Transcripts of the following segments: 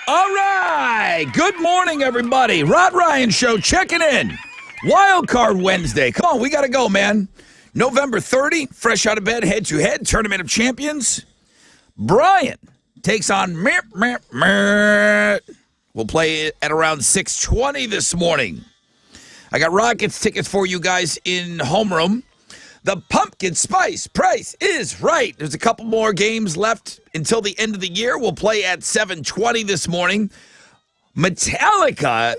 All right. Good morning, everybody. Rod Ryan Show checking in. Wild Card Wednesday. Come on, we got to go, man. November 30, fresh out of bed, head-to-head, Tournament of Champions. Brian takes on We'll play it at around 6:20 this morning. I got Rockets tickets for you guys in homeroom. The pumpkin spice price is right. There's a couple more games left until the end of the year. We'll play at 7:20 this morning. Metallica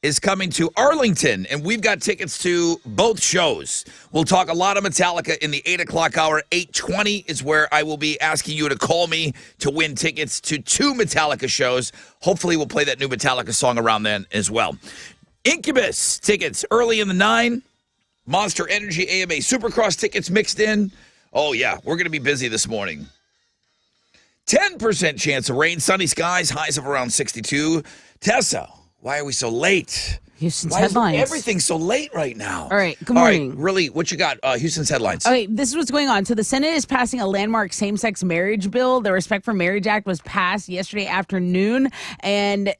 is coming to Arlington, and we've got tickets to both shows. We'll talk a lot of Metallica in the 8 o'clock hour. 8:20 is where I will be asking you to call me to win tickets to 2 Metallica shows. Hopefully we'll play that new Metallica song around then as well. Incubus tickets early in the 9. Monster Energy AMA Supercross tickets mixed in. Oh, yeah, we're going to be busy this morning. 10% chance of rain, sunny skies, highs of around 62. Tessa, why are we so late? Houston's Why headlines. Is everything so late right now? All right, good morning. All right, really, what you got? Houston's headlines. Okay, this is what's going on. So the Senate is passing a landmark same-sex marriage bill. The Respect for Marriage Act was passed yesterday afternoon, and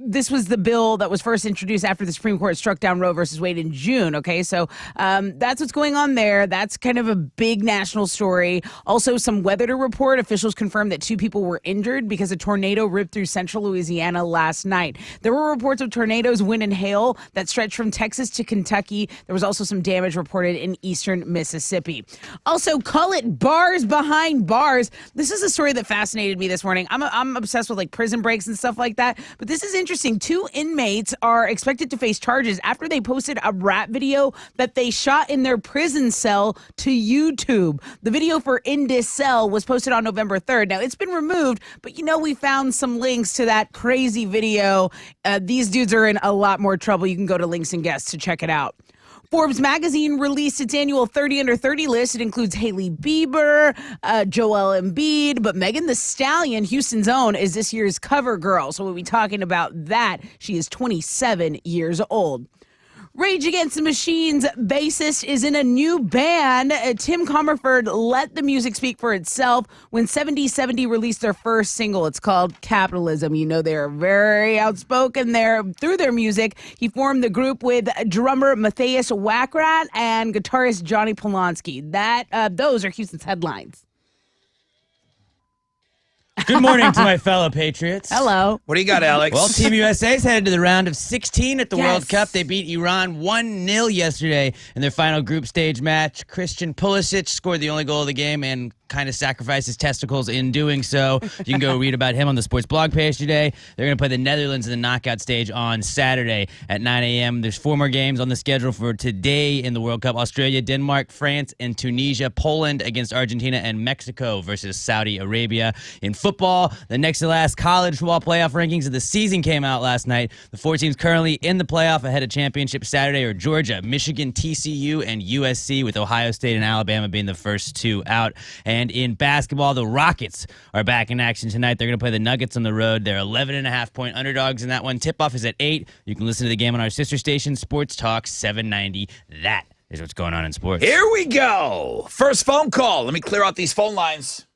this was the bill that was first introduced after the Supreme Court struck down Roe versus Wade in June. Okay, so that's what's going on there. That's kind of a big national story. Also, some weather to report. Officials confirmed that 2 people were injured because a tornado ripped through central Louisiana last night. There were reports of tornadoes, wind, and hail that stretched from Texas to Kentucky. There was also some damage reported in eastern Mississippi. Also, call it bars behind bars. This is a story that fascinated me this morning. I'm obsessed with like prison breaks and stuff like that, but this is interesting. 2 inmates are expected to face charges after they posted a rap video that they shot in their prison cell to YouTube. The video for In This Cell was posted on November 3rd. Now, it's been removed, but we found some links to that crazy video. These dudes are in a lot more trouble. You can go to Links and Guests to check it out. Forbes magazine released its annual 30 Under 30 list. It includes Hailey Bieber, Joel Embiid, but Megan Thee Stallion, Houston's own, is this year's cover girl. So we'll be talking about that. She is 27 years old. Rage Against the Machine's bassist is in a new band. Tim Comerford let the music speak for itself when 7070 released their first single. It's called Capitalism. They're very outspoken there through their music. He formed the group with drummer Matthias Wackrat and guitarist Johnny Polanski. Those are Houston's headlines. Good morning to my fellow Patriots. Hello. What do you got, Alex? Well, Team USA's headed to the round of 16 at the Yes. World Cup. They beat Iran 1-0 yesterday in their final group stage match. Christian Pulisic scored the only goal of the game and kind of sacrificed his testicles in doing so. You can go read about him on the sports blog page today. They're going to play the Netherlands in the knockout stage on Saturday at 9 a.m. There's 4 more games on the schedule for today in the World Cup. Australia, Denmark, France, and Tunisia. Poland against Argentina, and Mexico versus Saudi Arabia. In football, the next to last college football playoff rankings of the season came out last night. The 4 teams currently in the playoff ahead of championship Saturday are Georgia, Michigan, TCU, and USC, with Ohio State and Alabama being the first 2 out. And in basketball, the Rockets are back in action tonight. They're going to play the Nuggets on the road. They're 11.5-point underdogs in that one. Tip-off is at 8. You can listen to the game on our sister station, Sports Talk 790. That is what's going on in sports. Here we go. First phone call. Let me clear out these phone lines.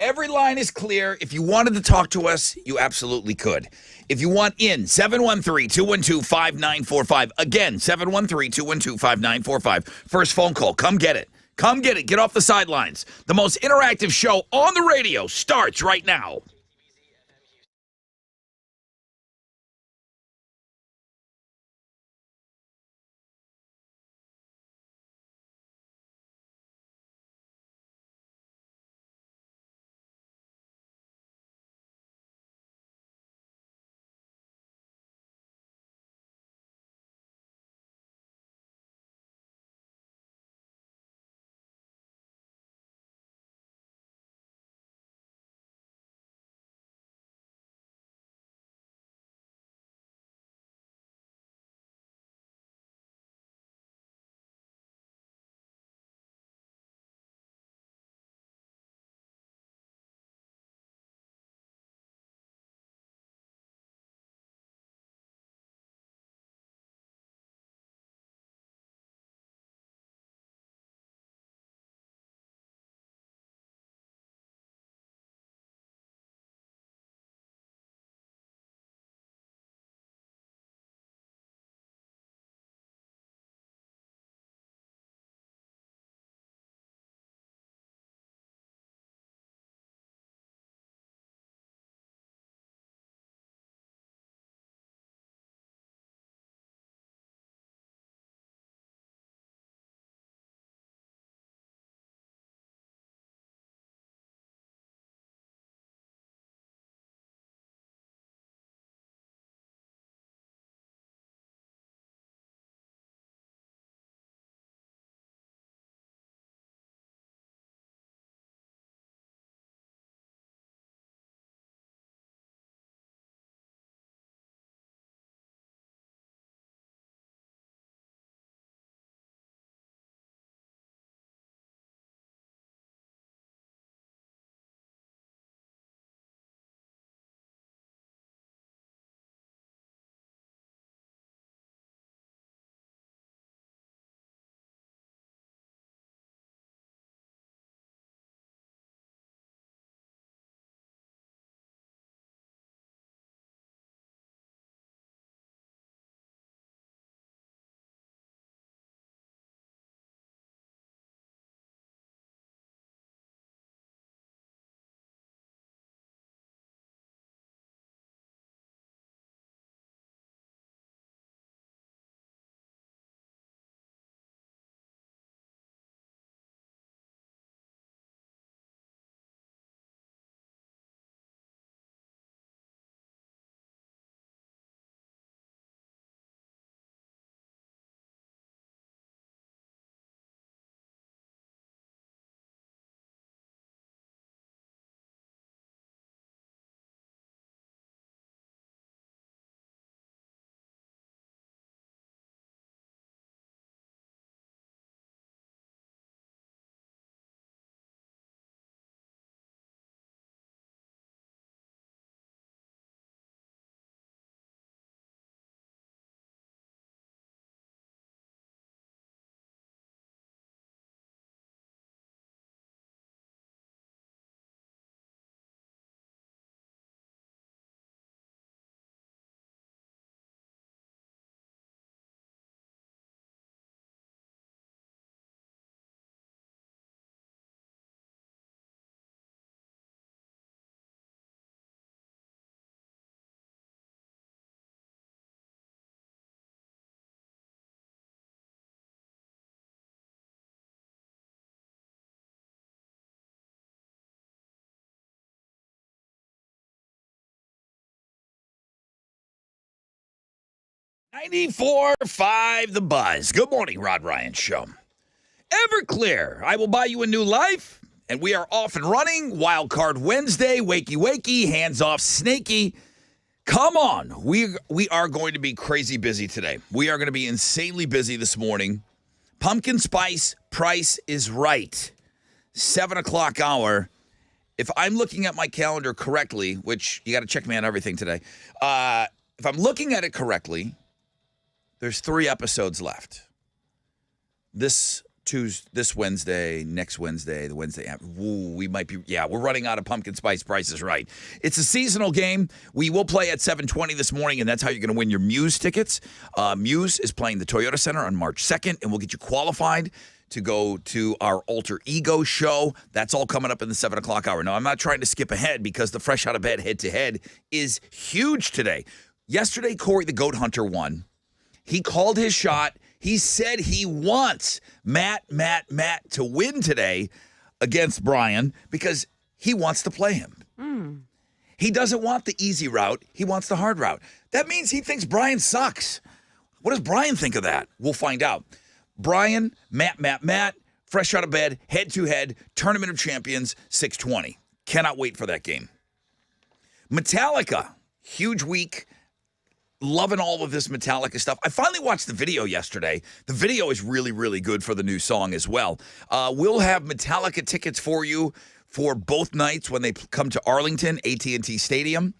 Every line is clear. If you wanted to talk to us, you absolutely could. If you want in, 713-212-5945. Again, 713-212-5945. First phone call. Come get it. Come get it. Get off the sidelines. The most interactive show on the radio starts right now. 94.5 The Buzz. Good morning, Rod Ryan Show. Everclear, I will buy you a new life. And we are off and running. Wild Card Wednesday, wakey wakey, hands off snaky. Come on. We are going to be crazy busy today. We are going to be insanely busy this morning. Pumpkin spice price is right. 7 o'clock hour. If I'm looking at my calendar correctly, which you got to check me on everything today. If I'm looking at it correctly, there's 3 episodes left. This Wednesday, next Wednesday, the Wednesday after. We might be, we're running out of pumpkin spice prices right. It's a seasonal game. We will play at 7:20 this morning, and that's how you're going to win your Muse tickets. Muse is playing the Toyota Center on March 2nd, and we'll get you qualified to go to our Alter Ego show. That's all coming up in the 7 o'clock hour. Now, I'm not trying to skip ahead because the Fresh Out of Bed head-to-head is huge today. Yesterday, Corey the Goat Hunter won. He called his shot. He said he wants Matt to win today against Brian because he wants to play him. He doesn't want the easy route. He wants the hard route. That means he thinks Brian sucks. What does Brian think of that? We'll find out. Brian, Matt, Fresh Out of Bed, head-to-head, Tournament of Champions, 6:20. Cannot wait for that game. Metallica, huge week. Loving all of this Metallica stuff. I finally watched the video yesterday. The video is really, really good for the new song as well. We'll have Metallica tickets for you for both nights when they come to Arlington, AT&T Stadium.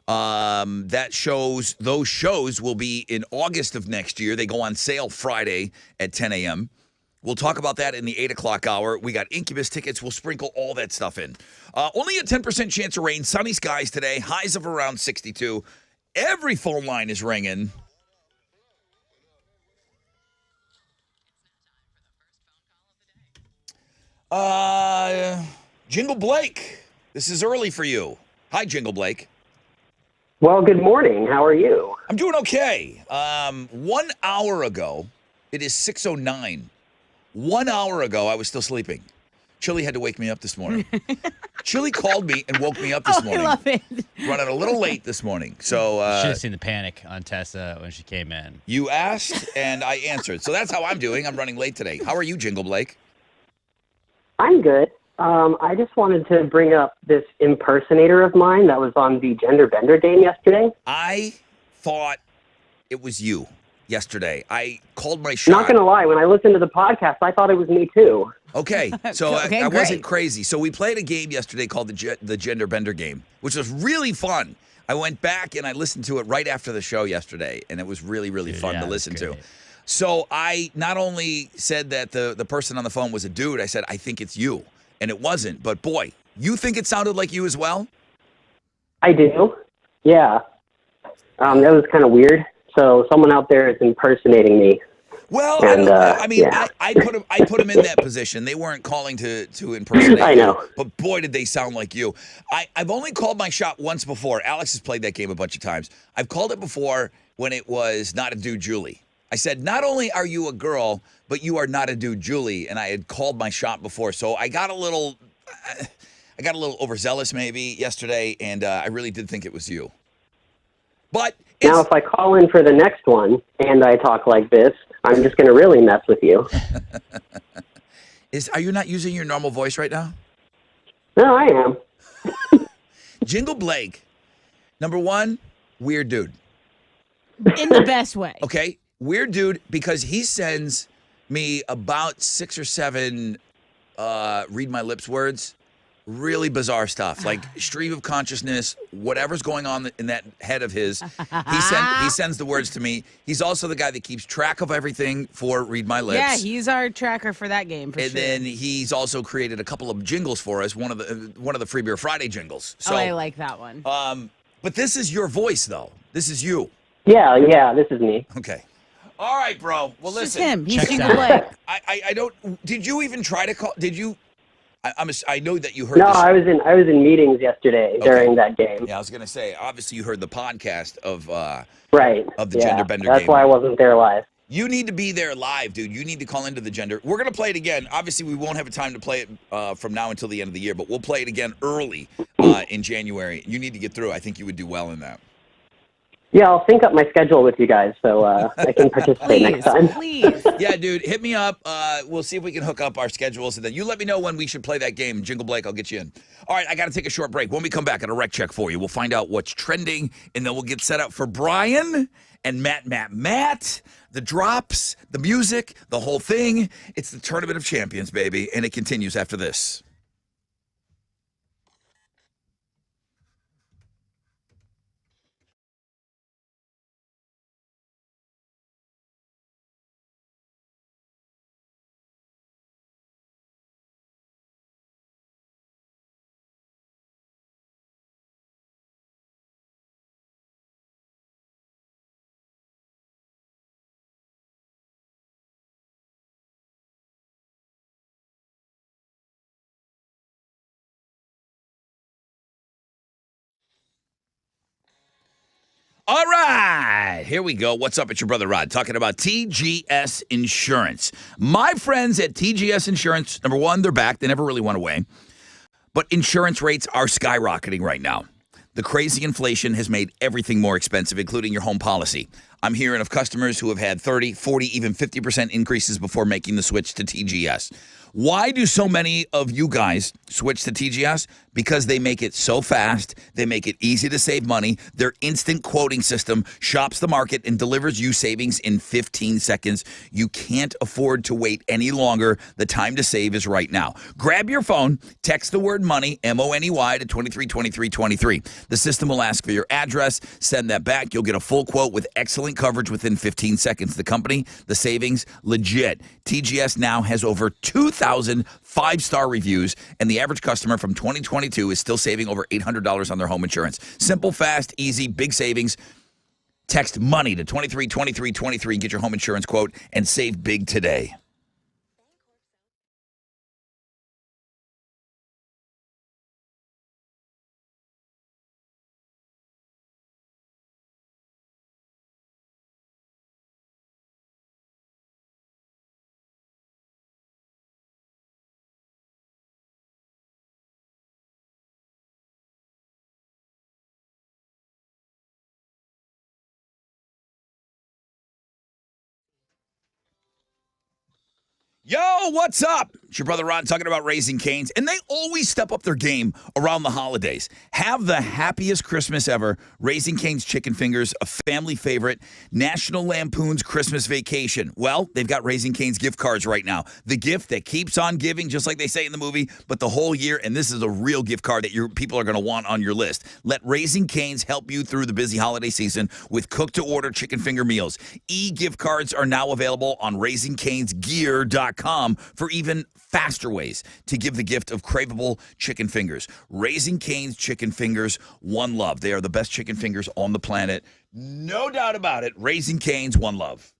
Those shows will be in August of next year. They go on sale Friday at 10 a.m. We'll talk about that in the 8 o'clock hour. We got Incubus tickets. We'll sprinkle all that stuff in. Only a 10% chance of rain. Sunny skies today. Highs of around 62. Every phone line is ringing. Jingle Blake, this is early for you. Hi, Jingle Blake. Well, good morning. How are you? I'm doing okay. 1 hour ago, it is 6:09. 1 hour ago, I was still sleeping. Chili had to wake me up this morning. Chili called me and woke me up this morning. I love it. Running a little late this morning. So Should have seen the panic on Tessa when she came in. You asked and I answered. So that's how I'm doing. I'm running late today. How are you, Jingle Blake? I'm good. I just wanted to bring up this impersonator of mine that was on the Gender Bender game yesterday. I thought it was you yesterday. I called my shot. Not going to lie, when I listened to the podcast, I thought it was me too. Okay, so Okay, I wasn't great. crazy. So we played a game yesterday called the Gender Bender game, which was really fun. I went back and I listened to it right after the show yesterday, and it was really, really fun to listen to. So I not only said that the person on the phone was a dude, I said, I think it's you. And it wasn't. But boy, you think it sounded like you as well? I do. Yeah. That was kind of weird. So someone out there is impersonating me. Well, And, I put him in that position. They weren't calling to impersonate. I know. You, but boy, did they sound like you. I've only called my shot once before. Alex has played that game a bunch of times. I've called it before when it was Not a Dude, Julie. I said, not only are you a girl, but you are not a dude, Julie. And I had called my shot before, so I got a little overzealous maybe yesterday, and I really did think it was you. But Now, if I call in for the next one and I talk like this, I'm just going to really mess with you. Are you not using your normal voice right now? No, I am. Jingle Blake, number one, weird dude. In the best way. Okay, weird dude because he sends me about 6 or 7 read my lips words. Really bizarre stuff, like stream of consciousness, whatever's going on in that head of his. He sends the words to me. He's also the guy that keeps track of everything for Read My Lips. Yeah, he's our tracker for that game for and sure. then he's also created a couple of jingles for us. One of the Free Beer Friday jingles. So, I like that one. but this is your voice, though. This is you. Yeah, this is me. Okay. All right, bro. Well, It's just listen. him. He's Checks Jingle out. Blake. I don't. Did you even try to call? Did you? I know that you heard. No, this. I was in meetings yesterday during that game. Yeah, I was gonna say. Obviously, you heard the podcast of Right. of the yeah, Gender Bender That's game. why I wasn't there live. You need to be there live, dude. You need to call into the Gender. We're gonna play it again. Obviously, we won't have time to play it from now until the end of the year, but we'll play it again early in January. You need to get through. I think you would do well in that. Yeah, I'll sync up my schedule with you guys so I can participate next time. Please. Yeah, dude, hit me up. We'll see if we can hook up our schedules, and then you let me know when we should play that game. Jingle Blake, I'll get you in. All right, I got to take a short break. When we come back, I got a rec check for you. We'll find out what's trending, and then we'll get set up for Brian and Matt. The drops, the music, the whole thing. It's the Tournament of Champions, baby, and it continues after this. All right, here we go. What's up? It's your brother Rod talking about TGS Insurance. My friends at TGS Insurance, number one, they're back. They never really went away. But insurance rates are skyrocketing right now. The crazy inflation has made everything more expensive, including your home policy. I'm hearing of customers who have had 30, 40, even 50% increases before making the switch to TGS. Why do so many of you guys switch to TGS? Because they make it so fast. They make it easy to save money. Their instant quoting system shops the market and delivers you savings in 15 seconds. You can't afford to wait any longer. The time to save is right now. Grab your phone, text the word money, MONEY, to 232323. The system will ask for your address. Send that back. You'll get a full quote with excellent coverage within 15 seconds. The company, the savings, legit. TGS now has over 2,000 five-star reviews, and the average customer from 2022 is still saving over $800 on their home insurance. Simple, fast, easy, big savings. Text money to 232323. Get your home insurance quote and save big today. Yo, what's up? It's your brother Ron talking about Raising Cane's, and they always step up their game around the holidays. Have the happiest Christmas ever. Raising Cane's Chicken Fingers, a family favorite. National Lampoon's Christmas Vacation. Well, they've got Raising Cane's gift cards right now. The gift that keeps on giving, just like they say in the movie, but the whole year, and this is a real gift card that your people are going to want on your list. Let Raising Cane's help you through the busy holiday season with cook-to-order chicken finger meals. E-gift cards are now available on RaisingCane'sGear.com for even faster ways to give the gift of craveable chicken fingers. Raising Cane's Chicken Fingers, one love. They are the best chicken fingers on the planet. No doubt about it. Raising Cane's, one love.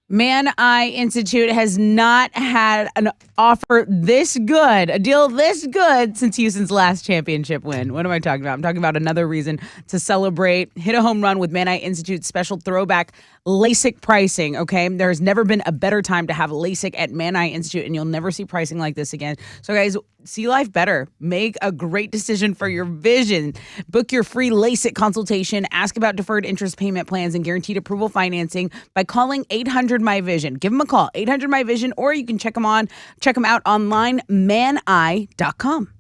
Man Eye Institute has not had an offer this good, a deal this good since Houston's last championship win. What am I talking about? I'm talking about another reason to celebrate. Hit a home run with Man Eye Institute's special throwback LASIK pricing, okay? There's never been a better time to have LASIK at Man Eye Institute, and you'll never see pricing like this again. So, guys, see life better. Make a great decision for your vision. Book your free LASIK consultation. Ask about deferred interest payment plans and guaranteed approval financing by calling 800-MY-VISION. Give them a call, 800-MY-VISION, or you can check them out online, maneye.com.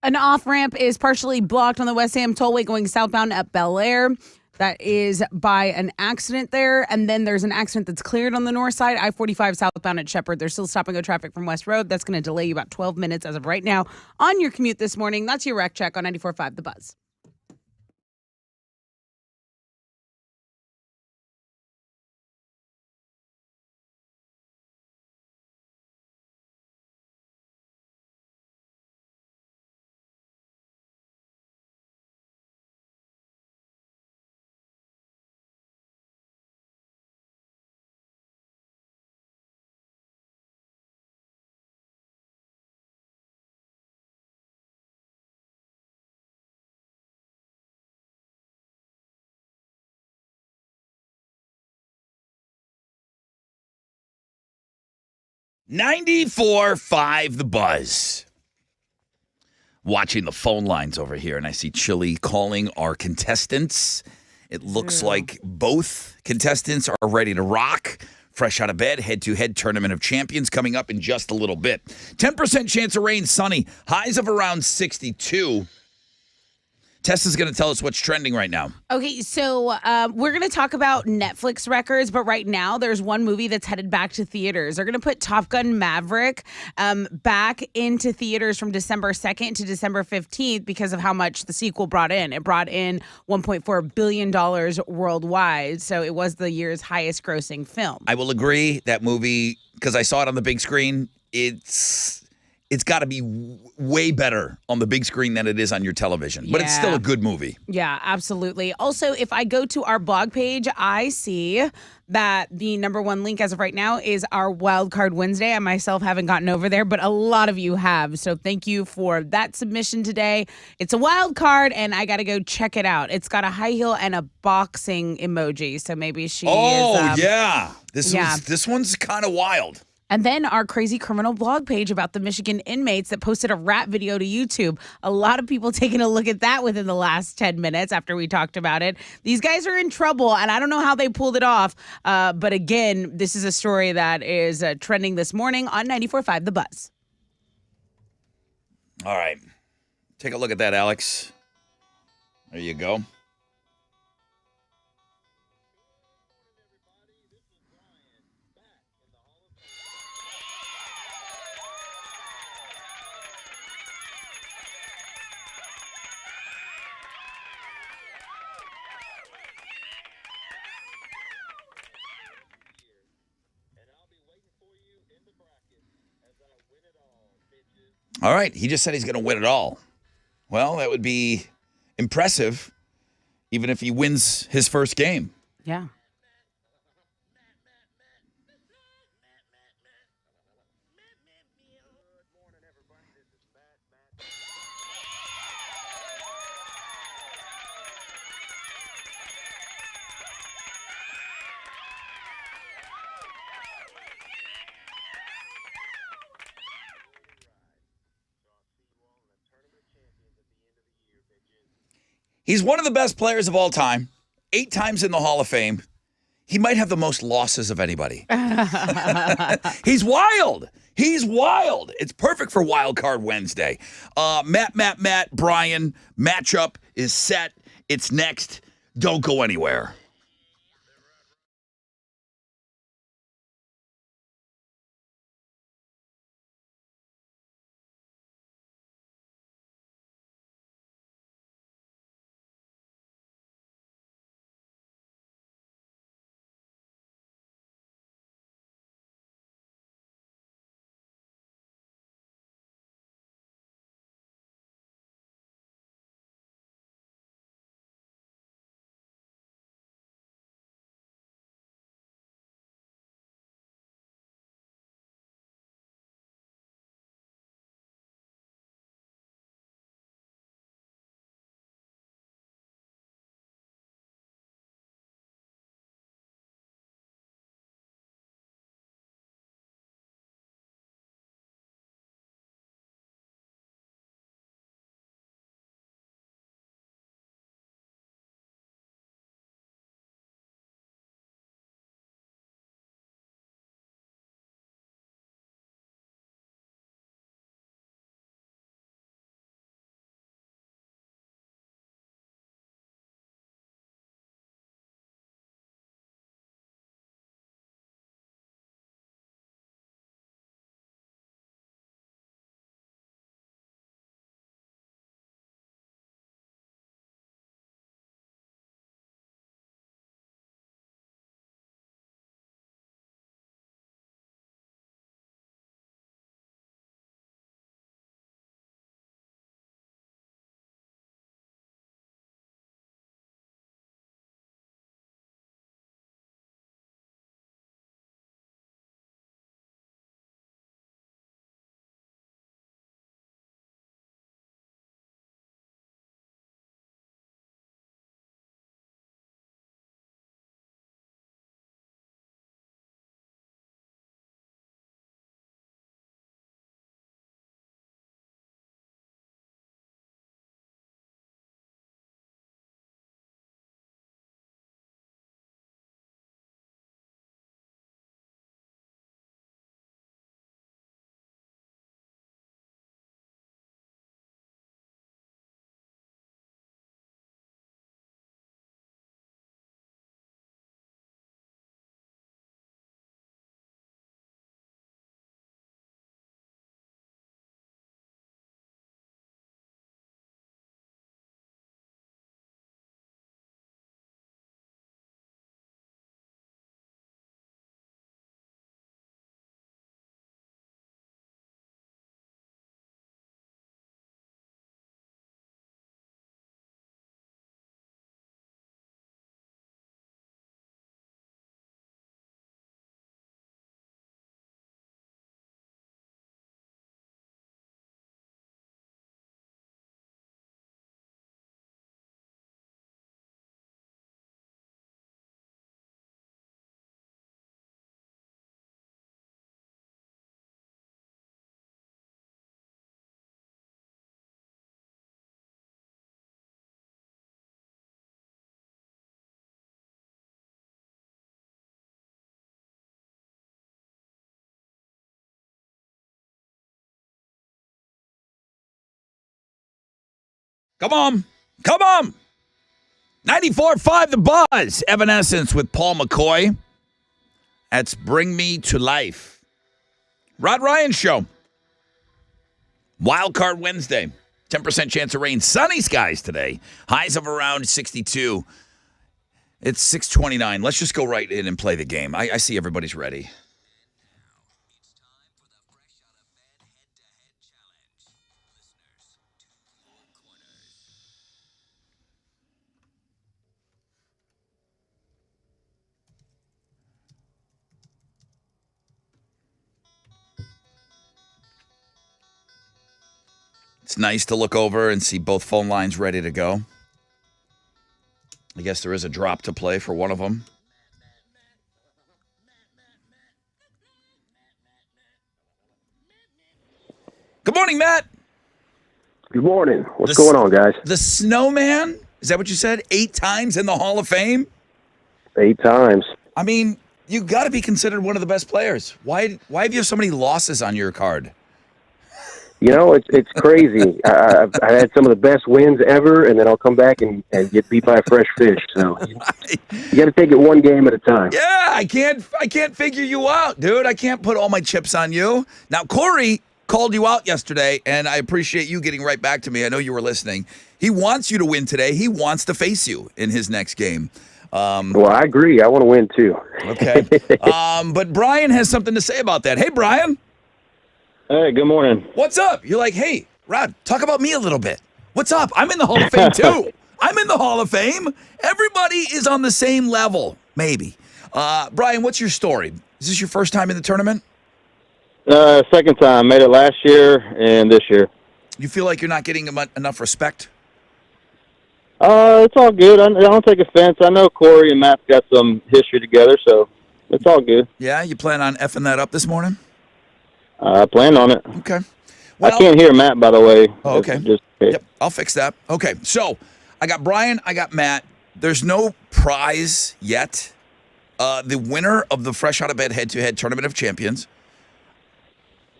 An off-ramp is partially blocked on the West Ham Tollway going southbound at Bel Air. That is by an accident there. And then there's an accident that's cleared on the north side, I-45 southbound at Shepherd. There's still stop and go traffic from West Road. That's going to delay you about 12 minutes as of right now on your commute this morning. That's your wreck check on 94.5 The Buzz. .94.5 The Buzz. Watching the phone lines over here, and I see Chili calling our contestants. It looks like both contestants are ready to rock. Fresh out of bed, head-to-head Tournament of Champions coming up in just a little bit. 10% chance of rain, sunny, highs of around 62. Tessa's going to tell us what's trending right now. Okay, so we're going to talk about Netflix records, but right now there's one movie that's headed back to theaters. They're going to put Top Gun Maverick back into theaters from December 2nd to December 15th because of how much the sequel brought in. It brought in $1.4 billion worldwide, so it was the year's highest grossing film. I will agree that movie, because I saw it on the big screen, it's got to be way better on the big screen than it is on your television. But it's still a good movie. Yeah, absolutely. Also, if I go to our blog page, I see that the number one link as of right now is our Wild Card Wednesday. I myself haven't gotten over there, but a lot of you have. So thank you for that submission today. It's a wild card, and I got to go check it out. It's got a high heel and a boxing emoji. So maybe she is... yeah. This one's kind of wild. And then our crazy criminal blog page about the Michigan inmates that posted a rap video to YouTube. A lot of people taking a look at that within the last 10 minutes after we talked about it. These guys are in trouble, and I don't know how they pulled it off. But again, this is a story that is trending this morning on 94.5 The Buzz. All right. Take a look at that, Alex. There you go. All right, he just said he's going to win it all. Well, that would be impressive, even if he wins his first game. Yeah. He's one of the best players of all time, 8 times in the Hall of Fame. He might have the most losses of anybody. He's wild. He's wild. It's perfect for Wild Card Wednesday. Matt, Brian, matchup is set. It's next. Don't go anywhere. Come on. Come on. 94.5 The Buzz. Evanescence with Paul McCoy. That's Bring Me to Life. Rod Ryan Show. Wild Card Wednesday. 10% chance of rain. Sunny skies today. Highs of around 62. It's 6:29. Let's just go right in and play the game. I see everybody's ready. It's nice to look over and see both phone lines ready to go. I guess there is a drop to play for one of them. Good morning, Matt. Good morning. What's going on, guys? The Snowman? Is that what you said? 8 times in the Hall of Fame? 8 times. I mean, you got to be considered one of the best players. Why have you have so many losses on your card? You know, it's crazy. I had some of the best wins ever, and then I'll come back and get beat by a fresh fish. So you got to take it one game at a time. Yeah, I can't figure you out, dude. I can't put all my chips on you. Now, Corey called you out yesterday, and I appreciate you getting right back to me. I know you were listening. He wants you to win today. He wants to face you in his next game. Well, I agree. I want to win, too. Okay. But Brian has something to say about that. Hey, Brian. Hey, good morning. What's up? You're like, hey, Rod, talk about me a little bit. What's up? I'm in the Hall of Fame, too. I'm in the Hall of Fame. Everybody is on the same level, maybe. Brian, what's your story? Is this your first time in the tournament? Second time. Made it last year and this year. You feel like you're not getting enough respect? It's all good. I don't take offense. I know Corey and Matt's got some history together, so it's all good. Yeah? You plan on effing that up this morning? I plan on it. Okay. I can't hear Matt, by the way. Oh, okay. Okay. Yep, I'll fix that. Okay, so I got Brian, I got Matt. There's no prize yet. The winner of the Fresh Out of Bed head-to-head Tournament of Champions,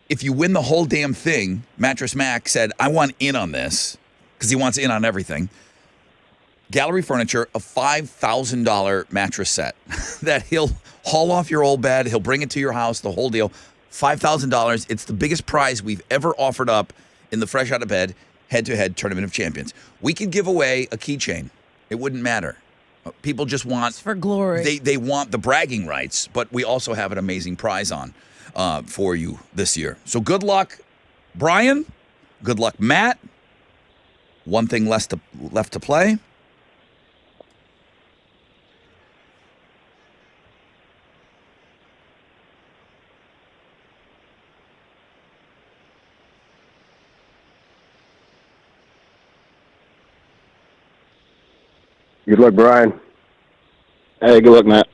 if you win the whole damn thing, Mattress Mac said, I want in on this, because he wants in on everything. Gallery Furniture, a $5,000 mattress set that he'll haul off your old bed, he'll bring it to your house, the whole deal. $5,000. It's the biggest prize we've ever offered up in the Fresh Out of Bed head-to-head Tournament of Champions. We could give away a keychain. It wouldn't matter. People just want It's for glory. They want the bragging rights, but we also have an amazing prize on for you this year. So good luck, Brian. Good luck, Matt. One thing left to play. Good luck, Brian. Hey, good luck, Matt.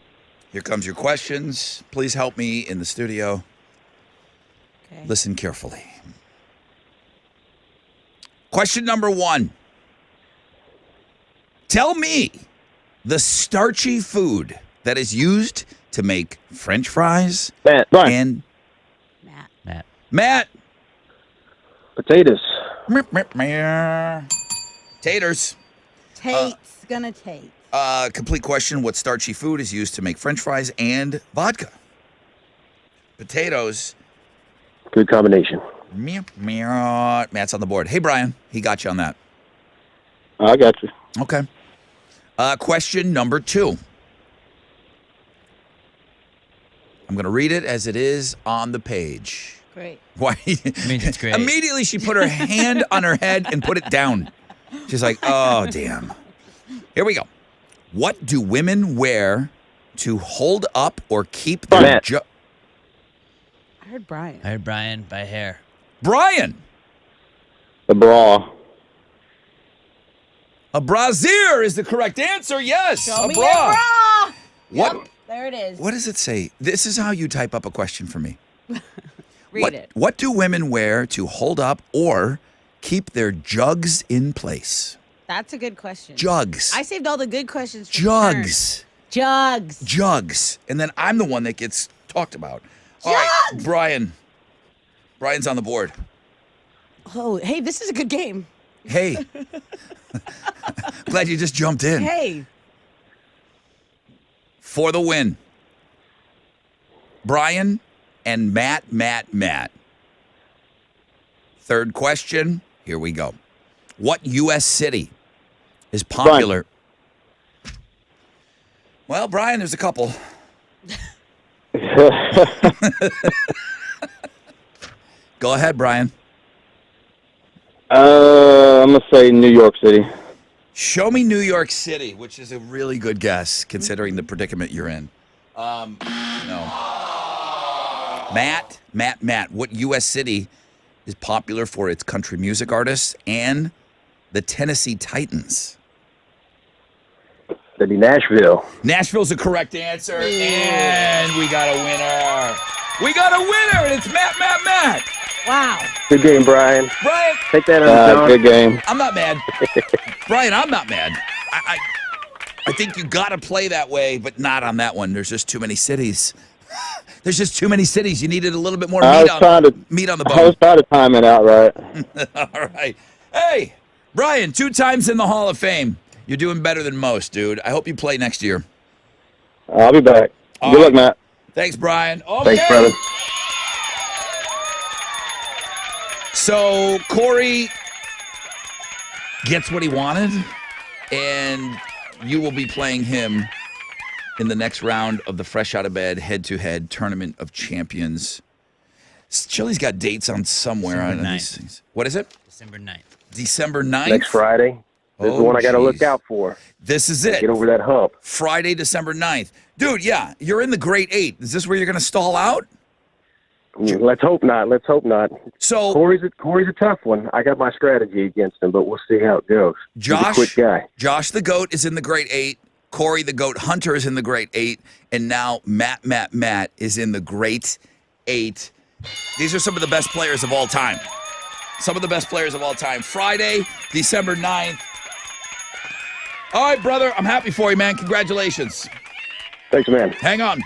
Here comes your questions. Please help me in the studio. Okay. Listen carefully. Question number 1. Tell me the starchy food that is used to make French fries Matt. Brian. and Matt. Matt. Potatoes. Taters. Tate's gonna take. Complete question. What starchy food is used to make French fries and vodka? Potatoes. Good combination. Meow, meow. Matt's on the board. Hey, Brian. He got you on that. I got you. Okay. Question number 2. I'm going to read it as it is on the page. Great. Why? I mean, it's great. Immediately she put her hand on her head and put it down. She's like, oh, damn. Here we go. What do women wear to hold up or keep their Matt. I heard Brian. I heard Brian by hair. Brian, The bra. a brassiere is the correct answer. Yes, Show a me bra. your bra. What? Yep, there it is. What does it say? This is how you type up a question for me. Read it. What do women wear to hold up or keep their jugs in place? That's a good question. Jugs. I saved all the good questions for the turn. Jugs. Jugs. Jugs. And then I'm the one that gets talked about. All right, Brian. Brian's on the board. Oh, hey, this is a good game. Hey. Glad you just jumped in. Hey. For the win. Brian and Matt. Third question. Here we go. What U.S. city is popular? Well, Brian, there's a couple. Go ahead, Brian. I'm going to say New York City. Show me New York City, which is a really good guess considering the predicament you're in. No. Matt. What U.S. city is popular for its country music artists and the Tennessee Titans? That'd be Nashville. Nashville's the correct answer, and we got a winner. We got a winner, and it's Matt. Wow. Good game, Brian. Brian, Take that on. Good game. I'm not mad. Brian, I'm not mad. I think you got to play that way, but not on that one. There's just too many cities. There's just too many cities. You needed a little bit more meat on the bone. I was trying to time it out right. All right. Hey, Brian, 2 times in the Hall of Fame. You're doing better than most, dude. I hope you play next year. I'll be back. All Good right. luck, Matt. Thanks, Brian. Okay. Thanks, brother. So Corey gets what he wanted, and you will be playing him in the next round of the Fresh Out of Bed head-to-head Tournament of Champions. Chili's got dates on somewhere December on 9th. these things. What is it? December 9th. December 9th? Next Friday. This is the one I got to look out for. This is it. Get over that hump. Friday, December 9th. Dude, yeah, you're in the Great 8. Is this where you're going to stall out? Let's hope not. So Corey's a tough one. I got my strategy against him, but we'll see how it goes. He's a quick guy. Josh the GOAT is in the Great 8. Corey the GOAT Hunter is in the Great 8. And now Matt is in the Great 8. These are some of the best players of all time. Friday, December 9th. All right, brother. I'm happy for you, man. Congratulations. Thanks, man. Hang on.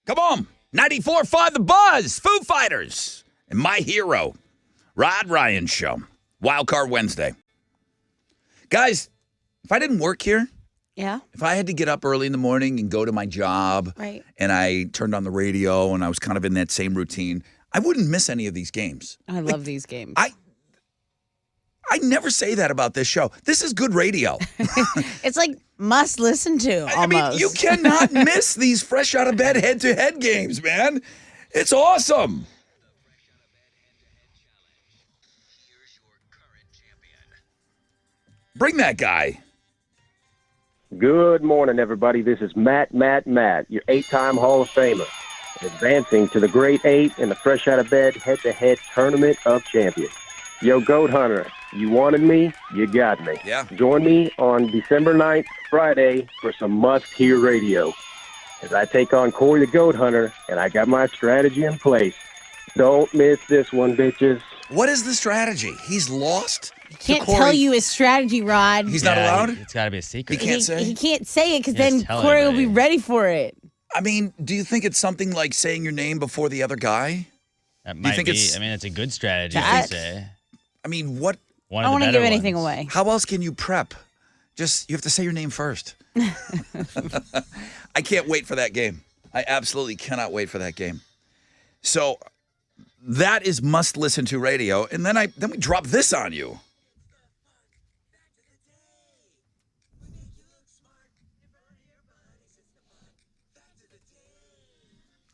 Come on. 94.5 The Buzz, Foo Fighters, and my hero, Rod Ryan Show. Wildcard Wednesday. Guys, if I didn't work here, Yeah. if I had to get up early in the morning and go to my job, Right. and I turned on the radio and I was kind of in that same routine, I wouldn't miss any of these games. I love these games. I never say that about this show. This is good radio. It's like must listen to almost. I mean, you cannot miss these fresh out of bed head-to-head games, man. It's awesome. Bring that guy. Good morning, everybody. This is Matt, your 8-time Hall of Famer, advancing to the Great 8 in the Fresh Out of Bed head-to-head Tournament of Champions. Yo, Goat Hunter, you wanted me, you got me. Yeah. Join me on December 9th, Friday, for some must-hear radio, as I take on Corey the Goat Hunter, and I got my strategy in place. Don't miss this one, bitches. What is the strategy? He's lost? Can't tell you his strategy, Rod. He's not allowed? It's got to be a secret. He can't say? He can't say it because Yes, then tell Corey will be everybody. ready for it. I mean, do you think it's something like saying your name before the other guy? That you might think be. it's- I mean, it's a good strategy, That- I'd say. I mean, what? One I of don't the want to better give anything ones. away. How else can you prep? Just, you have to say your name first. I can't wait for that game. I absolutely cannot wait for that game. So that is must listen to radio. And then we drop this on you.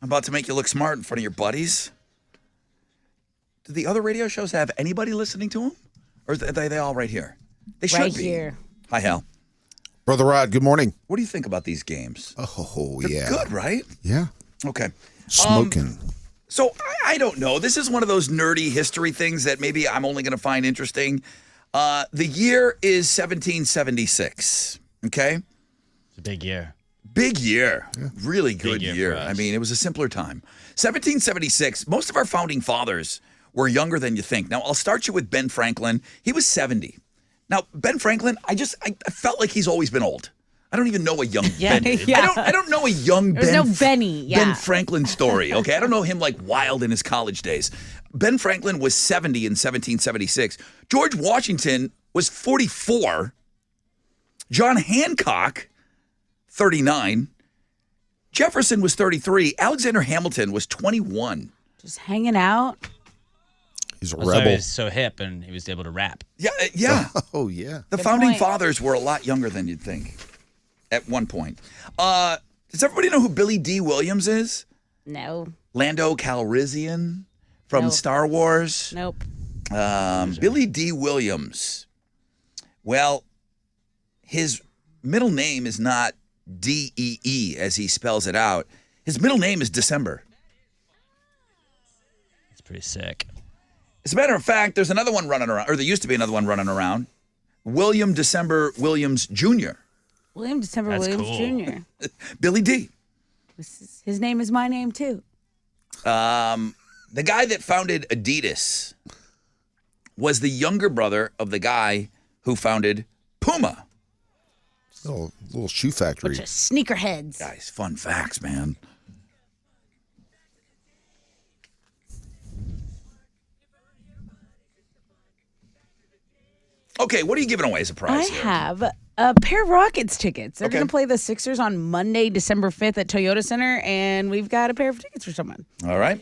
I'm about to make you look smart in front of your buddies. Do the other radio shows have anybody listening to them? Or are they all right here? They should Right be. here. Hi, Hal. Brother Rod, good morning. What do you think about these games? Oh, They're yeah. good, right? Yeah. Okay. Smoking. So I don't know. This is one of those nerdy history things that maybe I'm only going to find interesting. The year is 1776. Okay. It's a big year. Big year. Really good year year. for us. I mean, it was a simpler time. 1776. Most of our founding fathers were younger than you think. Now, I'll start you with Ben Franklin. He was 70. Now, Ben Franklin, I felt like he's always been old. I don't even know a young Ben. Yeah. I don't know a young There's Ben. no Benny, yeah. Ben Franklin story. Okay, I don't know him like wild in his college days. Ben Franklin was 70 in 1776. George Washington was 44. John Hancock, 39. Jefferson was 33. Alexander Hamilton was 21. Just hanging out. He's a That's why he rebel. was so hip and he was able to rap. Yeah. Oh, yeah. The Good founding point. fathers were a lot younger than you'd think at one point. Does everybody know who Billy D. Williams is? No. Lando Calrissian from No. Star Wars. Nope. Billy D. Williams. Well, his middle name is not D-E-E as he spells it out. His middle name is December. It's pretty sick. As a matter of fact, there's another one running around, or there used to be another one running around. William December Williams Jr. William December That's Williams cool. Jr. Billy D. His name is my name too. The guy that founded Adidas was the younger brother of the guy who founded Puma. Little shoe factory. Bunch of sneakerheads. Guys, fun facts, man. Okay, what are you giving away as a I prize here? have a pair of Rockets tickets. They're Okay. going to play the Sixers on Monday, December 5th at Toyota Center, and we've got a pair of tickets for someone. All right.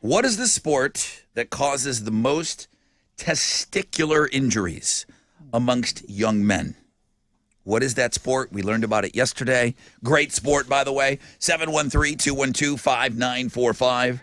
What is the sport that causes the most testicular injuries amongst young men? What is that sport? We learned about it yesterday. Great sport, by the way. 713-212-5945.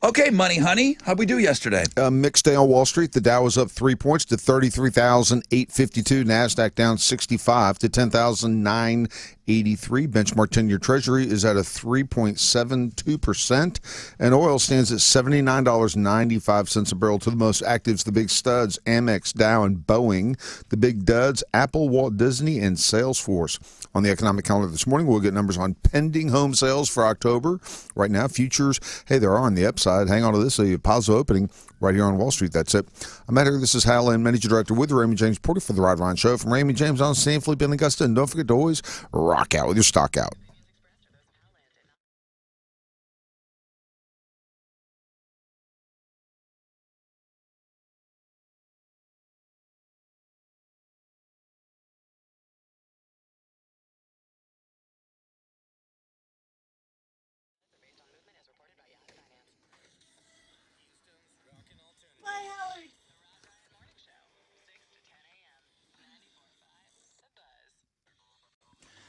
Okay, Money Honey, how'd we do yesterday? Mixed day on Wall Street. The Dow was up 3 points to 33,852. NASDAQ down 65 to 10,980. 83. Benchmark 10-year Treasury is at a 3.72%. And oil stands at $79.95 a barrel. To the most actives, the big studs, Amex, Dow, and Boeing. The big duds, Apple, Walt Disney, and Salesforce. On the economic calendar this morning, we'll get numbers on pending home sales for October. Right now, futures, hey, they're on the upside. Hang on to this, a positive opening right here on Wall Street. That's it. I'm Matt here. This is Hal Lynn, Managing Director with Raymond James Porter for the Ride Line Show. From Raymond James on San Felipe and Augusta. And don't forget to always rock out with your stock out.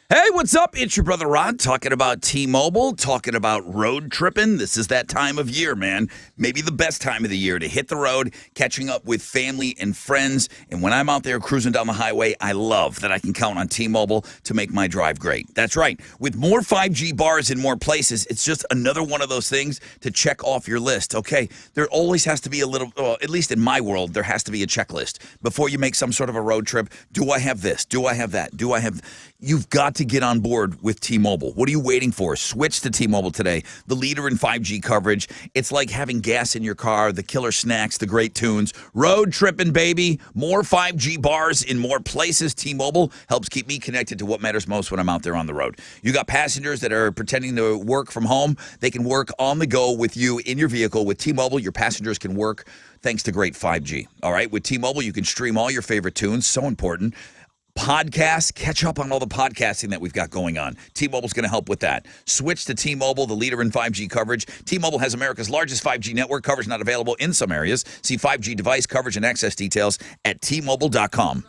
Hey, what's up? It's your brother Rod talking about T-Mobile, talking about road tripping. This is that time of year, man. Maybe the best time of the year to hit the road, catching up with family and friends. And when I'm out there cruising down the highway, I love that I can count on T-Mobile to make my drive great. That's right. With more 5G bars in more places, it's just another one of those things to check off your list. Okay, there always has to be a little, at least in my world, there has to be a checklist. Before you make some sort of a road trip, do I have this? Do I have that? Do I have... You've got to get on board with T-Mobile. What are you waiting for? Switch to T-Mobile today, the leader in 5G coverage. It's like having gas in your car, the killer snacks, the great tunes. Road tripping, baby. More 5G bars in more places. T-Mobile helps keep me connected to what matters most when I'm out there on the road. You got passengers that are pretending to work from home. They can work on the go with you in your vehicle. With T-Mobile, your passengers can work thanks to great 5G. All right, with T-Mobile, you can stream all your favorite tunes. So important. Podcasts, catch up on all the podcasting that we've got going on. T-Mobile's going to help with that. Switch to T-Mobile, the leader in 5G coverage. T-Mobile has America's largest 5G network. Coverage not available in some areas. See 5G device coverage and access details at T-Mobile.com.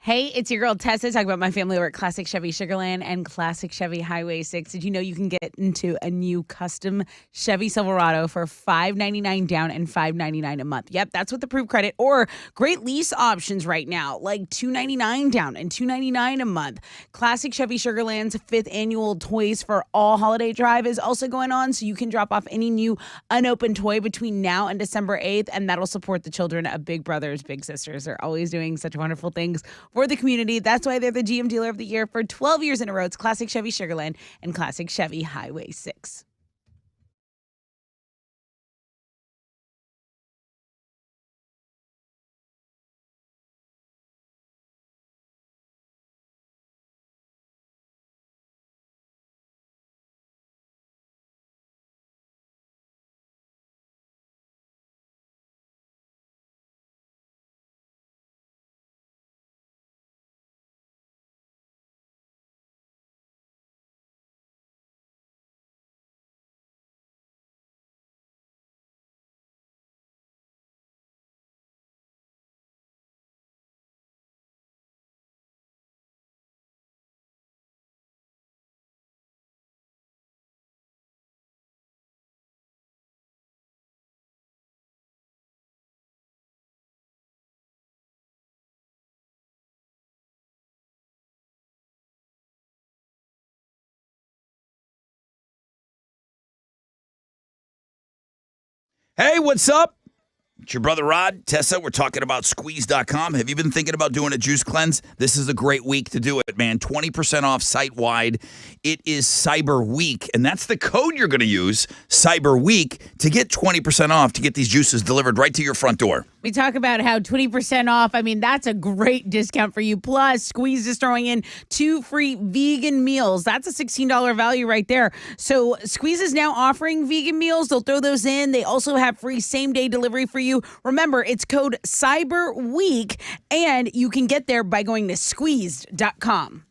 Hey, it's your girl Tessa talking about my family over at Classic Chevy Sugarland and Classic Chevy Highway 6. Did you know you can get into a new custom Chevy Silverado for $599 down and $599 a month? Yep, that's with approved credit or great lease options right now, like $299 down and $299 a month. Classic Chevy Sugarland's 5th annual Toys for All holiday drive is also going on, so you can drop off any new unopened toy between now and December 8th, and that'll support the children of Big Brothers, Big Sisters. They're always doing such wonderful things for the community. That's why they're the GM Dealer of the Year for 12 years in a row. It's Classic Chevy Sugarland and Classic Chevy Highway 6. Hey, what's up? It's your brother Rod, Tessa. We're talking about squeeze.com. Have you been thinking about doing a juice cleanse? This is a great week to do it, man. 20% off site-wide. It is Cyber Week, and that's the code you're going to use, Cyber Week, to get 20% off to get these juices delivered right to your front door. We talk about how 20% off, I mean, that's a great discount for you. Plus, Squeeze is throwing in 2 free vegan meals. That's a $16 value right there. So Squeeze is now offering vegan meals. They'll throw those in. They also have free same-day delivery for you. Remember, it's code CYBERWEEK, and you can get there by going to squeezed.com.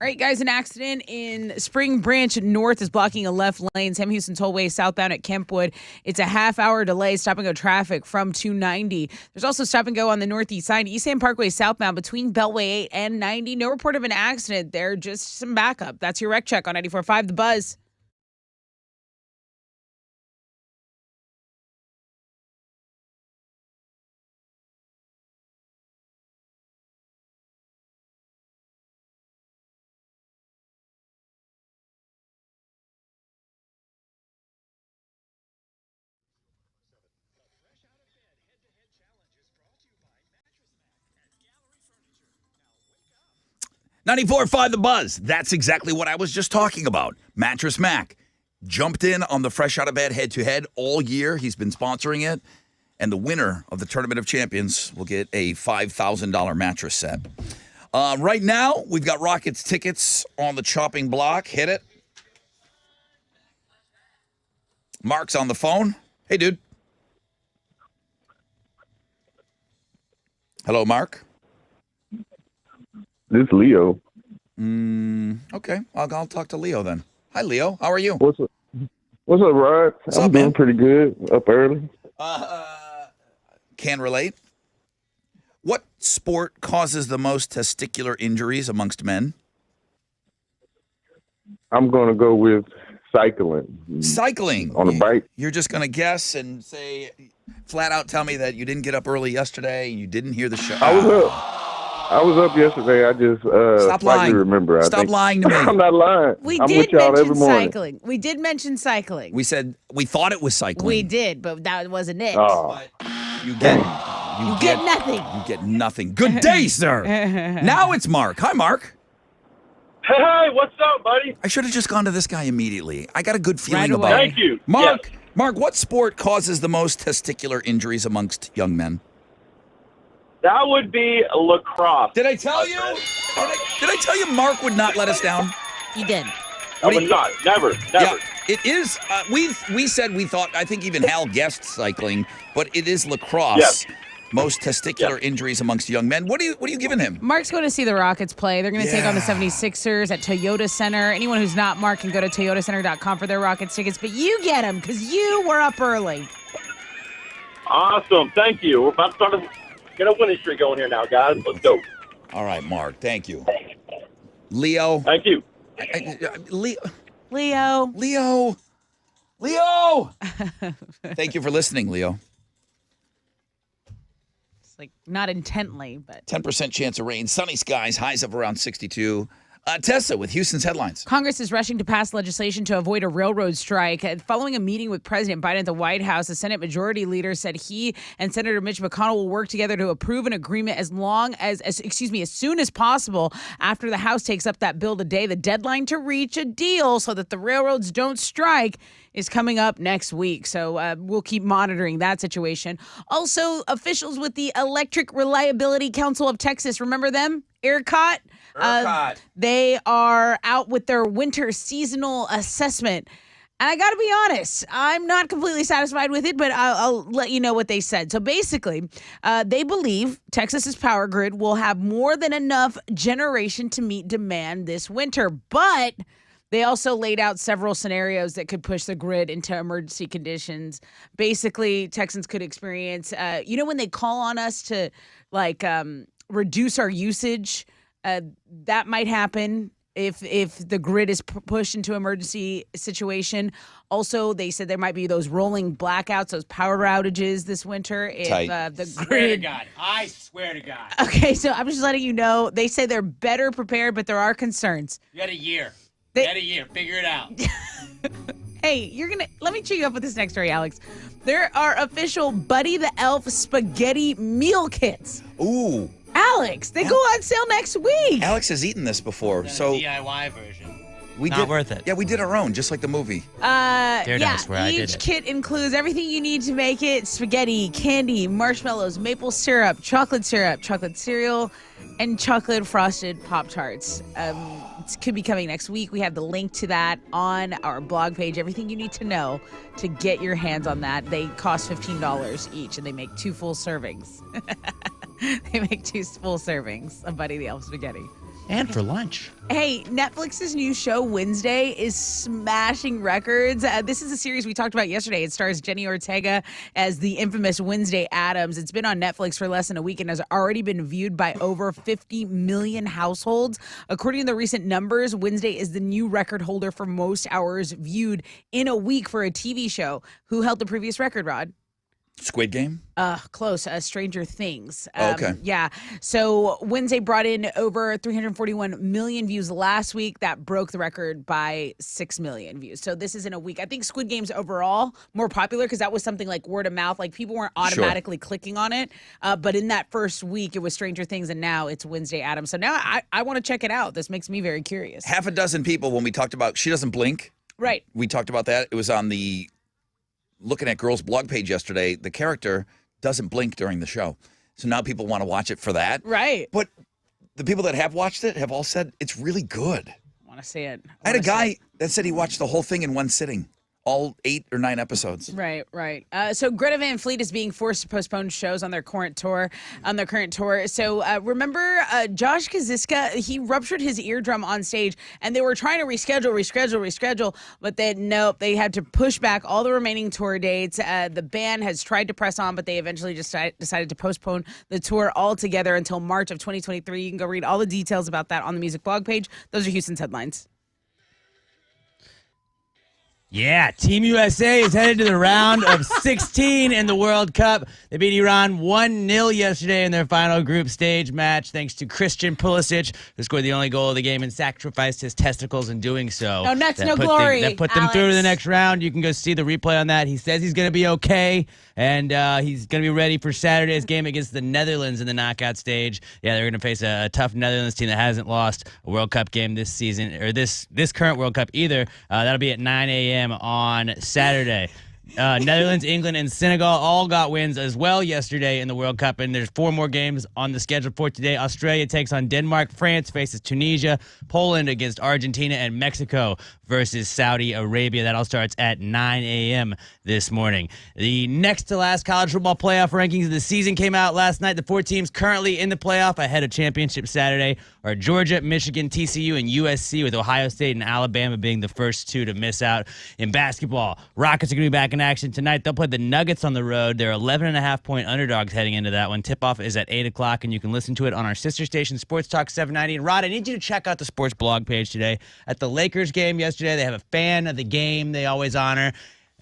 All right, guys, an accident in Spring Branch North is blocking a left lane. Sam Houston Tollway southbound at Kempwood. It's a half-hour delay, stop-and-go traffic from 290. There's also stop-and-go on the northeast side, East End Parkway southbound between Beltway 8 and 90. No report of an accident there, just some backup. That's your wreck check on 94.5 The Buzz. $94.5 The Buzz. That's exactly what I was just talking about. Mattress Mac jumped in on the Fresh Out of Bed head-to-head all year. He's been sponsoring it. And the winner of the Tournament of Champions will get a $5,000 mattress set. Right now, we've got Rockets tickets on the chopping block. Hit it. Mark's on the phone. Hey, dude. Hello, Mark. This is Leo. Okay, I'll talk to Leo then. Hi, Leo. How are you? What's up, Rod? I'm doing pretty good. Up early. Can relate. What sport causes the most testicular injuries amongst men? I'm going to go with cycling. Cycling. On a bike. You're just going to guess and say, flat out tell me that you didn't get up early yesterday, you didn't hear the show. I was up. I was up yesterday. I just Stop lying. slightly remember. Stop lying to me. I'm not lying. We I'm did with y'all mention every morning. cycling. We did mention cycling. We said we thought it was cycling. We did, but that wasn't it. Oh, You get You get nothing. You get nothing. Good day, sir. Now it's Mark. Hi, Mark. Hey, what's up, buddy? I should have just gone to this guy immediately. I got a good feeling Right about away. it. Thank you. Mark, Yes. Mark, what sport causes the most testicular injuries amongst young men? That would be lacrosse. Did I tell you? Did I tell you Mark would not let us down? You did. I would not. Never. Yeah, it is. We said we thought. I think even Hal guessed cycling, but it is lacrosse. Yes. Most testicular injuries amongst young men. What are you giving him? Mark's going to see the Rockets play. They're going to take on the 76ers at Toyota Center. Anyone who's not Mark can go to toyotacenter.com for their Rockets tickets, but you get them because you were up early. Awesome. Thank you. We're about to start get a winning streak going here now, guys. Let's go. All right, Mark. Thank you. Leo. Thank you. Leo. Thank you for listening, Leo. It's like not intently, but 10% chance of rain, sunny skies, highs of around 62. Tessa with Houston's headlines. Congress is rushing to pass legislation to avoid a railroad strike. Following a meeting with President Biden at the White House, the Senate Majority Leader said he and Senator Mitch McConnell will work together to approve an agreement as soon as possible after the House takes up that bill today. The deadline to reach a deal so that the railroads don't strike is coming up next week. So we'll keep monitoring that situation. Also, officials with the Electric Reliability Council of Texas, remember them? ERCOT. They are out with their winter seasonal assessment. And I got to be honest, I'm not completely satisfied with it, but I'll let you know what they said. So basically, they believe Texas's power grid will have more than enough generation to meet demand this winter. But they also laid out several scenarios that could push the grid into emergency conditions. Basically, Texans could experience, when they call on us to reduce our usage, that might happen if the grid is pushed into emergency situation. Also, they said there might be those rolling blackouts, those power outages this winter if the grid. I swear to God. Okay, so I'm just letting you know. They say they're better prepared, but there are concerns. You got a year. Figure it out. Hey, let me cheer you up with this next story, Alex. There are official Buddy the Elf spaghetti meal kits. Ooh. Alex, they go on sale next week. Alex has eaten this before, so DIY version. Not worth it. Yeah, we did our own, just like the movie. Daredevil's where I did each it. kit includes everything you need to make it: spaghetti, candy, marshmallows, maple syrup, chocolate cereal, and chocolate frosted Pop-Tarts. It could be coming next week. We have the link to that on our blog page. Everything you need to know to get your hands on that. They cost $15 each, and they make 2 full servings. They make 2 full servings of Buddy the Elf spaghetti. And for lunch. Hey, Netflix's new show, Wednesday, is smashing records. This is a series we talked about yesterday. It stars Jenny Ortega as the infamous Wednesday Addams. It's been on Netflix for less than a week and has already been viewed by over 50 million households. According to the recent numbers, Wednesday is the new record holder for most hours viewed in a week for a TV show. Who held the previous record, Rod? Squid Game? Close. Stranger Things. Okay. Yeah. So Wednesday brought in over 341 million views last week. That broke the record by 6 million views. So this is in a week. I think Squid Game's overall more popular because that was something like word of mouth. Like people weren't automatically clicking on it. But in that first week, it was Stranger Things, and now it's Wednesday Addams. So now I want to check it out. This makes me very curious. Half a dozen people, when we talked about She Doesn't Blink. Right. We talked about that. It was on the Looking at Girls blog page yesterday. The character doesn't blink during the show. So now people want to watch it for that. Right. But the people that have watched it have all said it's really good. I want to see it. I had a guy that said he watched the whole thing in one sitting. All 8 or 9 episodes. Right. So Greta Van Fleet is being forced to postpone shows on their current tour. So remember Josh Kaziska? He ruptured his eardrum on stage, and they were trying to reschedule. But then nope, they had to push back all the remaining tour dates. The band has tried to press on, but they eventually just decided to postpone the tour altogether until March of 2023. You can go read all the details about that on the music blog page. Those are Houston's headlines. Yeah, Team USA is headed to the round of 16 in the World Cup. They beat Iran 1-0 yesterday in their final group stage match, thanks to Christian Pulisic, who scored the only goal of the game and sacrificed his testicles in doing so. No nuts, That no put glory, that put them through to the Alex. next round. You can go see the replay on that. He says he's going to be okay, and he's going to be ready for Saturday's game against the Netherlands in the knockout stage. Yeah, they're going to face a tough Netherlands team that hasn't lost a World Cup game this season, or this current World Cup either. That'll be at 9 a.m. on Saturday. Netherlands, England, and Senegal all got wins as well yesterday in the World Cup, and there's 4 more games on the schedule for today. Australia takes on Denmark, France faces Tunisia, Poland against Argentina, and Mexico versus Saudi Arabia. That all starts at 9 a.m. this morning. The next to last college football playoff rankings of the season came out last night. The 4 teams currently in the playoff ahead of championship Saturday are Georgia, Michigan, TCU, and USC, with Ohio State and Alabama being the first 2 to miss out. In basketball, Rockets are going to be back in action tonight. They'll play the Nuggets on the road. They're 11.5-point underdogs heading into that one. Tip-off is at 8 o'clock, and you can listen to it on our sister station, Sports Talk 790. And Rod, I need you to check out the sports blog page today. At the Lakers game yesterday, they have a fan of the game they always honor.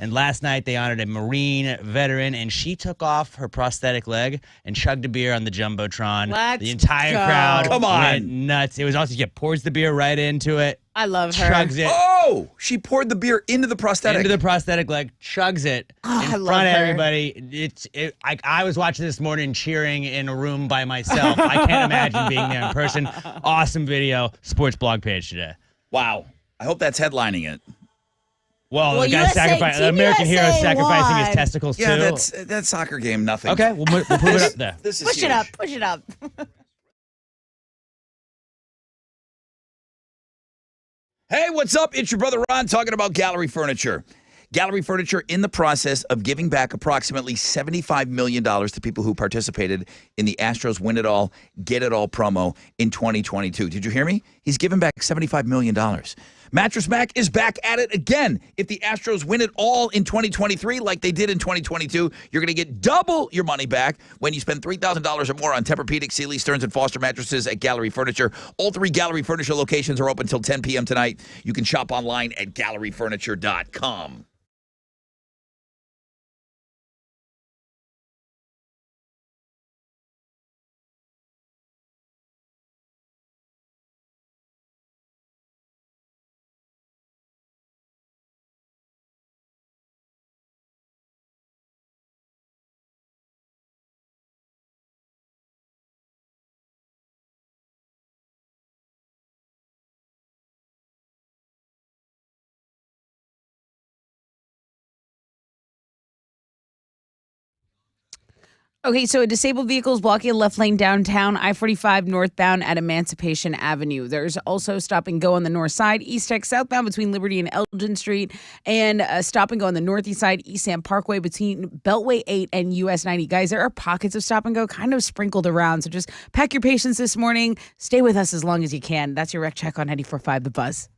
And last night, they honored a Marine veteran, and she took off her prosthetic leg and chugged a beer on the Jumbotron. Let's the entire go. crowd Come on. went nuts. It was awesome. She pours the beer right into it, I love her. chugs it. Oh, she poured the beer into the prosthetic. Into the prosthetic leg, chugs it Oh, in I front love of her. everybody. I was watching this morning cheering in a room by myself. I can't imagine being there in person. Awesome video. Sports blog page today. Wow. I hope that's headlining it. Well, the guy USA, sacrificed, the Team American hero USA sacrificing his won. testicles Yeah, too. that soccer game, nothing. Okay, we'll move it up there. This is Push huge. it up. Push it up. Hey, what's up? It's your brother Ron talking about Gallery Furniture. Gallery Furniture in the process of giving back approximately $75 million to people who participated in the Astros Win It All, Get It All promo in 2022. Did you hear me? He's given back $75 million. Mattress Mac is back at it again. If the Astros win it all in 2023 like they did in 2022, you're going to get double your money back when you spend $3,000 or more on Tempur-Pedic, Sealy, Stearns & Foster mattresses at Gallery Furniture. All 3 Gallery Furniture locations are open until 10 p.m. tonight. You can shop online at galleryfurniture.com. Okay, so a disabled vehicle is blocking a left lane downtown, I-45 northbound at Emancipation Avenue. There's also stop and go on the north side, East Tech southbound between Liberty and Elgin Street, and stop and go on the northeast side, East Sam Parkway between Beltway 8 and US 90. Guys, there are pockets of stop and go kind of sprinkled around, so just pack your patience this morning. Stay with us as long as you can. That's your Rec Check on 94.5 The Buzz.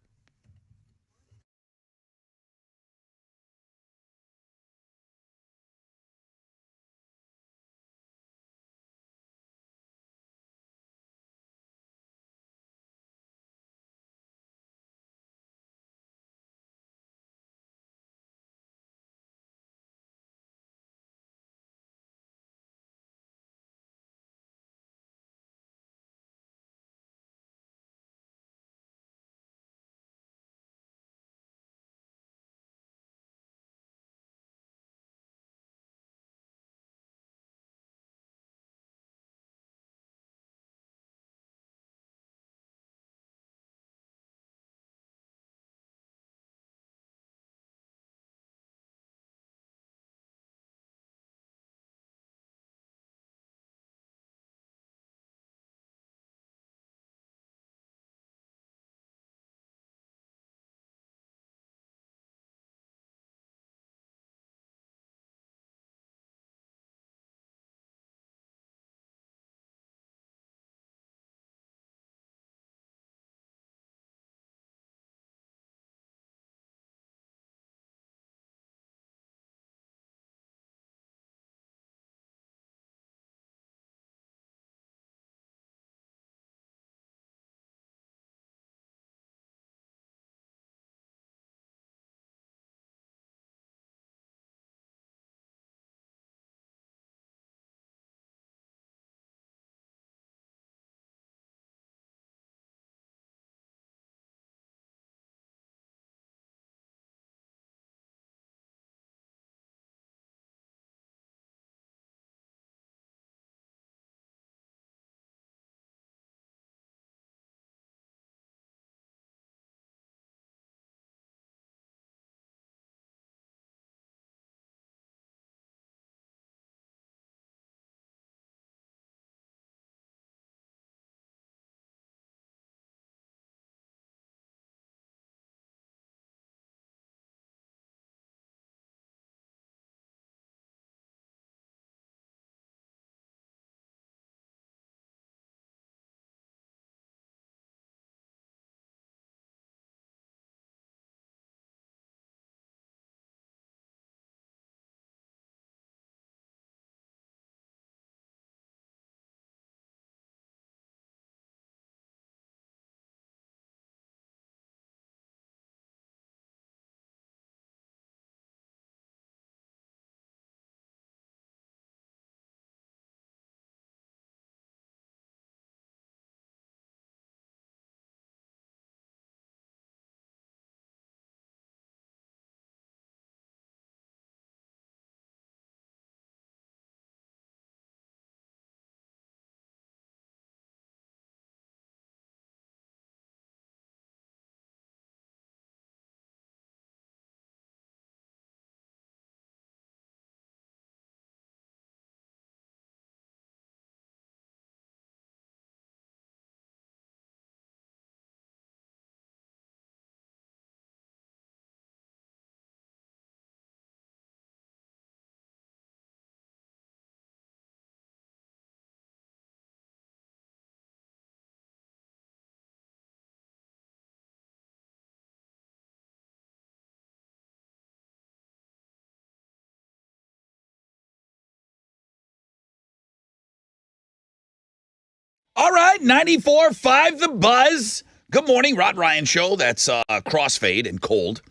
All right, 94.5 The Buzz. Good morning, Rod Ryan Show. That's crossfade and cold.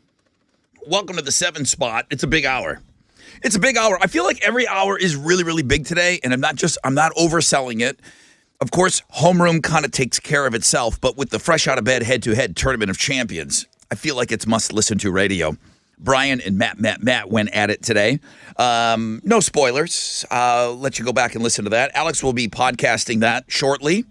Welcome to the 7 spot. It's a big hour. It's a big hour. I feel like every hour is really, really big today, and I'm not overselling it. Of course, homeroom kind of takes care of itself, but with the fresh out of bed head-to-head Tournament of Champions, I feel like it's must-listen-to radio. Brian and Matt went at it today. No spoilers. I'll let you go back and listen to that. Alex will be podcasting that shortly.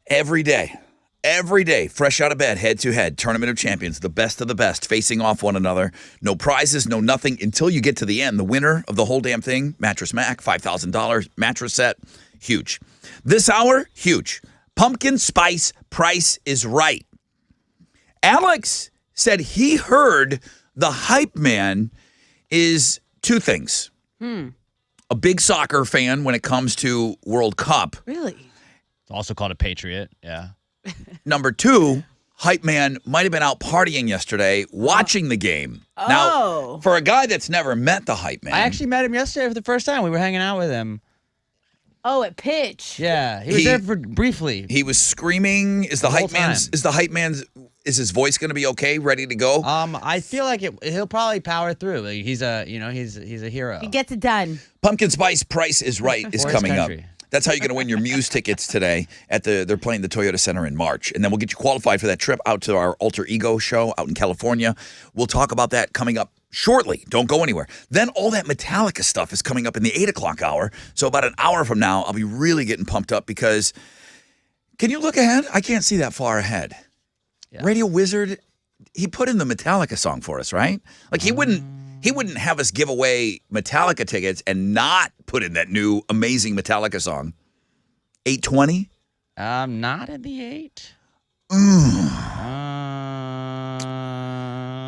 Every day, fresh out of bed, head-to-head, Tournament of Champions, the best of the best, facing off one another. No prizes, no nothing until you get to the end. The winner of the whole damn thing, Mattress Mac, $5,000 mattress set, huge. This hour, huge. Pumpkin spice price is right. Alex said he heard the hype man is two things. A big soccer fan when it comes to World Cup. Really? It's also called a patriot. Yeah. Number 2, hype man might have been out partying yesterday watching the game. Oh. Now, for a guy that's never met the hype man. I actually met him yesterday for the first time. We were hanging out with him. Oh, at pitch. Yeah, he was there for briefly. He was screaming. Is the hype man's is his voice going to be okay, ready to go? I feel like he'll probably power through. Like he's a hero. He gets it done. Pumpkin Spice Price is Right is For his coming up. country. That's how you're going to win your Muse tickets today they're playing the Toyota Center in March. And then we'll get you qualified for that trip out to our Alter Ego show out in California. We'll talk about that coming up shortly. Don't go anywhere. Then all that Metallica stuff is coming up in the 8 o'clock hour. So about an hour from now, I'll be really getting pumped up because can you look ahead? I can't see that far ahead. Yeah. Radio Wizard, he put in the Metallica song for us, right? Like he wouldn't have us give away Metallica tickets and not put in that new amazing Metallica song. 8:20? Not at the 8.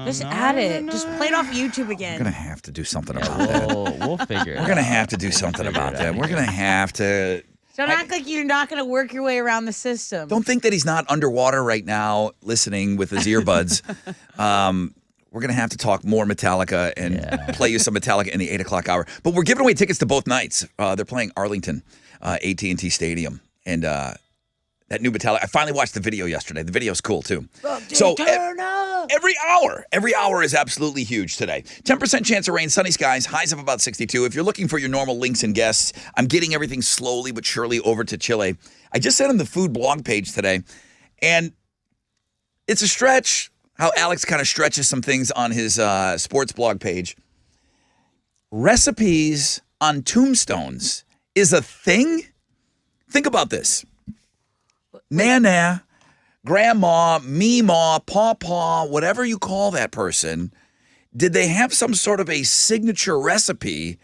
Just add it. Just play it off YouTube again. We're going to have to do something about that. We'll figure it out. We're going to have to do something about that. We're going to have to. Don't act like you're not going to work your way around the system. Don't think that he's not underwater right now listening with his earbuds. We're going to have to talk more Metallica and play you some Metallica in the 8 o'clock hour. But we're giving away tickets to both nights. They're playing Arlington, AT&T Stadium. And that new Metallica, I finally watched the video yesterday. The video's cool, too. So every hour is absolutely huge today. 10% chance of rain, sunny skies, highs of about 62. If you're looking for your normal links and guests, I'm getting everything slowly but surely over to Chile. I just sent him the food blog page today. And it's a stretch. How Alex kind of stretches some things on his sports blog page. Recipes on tombstones is a thing? Think about this. Nana, grandma, meemaw, pawpaw, whatever you call that person, did they have some sort of a signature recipe?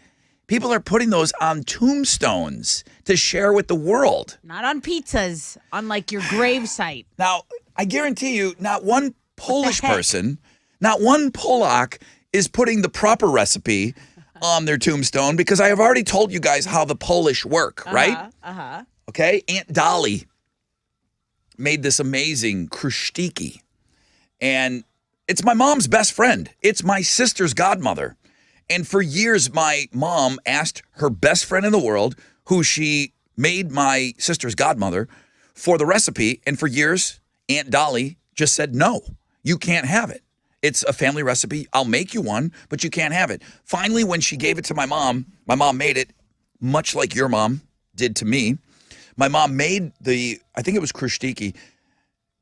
People are putting those on tombstones to share with the world. Not on pizzas, on like your grave site. Now, I guarantee you, not one Polish person, not one Polak is putting the proper recipe on their tombstone because I have already told you guys how the Polish work, right? Okay? Aunt Dolly made this amazing krushtiki. And it's my mom's best friend. It's my sister's godmother. And for years, my mom asked her best friend in the world, who she made my sister's godmother, for the recipe. And for years, Aunt Dolly just said no. You can't have it. It's a family recipe. I'll make you one, but you can't have it. Finally, when she gave it to my mom made it, much like your mom did to me. My mom made I think it was krushtiki,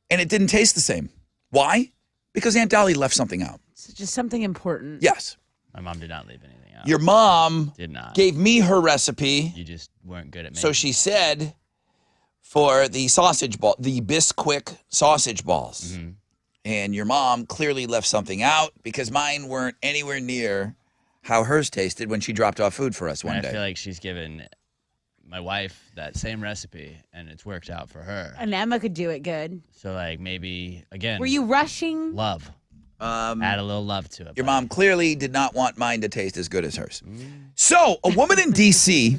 and it didn't taste the same. Why? Because Aunt Dolly left something out. It's just something important. Yes. My mom did not leave anything out. Your mom did not. Gave me her recipe. You just weren't good at making So she said for the sausage ball, the Bisquick sausage balls. Mm-hmm. And your mom clearly left something out because mine weren't anywhere near how hers tasted when she dropped off food for us one day. I feel like she's given my wife that same recipe, and it's worked out for her. And Emma could do it good. So, like, maybe, again. Were you rushing? Love. Add a little love to it. Your mom clearly did not want mine to taste as good as hers. So, a woman in D.C.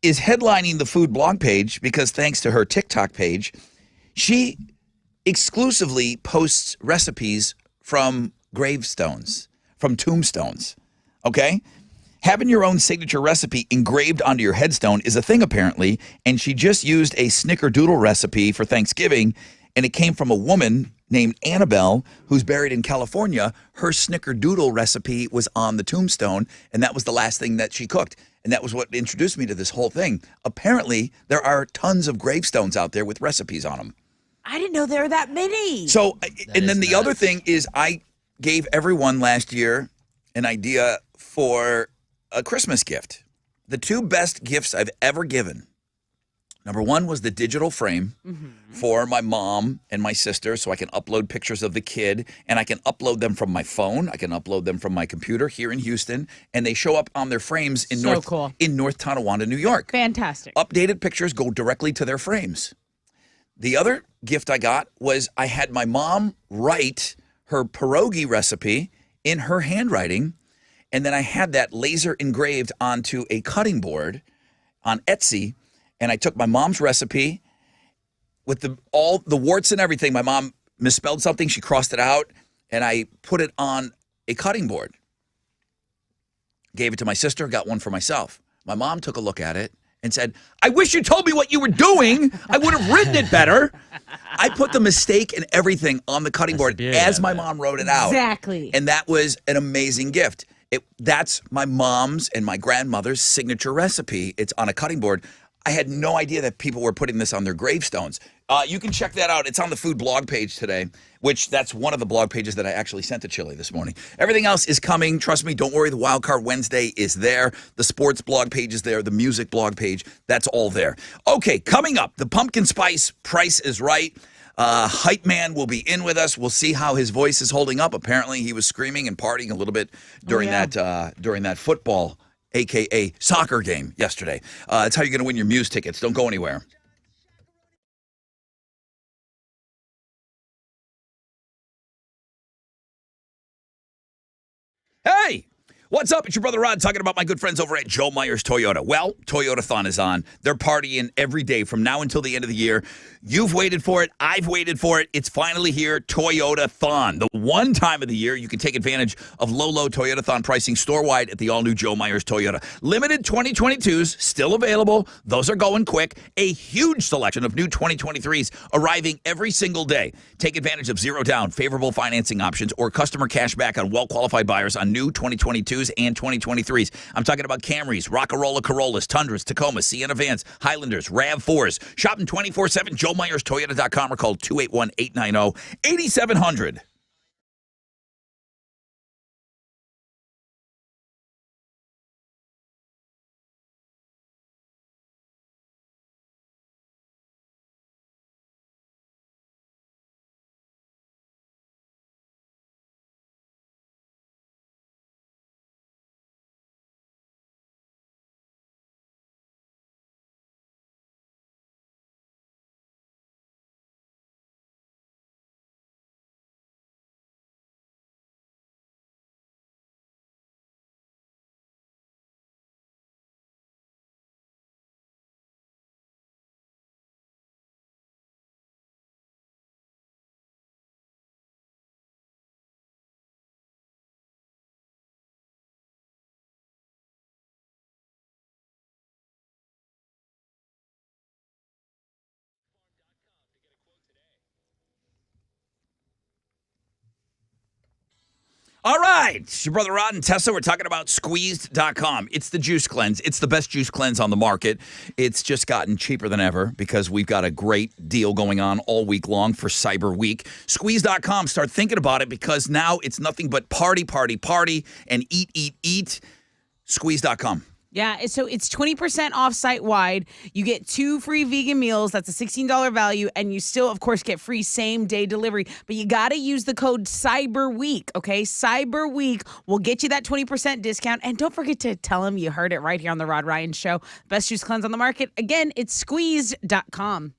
is headlining the food blog page because thanks to her TikTok page, she exclusively posts recipes from gravestones, from tombstones, okay? Having your own signature recipe engraved onto your headstone is a thing, apparently, and she just used a snickerdoodle recipe for Thanksgiving, and it came from a woman named Annabelle who's buried in California. Her snickerdoodle recipe was on the tombstone, and that was the last thing that she cooked. And that was what introduced me to this whole thing. Apparently, there are tons of gravestones out there with recipes on them. I didn't know there were that many. So, and then is the other nuts. thing is I gave everyone last year an idea for a Christmas gift. The two best gifts I've ever given. Number one was the digital frame for my mom and my sister, so I can upload pictures of the kid, and I can upload them from my phone. I can upload them from my computer here in Houston, and they show up on their frames in So cool. North Tonawanda, New York. Fantastic. Updated pictures go directly to their frames. The other gift I got was I had my mom write her pierogi recipe in her handwriting, and then I had that laser engraved onto a cutting board on Etsy, and I took my mom's recipe with all the warts and everything. My mom misspelled something, she crossed it out, and I put it on a cutting board. Gave it to my sister, got one for myself. My mom took a look at it and said, I wish you told me what you were doing. I would have written it better. I put the mistake and everything on the cutting board beauty as of my it. mom wrote it out. Exactly. And that was an amazing gift. That's my mom's and my grandmother's signature recipe. It's on a cutting board. I had no idea that people were putting this on their gravestones. You can check that out. It's on the food blog page today, which that's one of the blog pages that I actually sent to Chili this morning. Everything else is coming. Trust me, don't worry. The Wild Card Wednesday is there. The sports blog page is there. The music blog page, that's all there. Okay, coming up, the pumpkin spice Price is Right. Hype Man will be in with us. We'll see how his voice is holding up. Apparently, he was screaming and partying a little bit during that football, a.k.a. soccer game yesterday. That's how you're going to win your Muse tickets. Don't go anywhere. Hey! What's up? It's your brother Rod talking about my good friends over at Joe Myers Toyota. Well, Toyotathon is on. They're partying every day from now until the end of the year. You've waited for it. I've waited for it. It's finally here, Toyotathon. The one time of the year you can take advantage of low Toyotathon pricing store-wide at the all-new Joe Myers Toyota. Limited 2022s still available. Those are going quick. A huge selection of new 2023s arriving every single day. Take advantage of zero down, favorable financing options, or customer cash back on well-qualified buyers on new 2022s and 2023s. I'm talking about Camrys, Rockarola Corollas, Tundras, Tacomas, Sienna Vans, Highlanders, RAV4s. Shopping 24/7, JoeMyersToyota.com or call 281-890-8700. All right. It's your brother Rod and Tessa. We're talking about squeezed.com. It's the juice cleanse. It's the best juice cleanse on the market. It's just gotten cheaper than ever because we've got a great deal going on all week long for Cyber Week. Squeeze.com. Start thinking about it because now it's nothing but party, and eat. Squeeze.com. Yeah, so it's 20% off site-wide. You get 2 free vegan meals. That's a $16 value. And you still, of course, get free same-day delivery. But you got to use the code CYBERWEEK, okay? Cyber Week will get you that 20% discount. And don't forget to tell them you heard it right here on The Rod Ryan Show. Best juice cleanse on the market. Again, it's squeezed.com.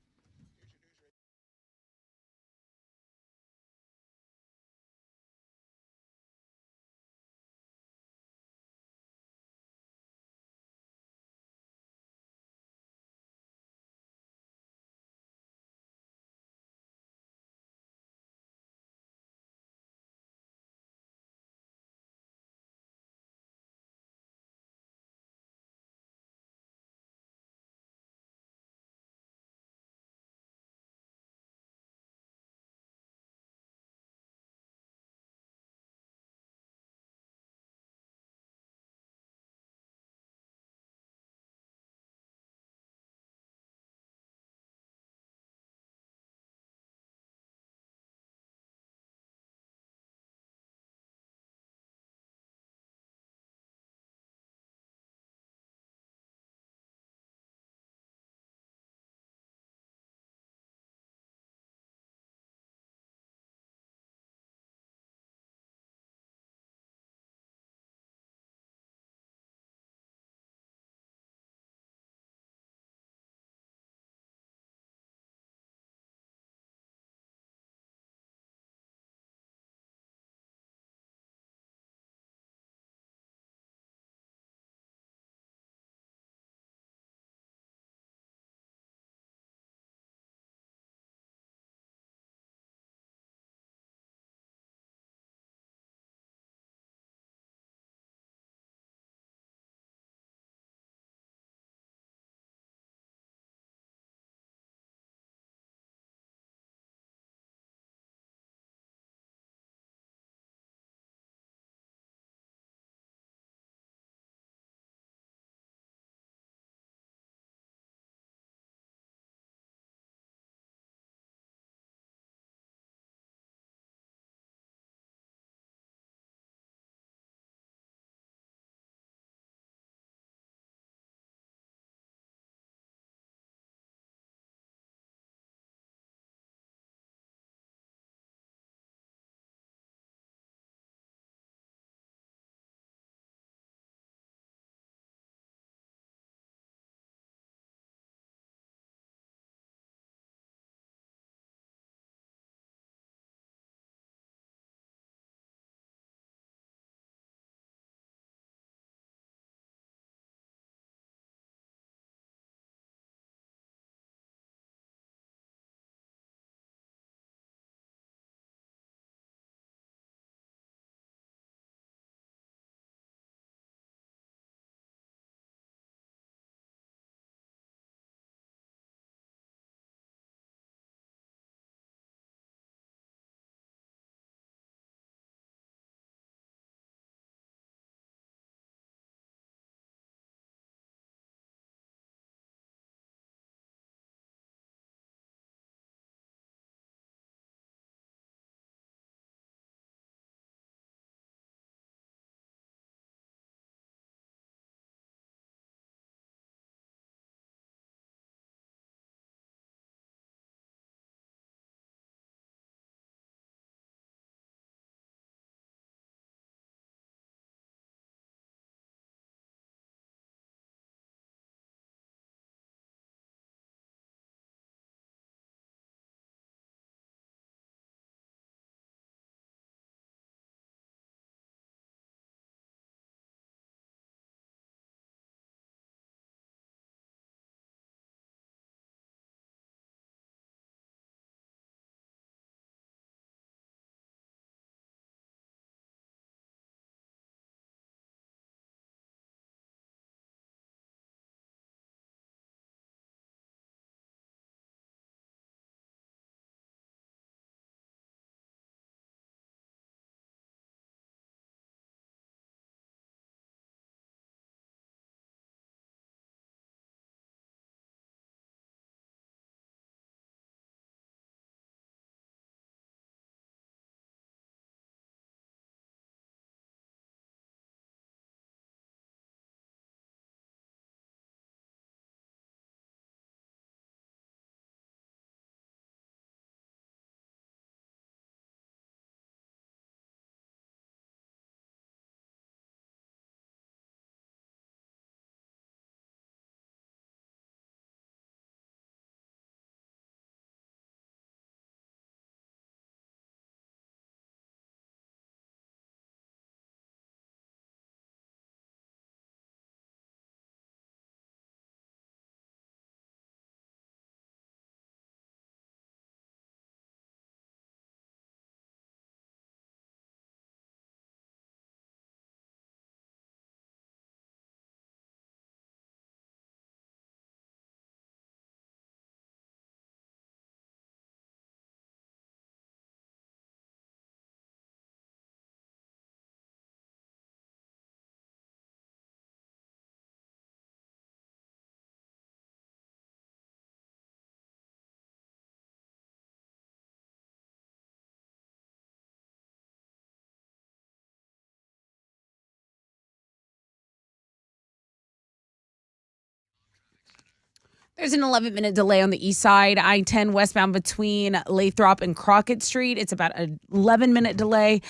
There's an 11-minute delay on the east side, I-10 westbound between Lathrop and Crockett Street. It's about an 11-minute delay.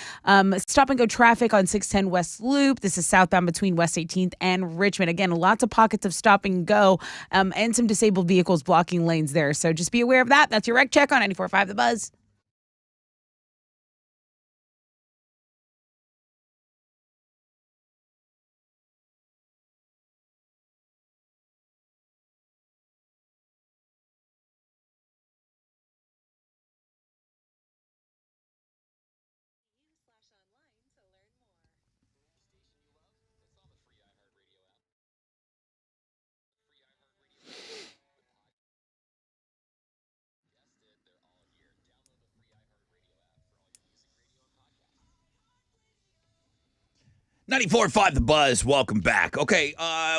Stop and go traffic on 610 West Loop. This is southbound between West 18th and Richmond. Again, lots of pockets of stop and go and some disabled vehicles blocking lanes there. So just be aware of that. That's your wreck check on 94.5 The Buzz. .5 The Buzz, welcome back. Okay,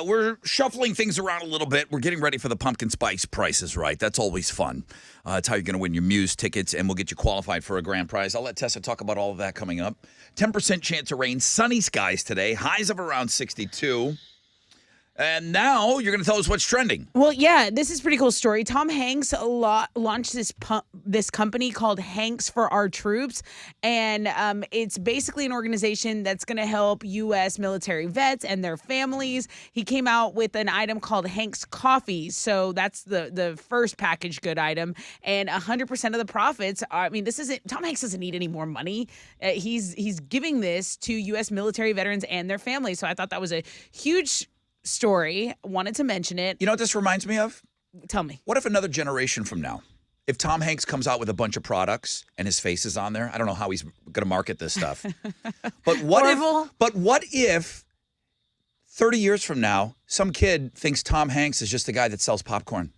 we're shuffling things around a little bit. We're getting ready for the Pumpkin Spice Price is Right. That's always fun. It's how you're going to win your Muse tickets, and we'll get you qualified for a grand prize. I'll let Tessa talk about all of that coming up. 10% chance of rain, sunny skies today, highs of around 62. And now you're going to tell us what's trending. Well, yeah, this is a pretty cool story. Tom Hanks launched this company called Hanks for Our Troops, and it's basically an organization that's going to help U.S. military vets and their families. He came out with an item called Hanks Coffee, so that's the first packaged good item, and 100% of the profits. Tom Hanks doesn't need any more money. He's giving this to U.S. military veterans and their families. So I thought that was a huge story. Wanted to mention it. You know what this reminds me of? Tell me. What if another generation from now, if Tom Hanks comes out with a bunch of products and his face is on there? I don't know how he's going to market this stuff. But what if 30 years from now, some kid thinks Tom Hanks is just the guy that sells popcorn?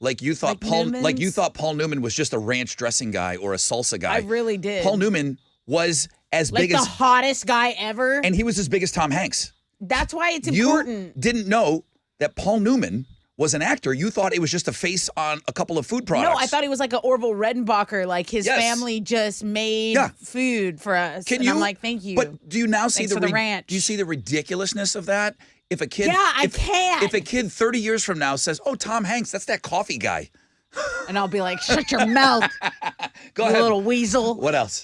Like you thought Paul Newman was just a ranch dressing guy or a salsa guy. I really did. Paul Newman was as big as the hottest guy ever. And he was as big as Tom Hanks. That's why it's important. You didn't know that Paul Newman was an actor. You thought it was just a face on a couple of food products. No, I thought he was like an Orville Redenbacher. Like his family just made food for us. I'm like, thank you. But do you now see the ranch? Do you see the ridiculousness of that? If a kid, I can. If a kid 30 years from now says, "Oh, Tom Hanks, that's that coffee guy," and I'll be like, "Shut your mouth, Go ahead, little weasel." What else?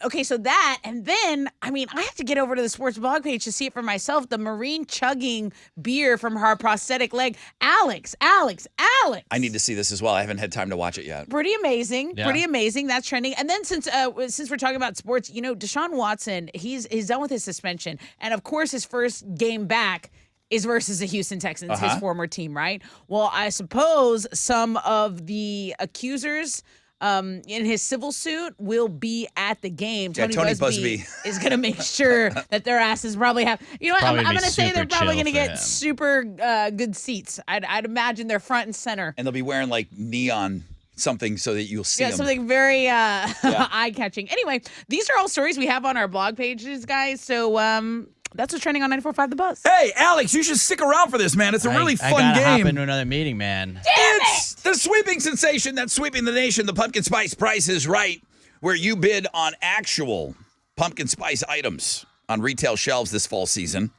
Okay, so that, and then I have to get over to the sports blog page to see it for myself. The Marine chugging beer from her prosthetic leg, Alex. I need to see this as well. I haven't had time to watch it yet. Pretty amazing. That's trending. And then since we're talking about sports, Deshaun Watson, he's done with his suspension, and of course his first game back is versus the Houston Texans, his former team, right? Well, I suppose some of the accusers in his civil suit will be at the game. Tony Busby is going to make sure that their asses probably have. You know what? I'm going to say they're probably going to get super good seats. I'd imagine they're front and center. And they'll be wearing like neon something so that you'll see them. Something very eye-catching. Anyway, these are all stories we have on our blog pages, guys. So that's what's trending on 94.5 The Buzz. Hey, Alex, you should stick around for this, man. It's a really fun game. I gotta hop into another meeting, man. It's the sweeping sensation that's sweeping the nation. The Pumpkin Spice Price is Right, where you bid on actual pumpkin spice items on retail shelves this fall season.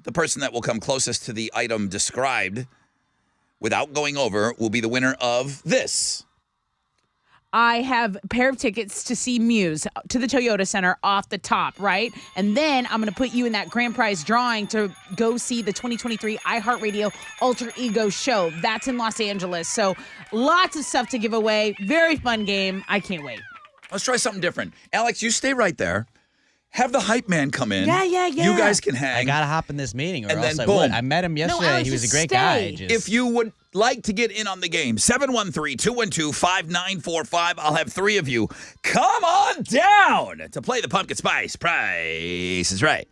The person that will come closest to the item described without going over will be the winner of this. I have a pair of tickets to see Muse to the Toyota Center off the top, right? And then I'm going to put you in that grand prize drawing to go see the 2023 iHeartRadio Alter Ego show. That's in Los Angeles. So lots of stuff to give away. Very fun game. I can't wait. Let's try something different. Alex, you stay right there. Have the hype man come in. Yeah. You guys can hang. I gotta hop in this meeting, or and else then I boom. would. I met him yesterday. Alex, he was a just great stay. guy. If you would like to get in on the game, 713-212-5945. I'll have 3 of you come on down to play the Pumpkin Spice Price is Right.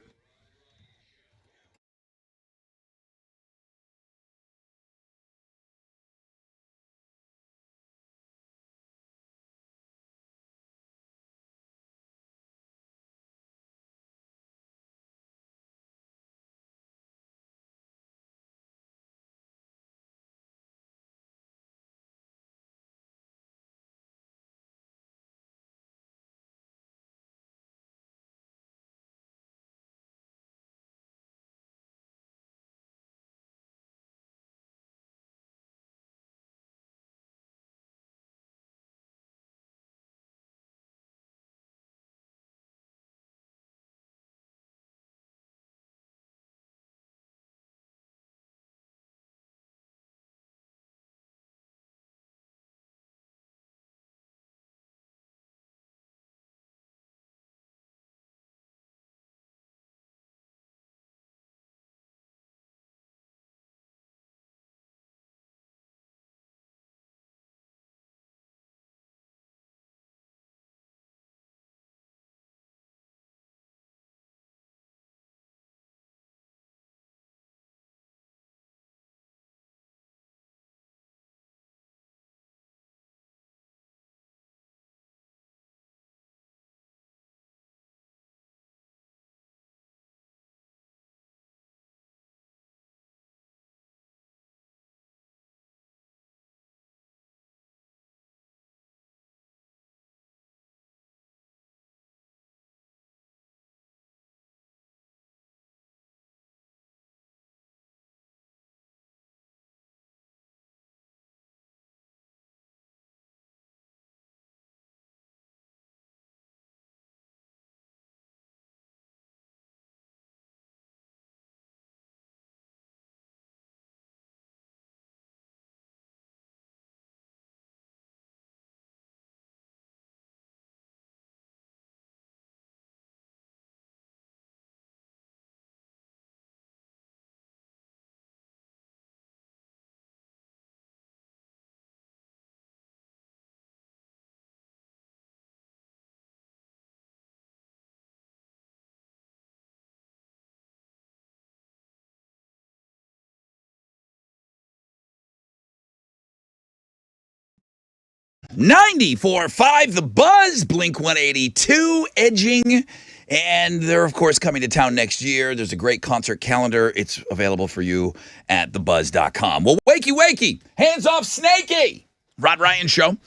94.5 The Buzz, Blink 182, Edging. And they're, of course, coming to town next year. There's a great concert calendar. It's available for you at thebuzz.com. Well, wakey, hands off Snakey. Rod Ryan Show.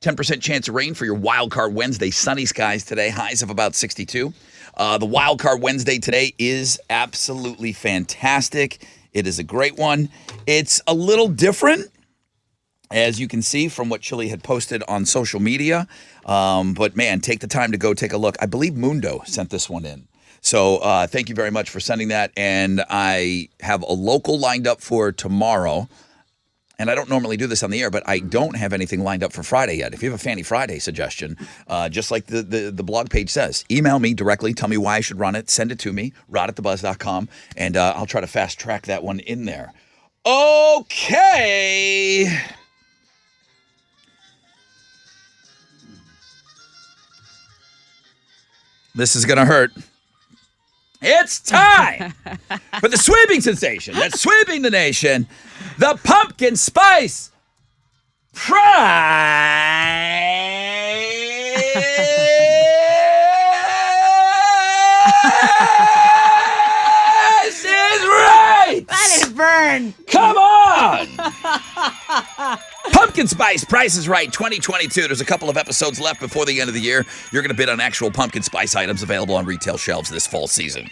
10% chance of rain for your Wild Card Wednesday. Sunny skies today, highs of about 62. The Wild Card Wednesday today is absolutely fantastic. It is a great one. It's a little different, as you can see from what Chili had posted on social media. But, man, take the time to go take a look. I believe Mundo sent this one in. So thank you very much for sending that. And I have a local lined up for tomorrow. And I don't normally do this on the air, but I don't have anything lined up for Friday yet. If you have a Fanny Friday suggestion, just like the blog page says, email me directly. Tell me why I should run it. Send it to me, rod@thebuzz.com, and I'll try to fast track that one in there. Okay. This is going to hurt. It's time for the sweeping sensation that's sweeping the nation, the pumpkin spice price is right. That is burn. Come on. Pumpkin Spice Price is Right 2022. There's a couple of episodes left before the end of the year. You're going to bid on actual pumpkin spice items available on retail shelves this fall season.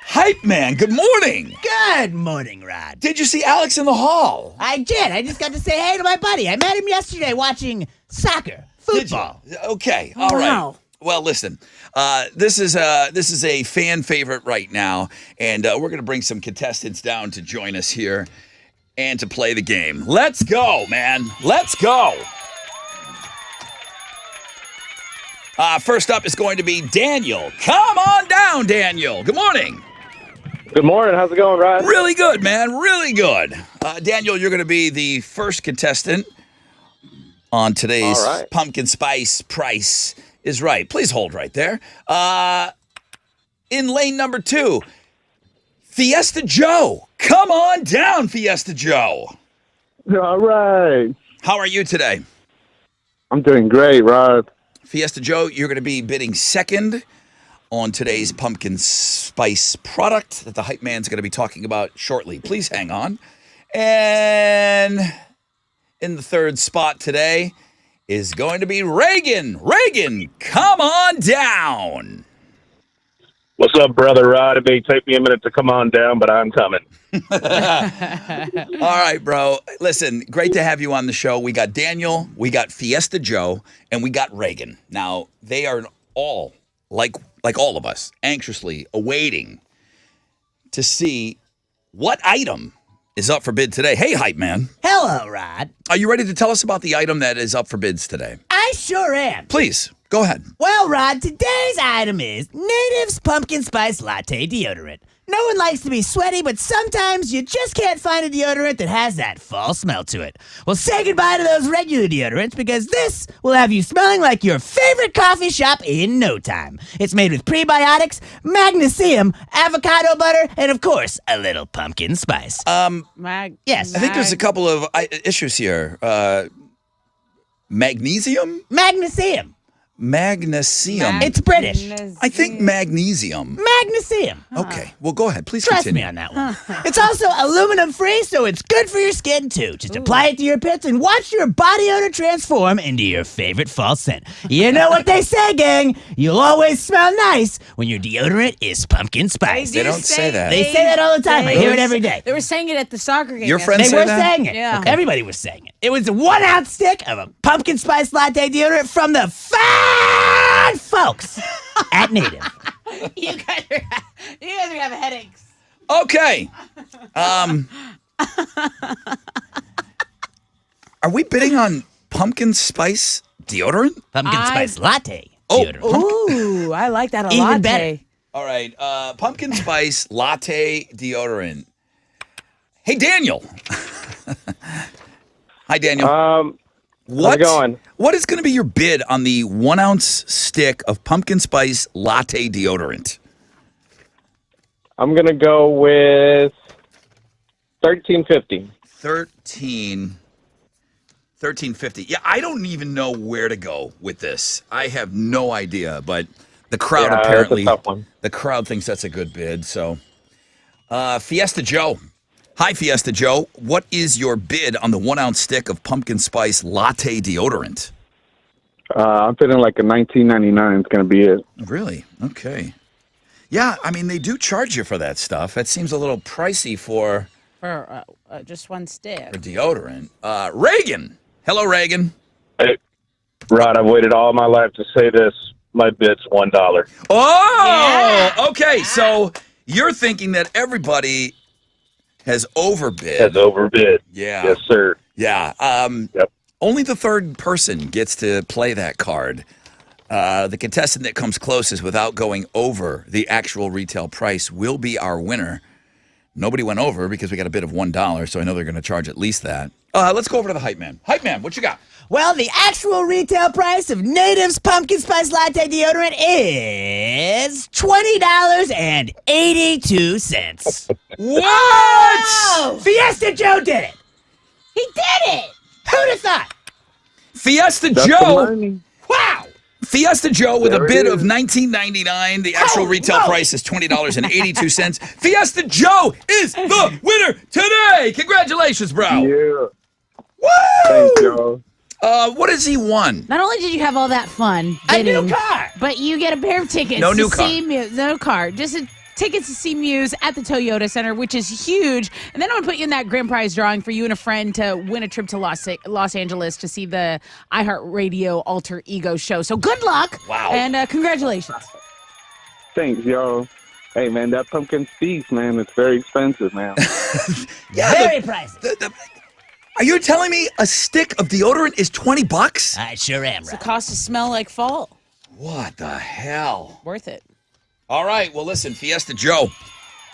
Hype Man, good morning. Good morning, Rod. Did you see Alex in the hall? I did. I just got to say hey to my buddy. I met him yesterday watching soccer, football. Okay, all right. Wow. Well, listen, this is a fan favorite right now, and we're going to bring some contestants down to join us here and to play the game. Let's go, man. Let's go. First up is going to be Daniel. Come on down, Daniel. Good morning. Good morning. How's it going, Ryan? Really good, man. Really good. Daniel, you're going to be the first contestant on today's All right. Pumpkin Spice Price is Right. Please hold right there. In lane number 2, Fiesta Joe. Come on down, Fiesta Joe. All right. How are you today? I'm doing great, Rod. Fiesta Joe, you're going to be bidding second on today's pumpkin spice product that the Hype Man's going to be talking about shortly. Please hang on. And in the third spot today is going to be Reagan. Reagan, come on down. What's up, brother Rod? It may take me a minute to come on down, but I'm coming. All right, bro. Listen, great to have you on the show. We got Daniel, we got Fiesta Joe, and we got Reagan. Now, they are all, like all of us, anxiously awaiting to see what item is up for bid today. Hey, Hype Man. Hello, Rod. Are you ready to tell us about the item that is up for bids today? I sure am. Please, go ahead. Well, Rod, today's item is Native's Pumpkin Spice Latte Deodorant. No one likes to be sweaty, but sometimes you just can't find a deodorant that has that fall smell to it. Well, say goodbye to those regular deodorants because this will have you smelling like your favorite coffee shop in no time. It's made with prebiotics, magnesium, avocado butter, and of course, a little pumpkin spice. Yes. I think there's a couple of issues here. Magnesium? Magnesium. Magnesium. It's British. I think magnesium. Magnesium. Okay, well, go ahead. Please Trust continue. me on that one. It's also aluminum free, so it's good for your skin too. Just apply it to your pits and watch your body odor transform into your favorite fall scent. You know what they say, gang? You'll always smell nice when your deodorant is pumpkin spice. They don't say that. They say that all the time. I hear it every day. They were saying it at the soccer game. Your friends They say were that? saying it. Yeah. Everybody was saying it. It was a 1 ounce stick of a pumpkin spice latte deodorant from the fine folks at Native. You guys are having headaches. Okay. Are we bidding on pumpkin spice deodorant? Pumpkin spice latte Oh, deodorant. Ooh, I like that a Even lot. better. All right. Pumpkin spice latte deodorant. Hey, Daniel. Hi, Daniel. How's it going? What is going to be your bid on the 1 ounce stick of pumpkin spice latte deodorant? I'm going to go with $13.50. $13.50. Yeah, I don't even know where to go with this. I have no idea, but the crowd Yeah, apparently, that's a tough one. the crowd thinks that's a good bid. So, Fiesta Joe. Hi, Fiesta Joe. What is your bid on the 1 ounce stick of pumpkin spice latte deodorant? I'm feeling like a $19.99 is going to be it. Really? Okay. Yeah, I mean, they do charge you for that stuff. That seems a little pricey for Just one stick. deodorant. Reagan. Hello, Reagan. Hey, Rod, I've waited all my life to say this. My bid's $1. Oh, okay. So you're thinking that everybody has overbid. Has overbid. Yeah. Yes, sir. Yeah. Yep. Only the third person gets to play that card. The contestant that comes closest without going over the actual retail price will be our winner. Nobody went over because we got a bid of $1, so I know they're going to charge at least that. Let's go over to the Hype Man. Hype Man, what you got? Well, the actual retail price of Native's Pumpkin Spice Latte deodorant is $20.82. What? Fiesta Joe did it. He did it. Who'd have thought? Fiesta That's the Joe. money. Wow. Fiesta Joe with There a it bid is. of $19.99. The actual retail whoa. price is $20.82. Fiesta Joe is the winner today. Congratulations, bro. Yeah. Woo! Thanks, y'all. What has he won? Not only did you have all that fun A new bidding, car. but you get a pair of tickets No to new car. see Muse. No car. Just tickets to see Muse at the Toyota Center, which is huge. And then I'm going to put you in that grand prize drawing for you and a friend to win a trip to Los Angeles to see the iHeartRadio Alter Ego show. So good luck. Wow. And congratulations. Thanks, y'all. Hey, man, that pumpkin spice, man, it's very expensive, man. Very pricey. Are you telling me a stick of deodorant is $20? I sure am, It's Rod. the cost to smell like fall. What the hell? Worth it. All right. Well, listen, Fiesta Joe,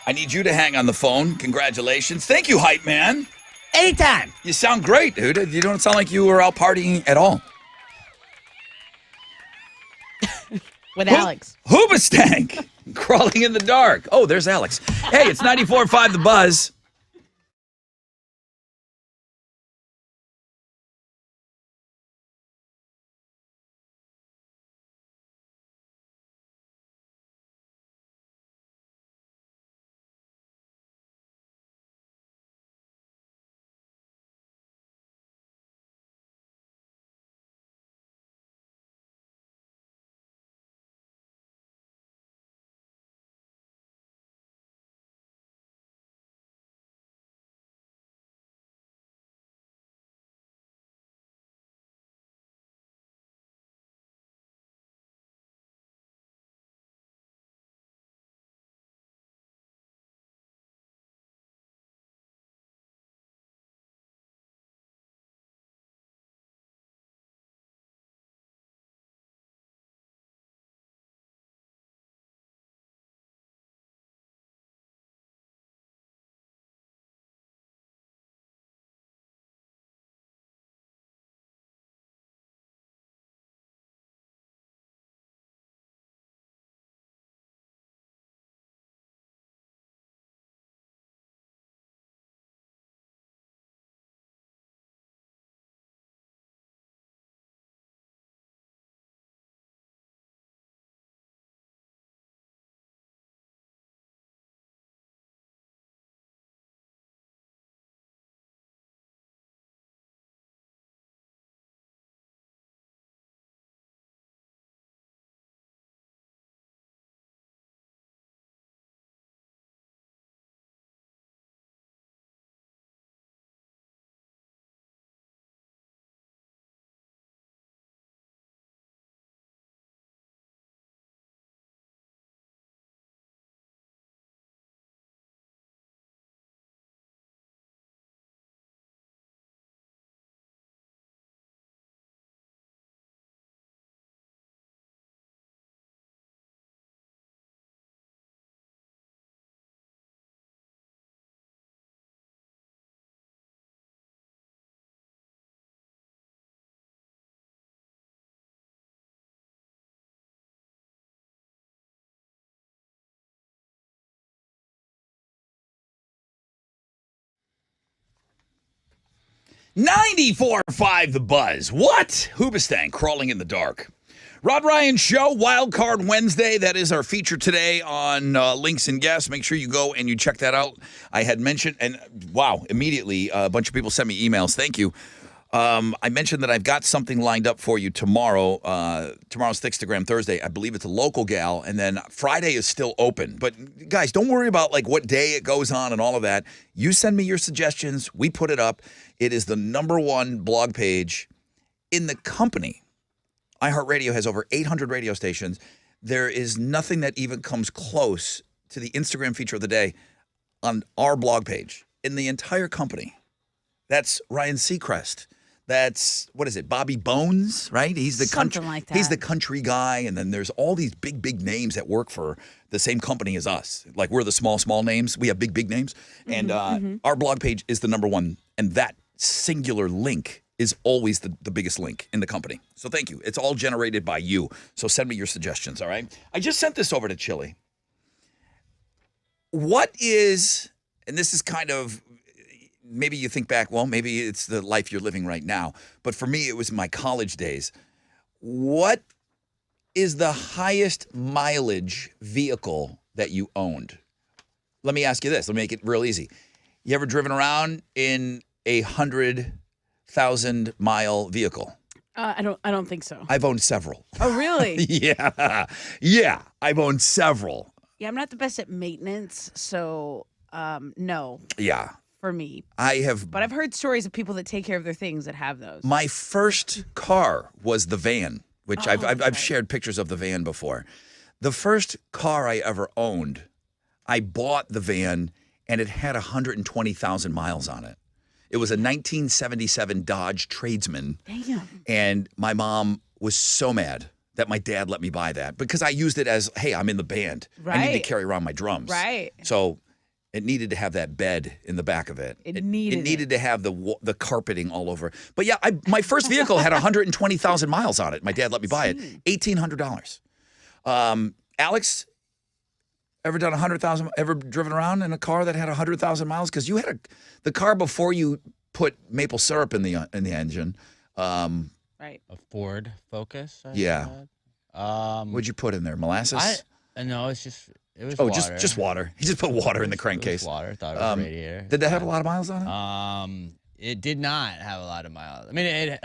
I need you to hang on the phone. Congratulations. Thank you, Hype Man. Anytime. You sound great, dude. You don't sound like you were out partying at all. With Alex. Hoobastank, crawling in the dark. Oh, there's Alex. Hey, it's 94.5 The Buzz. 94.5 The Buzz. What? Hoobastank crawling in the dark. Rod Ryan Show, Wild Card Wednesday. That is our feature today on Links and Guests. Make sure you go and you check that out. I had mentioned, and wow, immediately a bunch of people sent me emails. Thank you. I mentioned that I've got something lined up for you tomorrow. Tomorrow's Thickstagram Thursday. I believe it's a local gal, and then Friday is still open. But guys, don't worry about like what day it goes on and all of that. You send me your suggestions. We put it up. It is the #1 blog page in the company. iHeartRadio has over 800 radio stations. There is nothing that even comes close to the Instagram feature of the day on our blog page in the entire company. That's Ryan Seacrest. That's, what is it, Bobby Bones, right? He's the Something like that. He's the country guy, and then there's all these big names that work for the same company as us. Like we're the small names. We have big names. And our blog page is the #1, and that singular link is always the biggest link in the company. So thank you. It's all generated by you. So send me your suggestions, all right? I just sent this over to Chili. What is, and this is kind of, maybe you think back, well, maybe it's the life you're living right now. But for me, it was my college days. What is the highest mileage vehicle that you owned? Let me ask you this. Let me make it real easy. You ever driven around in a 100,000-mile vehicle? I don't think so. I've owned several. Oh, really? Yeah. I've owned several. Yeah, I'm not the best at maintenance, so no. Yeah. For me. But I've heard stories of people that take care of their things that have those. My first car was the van, which I've shared pictures of the van before. The first car I ever owned, I bought the van, and it had 120,000 miles on it. It was a 1977 Dodge Tradesman. Damn. And my mom was so mad that my dad let me buy that because I used it as, hey, I'm in the band. I need to Right. carry around my drums. Right. So it needed to have that bed in the back of it. It needed to have the carpeting all over. But yeah, my first vehicle had 120,000 miles on it. My dad let me buy it. $1,800. Alex, ever done 100,000? Ever driven around in a car that had 100,000 miles? Because you had the car before you put maple syrup in the engine. Right. A Ford Focus. I Yeah. had. What'd you put in there? Molasses? No, it was Oh, water. just water. He just put water in the crankcase. Water. Thought it was a radiator. Did that have a lot of miles on it? It did not have a lot of miles. I mean,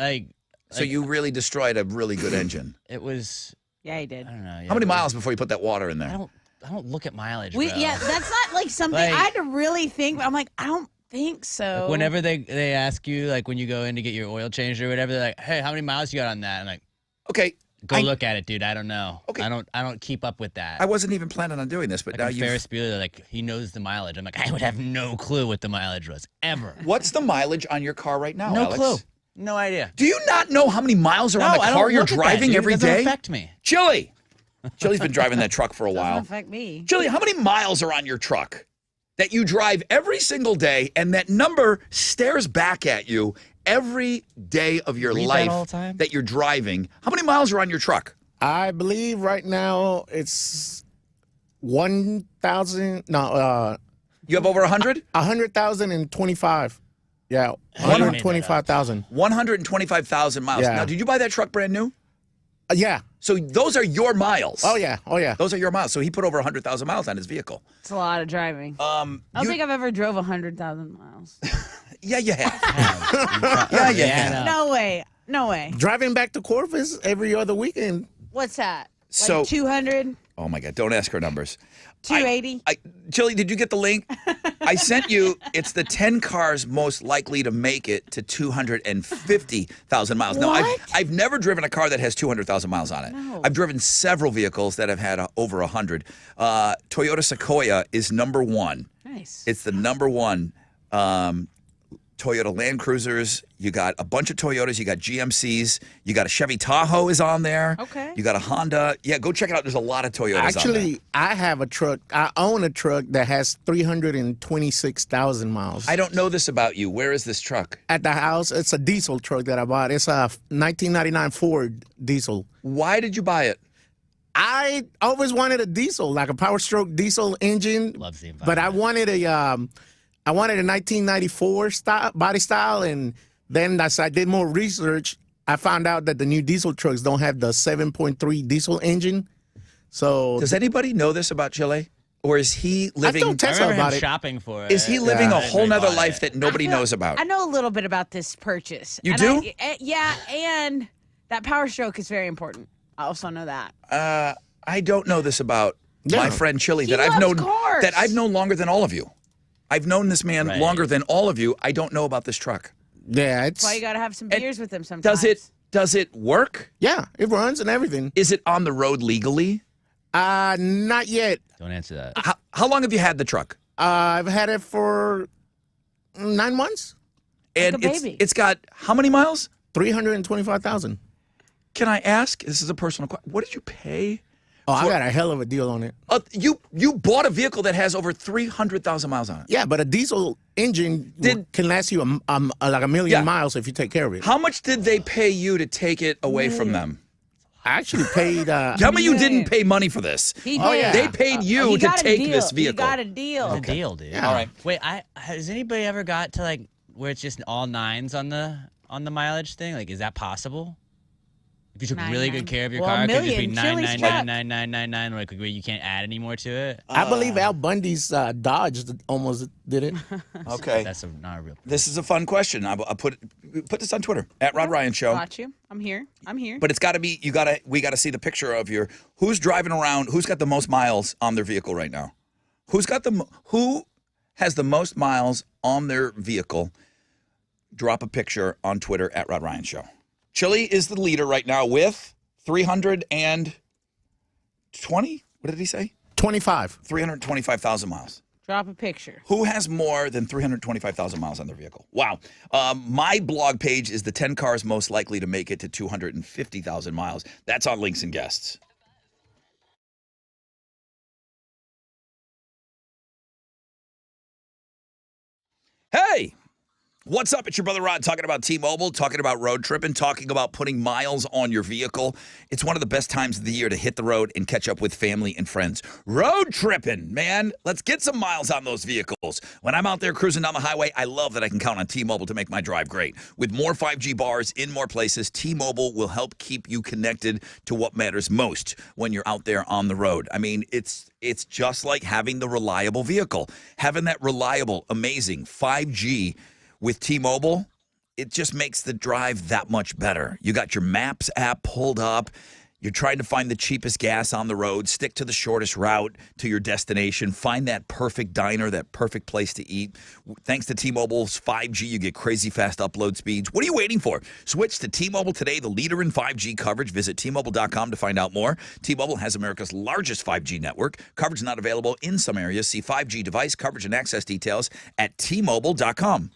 So you really destroyed a really good engine. It was. Yeah, he did. I don't know. Yeah, How many it was- miles before you put that water in there? I don't look at mileage. We, bro. yeah, that's not like something Like- I had to really think. I'm like, I don't think so. Like whenever they ask you, like when you go in to get your oil changed or whatever, they're like, "Hey, how many miles you got on that?" I'm like, Okay. "Go look at it, dude. I don't know. Okay. I don't keep up with that." I wasn't even planning on doing this, but like now in you. Ferris Bueller, like he knows the mileage. I'm like, I would have no clue what the mileage was ever. What's the mileage on your car right now, No Alex? clue. No idea. Do you not know how many miles are on the I don't car you're look at that, driving dude. every It doesn't day? affect me. Chili. Chili's been driving that truck for a Doesn't while. affect me. Chili, how many miles are on your truck that you drive every single day and that number stares back at you every day of your Read that life all the time? that you're driving? How many miles are on your truck? I believe right now it's 1,000. No, You have over 100? 100,025. Yeah, How do you make that up? 125,000. 125,000 miles. Yeah. Now, did you buy that truck brand new? Yeah. So those are your miles. Oh yeah. Oh yeah. Those are your miles. So he put over 100,000 miles on his vehicle. It's a lot of driving. I don't think I've ever drove 100,000 miles. Yeah, you have. Yeah, you have. No way. No way. Driving back to Corpus every other weekend. What's that? So- Like 200, Oh my God! Don't ask her numbers. 280? Chili, did you get the link? I sent you. It's the 10 cars most likely to make it to 250,000 miles. Now, What? I've never driven a car that has 200,000 miles on it. No. I've driven several vehicles that have had over 100. Toyota Sequoia is #1. Nice. It's the #1 Toyota Land Cruisers. You got a bunch of Toyotas. You got GMCs. You got a Chevy Tahoe is on there. Okay. You got a Honda. Yeah, go check it out. There's a lot of Toyotas on there. Actually, I have a truck. I own a truck that has 326,000 miles. I don't know this about you. Where is this truck? At the house, it's a diesel truck that I bought. It's a 1999 Ford diesel. Style. Did you buy it? I always wanted a diesel, like a Power Stroke diesel engine. Loves the But I wanted a 1994 style, body style, and Then as I did more research, I found out that the new diesel trucks don't have the 7.3 diesel engine. So Does anybody know this about Chile? Or is he living? told Tesla remember about him it. shopping for it. Is he living Yeah. a whole nother bought life it. that nobody knows about? I know a little bit about this purchase. You And do? Yeah, and that Power Stroke is very important. I also know that. I don't know this about Yeah. my friend Chili He that I've loves known cars. that I've known longer than all of you. I've known this man Right. longer than all of you. I don't know about this truck. Yeah, it's That's why you got to have some beers with him sometimes. Does it work? yeah, it runs and everything. Is it on the road legally? Not yet. Don't answer that. How long have you had the truck? I've had it for 9 months. And a baby. it's got how many miles? 325,000. Can I ask? This is a personal question. What did you pay? Oh, I got a hell of a deal on it. You bought a vehicle that has over 300,000 miles on it. Yeah, but a diesel engine can last you like a million Yeah. miles if you take care of it. How much did they pay you to take it away from them? I actually paid. Tell me you didn't pay money for this. He Oh, did. yeah. They paid you He to got a take deal. this He vehicle. got a deal. The deal, dude. Yeah. All right. Wait, has anybody ever got to like where it's just all nines on the mileage thing? Like, is that possible? If you took really 99. good care of your Well, a car, it could just be million. Chili's 9999999, like where you can't add any more to it. I believe Al Bundy's Dodge almost did it. Okay. That's not a real. This is a fun question. I put this on Twitter at Rod Ryan Show. Got you. I'm here. But it's got to be we got to see the picture of who's driving around. Who's got the most miles on their vehicle right now? Who has the most miles on their vehicle? Drop a picture on Twitter at Rod Ryan Show. Chili is the leader right now with 320. What did he say? 25. 325,000 miles. Drop a picture. Who has more than 325,000 miles on their vehicle? Wow. My blog page is the 10 cars most likely to make it to 250,000 miles. That's on links and guests. Hey! What's up? It's your brother Rod talking about T-Mobile, talking about road tripping, talking about putting miles on your vehicle. It's one of the best times of the year to hit the road and catch up with family and friends. Road tripping, man. Let's get some miles on those vehicles. When I'm out there cruising down the highway, I love that I can count on T-Mobile to make my drive great. With more 5G bars in more places, T-Mobile will help keep you connected to what matters most when you're out there on the road. I mean, it's just like having the reliable vehicle. Having that reliable, amazing 5G with T-Mobile, it just makes the drive that much better. You got your Maps app pulled up. You're trying to find the cheapest gas on the road. Stick to the shortest route to your destination. Find that perfect diner, that perfect place to eat. Thanks to T-Mobile's 5G, you get crazy fast upload speeds. What are you waiting for? Switch to T-Mobile today, the leader in 5G coverage. Visit T-Mobile.com to find out more. T-Mobile has America's largest 5G network. Coverage not available in some areas. See 5G device coverage and access details at T-Mobile.com.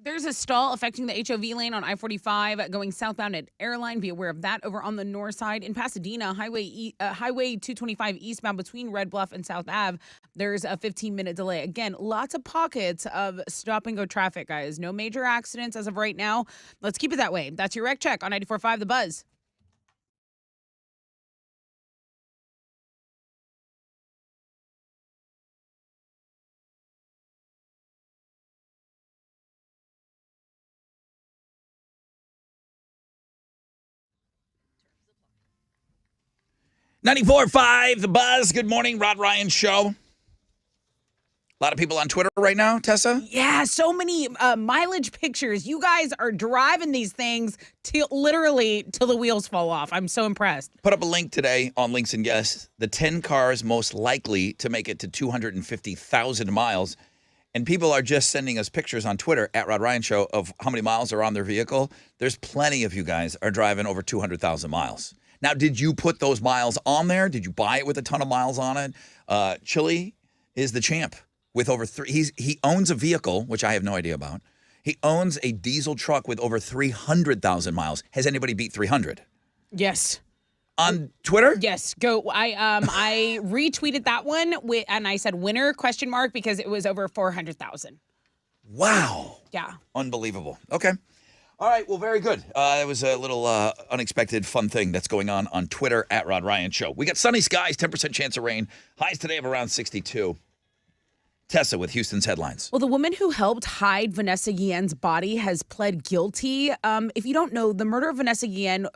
There's a stall affecting the HOV lane on I-45 going southbound at Airline. Be aware of that. Over on the north side in Pasadena, Highway 225 eastbound between Red Bluff and South Ave, there's a 15-minute delay. Again, lots of pockets of stop-and-go traffic, guys. No major accidents as of right now. Let's keep it that way. That's your Wreck Check on 94.5 The Buzz. .94.5 The Buzz. Good morning, Rod Ryan Show. A lot of people on Twitter right now, Tessa? Yeah, so many mileage pictures. You guys are driving these things literally till the wheels fall off. I'm so impressed. Put up a link today on Links and Guests. The 10 cars most likely to make it to 250,000 miles. And people are just sending us pictures on Twitter, at Rod Ryan Show, of how many miles are on their vehicle. There's plenty of you guys are driving over 200,000 miles. Now, did you put those miles on there? Did you buy it with a ton of miles on it? Chili is the champ with over he owns a vehicle, which I have no idea about. He owns a diesel truck with over 300,000 miles. Has anybody beat 300? Yes. On Twitter? Yes. Go. I retweeted that one and I said winner ? Because it was over 400,000. Wow. Yeah. Unbelievable. Okay. All right, well, very good. It was a little unexpected fun thing that's going on Twitter, at Rod Ryan Show. We got sunny skies, 10% chance of rain. Highs today of around 62. Tessa with Houston's headlines. Well, the woman who helped hide Vanessa Guillen's body has pled guilty. If you don't know, the murder of Vanessa Guillen,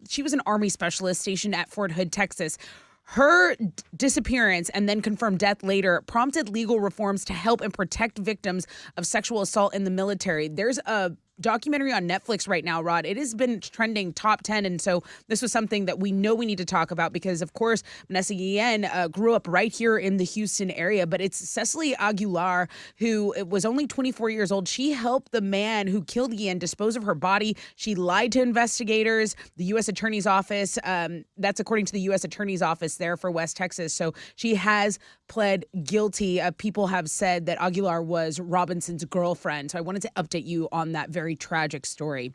she was an Army specialist stationed at Fort Hood, Texas. Her disappearance and then confirmed death later prompted legal reforms to help and protect victims of sexual assault in the military. There's a documentary on Netflix right now, Rod. It has been trending top 10. And so this was something that we know we need to talk about because, of course, Vanessa Guillen grew up right here in the Houston area. But it's Cecily Aguilar, who was only 24 years old. She helped the man who killed Guillen dispose of her body. She lied to investigators, the U.S. Attorney's Office. That's according to the U.S. Attorney's Office there for West Texas. So she has pled guilty. People have said that Aguilar was Robinson's girlfriend. So I wanted to update you on that very tragic story.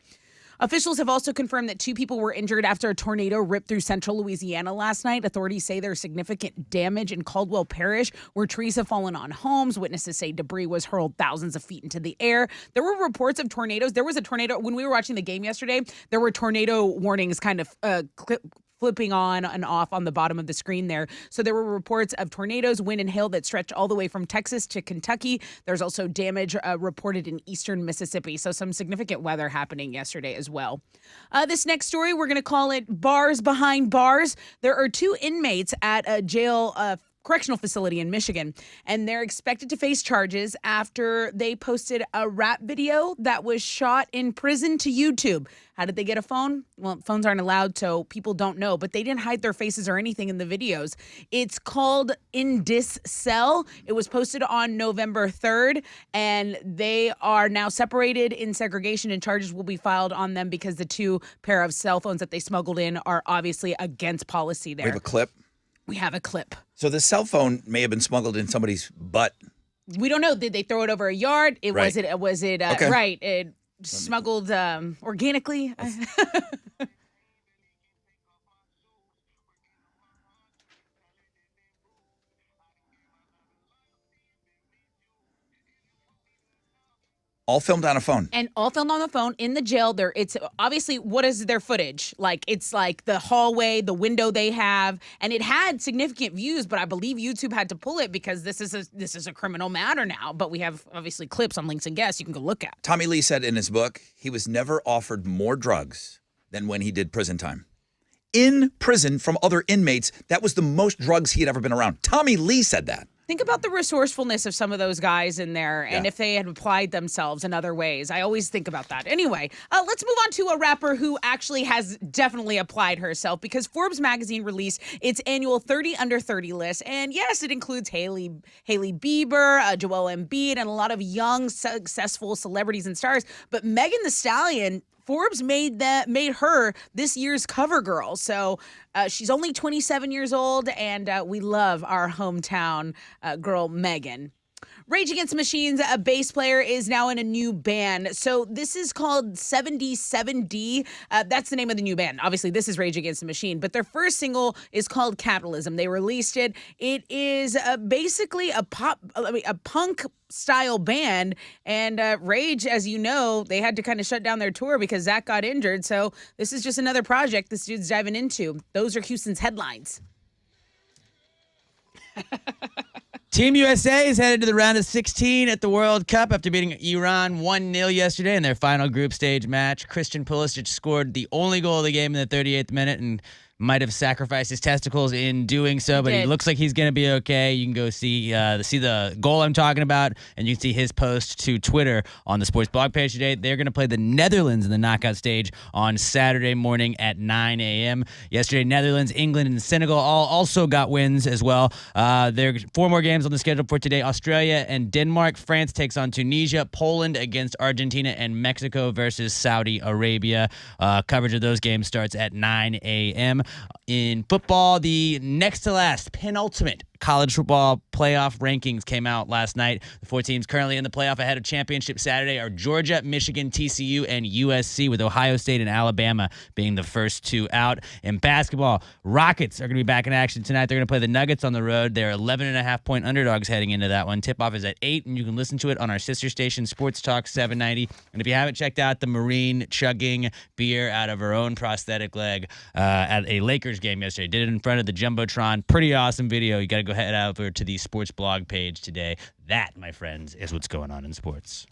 Officials have also confirmed that 2 people were injured after a tornado ripped through central Louisiana last night. Authorities say there's significant damage in Caldwell Parish, where trees have fallen on homes. Witnesses say debris was hurled thousands of feet into the air. There were reports of tornadoes. There was a tornado when we were watching the game yesterday. There were tornado warnings kind of flipping on and off on the bottom of the screen there. So there were reports of tornadoes, wind and hail that stretched all the way from Texas to Kentucky. There's also damage reported in eastern Mississippi. So some significant weather happening yesterday as well. This next story, we're going to call it Bars Behind Bars. There are 2 inmates at a jail correctional facility in Michigan, and they're expected to face charges after they posted a rap video that was shot in prison to YouTube. How did they get a phone? Well, phones aren't allowed, so people don't know, but they didn't hide their faces or anything in the videos. It's called In Dis Cell. It was posted on November 3rd, and they are now separated in segregation, and charges will be filed on them because the 2 pair of cell phones that they smuggled in are obviously against policy there. We have a clip. We have a clip. So the cell phone may have been smuggled in somebody's butt. We don't know. Did they throw it over a yard? Right. Was it Okay. right? It smuggled organically. All filmed on a phone. And all filmed on the phone in the jail. It's obviously, what is their footage? Like, it's like the hallway, the window they have, and it had significant views, but I believe YouTube had to pull it because this is a criminal matter now. But we have obviously clips on Links and Guests you can go look at. Tommy Lee said in his book he was never offered more drugs than when he did prison time. In prison from other inmates, that was the most drugs he had ever been around. Tommy Lee said that. Think about the resourcefulness of some of those guys in there and if they had applied themselves in other ways. I always think about that. Anyway, let's move on to a rapper who actually has definitely applied herself because Forbes magazine released its annual 30 Under 30 list. And yes, it includes Hailey Bieber, Joel Embiid, and a lot of young, successful celebrities and stars. But Megan Thee Stallion, Forbes made her this year's cover girl. So she's only 27 years old, and we love our hometown girl, Megan. Rage Against the Machine's a bass player is now in a new band. So this is called 77D. That's the name of the new band. Obviously, this is Rage Against the Machine, but their first single is called Capitalism. They released it. It is basically a punk style band. And Rage, as you know, they had to kind of shut down their tour because Zach got injured. So this is just another project this dude's diving into. Those are Houston's headlines. Team USA is headed to the round of 16 at the World Cup after beating Iran 1-0 yesterday in their final group stage match. Christian Pulisic scored the only goal of the game in the 38th minute and might have sacrificed his testicles in doing so, but he looks like he's going to be okay. You can go see the goal I'm talking about, and you can see his post to Twitter on the sports blog page today. They're going to play the Netherlands in the knockout stage on Saturday morning at 9 a.m. Yesterday, Netherlands, England, and Senegal all also got wins as well. There are 4 more games on the schedule for today. Australia and Denmark. France takes on Tunisia. Poland against Argentina, and Mexico versus Saudi Arabia. Coverage of those games starts at 9 a.m. In football, the next to last, penultimate college football playoff rankings came out last night. The 4 teams currently in the playoff ahead of championship Saturday are Georgia, Michigan, TCU, and USC, with Ohio State and Alabama being the first 2 out. In basketball, Rockets are going to be back in action tonight. They're going to play the Nuggets on the road. They're 11.5-point underdogs heading into that one. Tip-off is at 8, and you can listen to it on our sister station, Sports Talk 790. And if you haven't checked out the Marine chugging beer out of her own prosthetic leg at a Lakers game yesterday, did it in front of the Jumbotron. Pretty awesome video. You got to go head over to the sports blog page today. That, my friends, is what's going on in sports.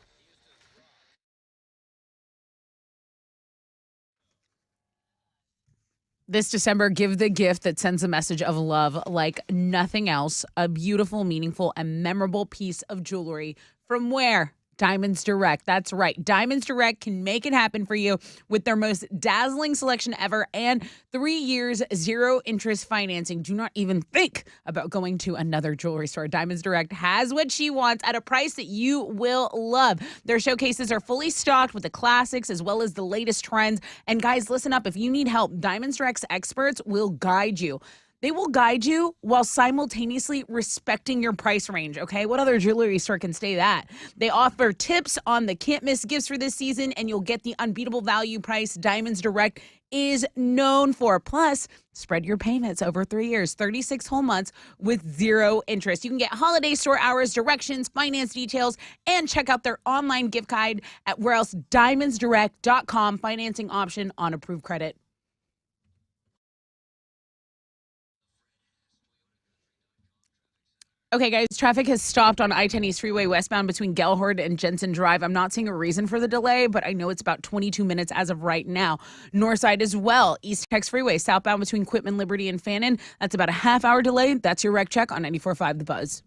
This December, give the gift that sends a message of love like nothing else. A beautiful, meaningful, and memorable piece of jewelry. From where? Diamonds Direct. That's right. Diamonds Direct can make it happen for you with their most dazzling selection ever and 3 years, 0 interest financing. Do not even think about going to another jewelry store. Diamonds Direct has what she wants at a price that you will love. Their showcases are fully stocked with the classics as well as the latest trends. And guys, listen up. If you need help, Diamonds Direct's experts will guide you. They will guide you while simultaneously respecting your price range, okay? What other jewelry store can say that? They offer tips on the can't-miss gifts for this season, and you'll get the unbeatable value price Diamonds Direct is known for. Plus, spread your payments over 3 years, 36 whole months with 0 interest. You can get holiday store hours, directions, finance details, and check out their online gift guide at whereelsediamondsdirect.com. Financing option on approved credit. Okay, guys, traffic has stopped on I-10 East Freeway westbound between Gellhard and Jensen Drive. I'm not seeing a reason for the delay, but I know it's about 22 minutes as of right now. North side as well. East Tex Freeway southbound between Quitman, Liberty, and Fannin. That's about a half-hour delay. That's your wreck check on 94.5 The Buzz.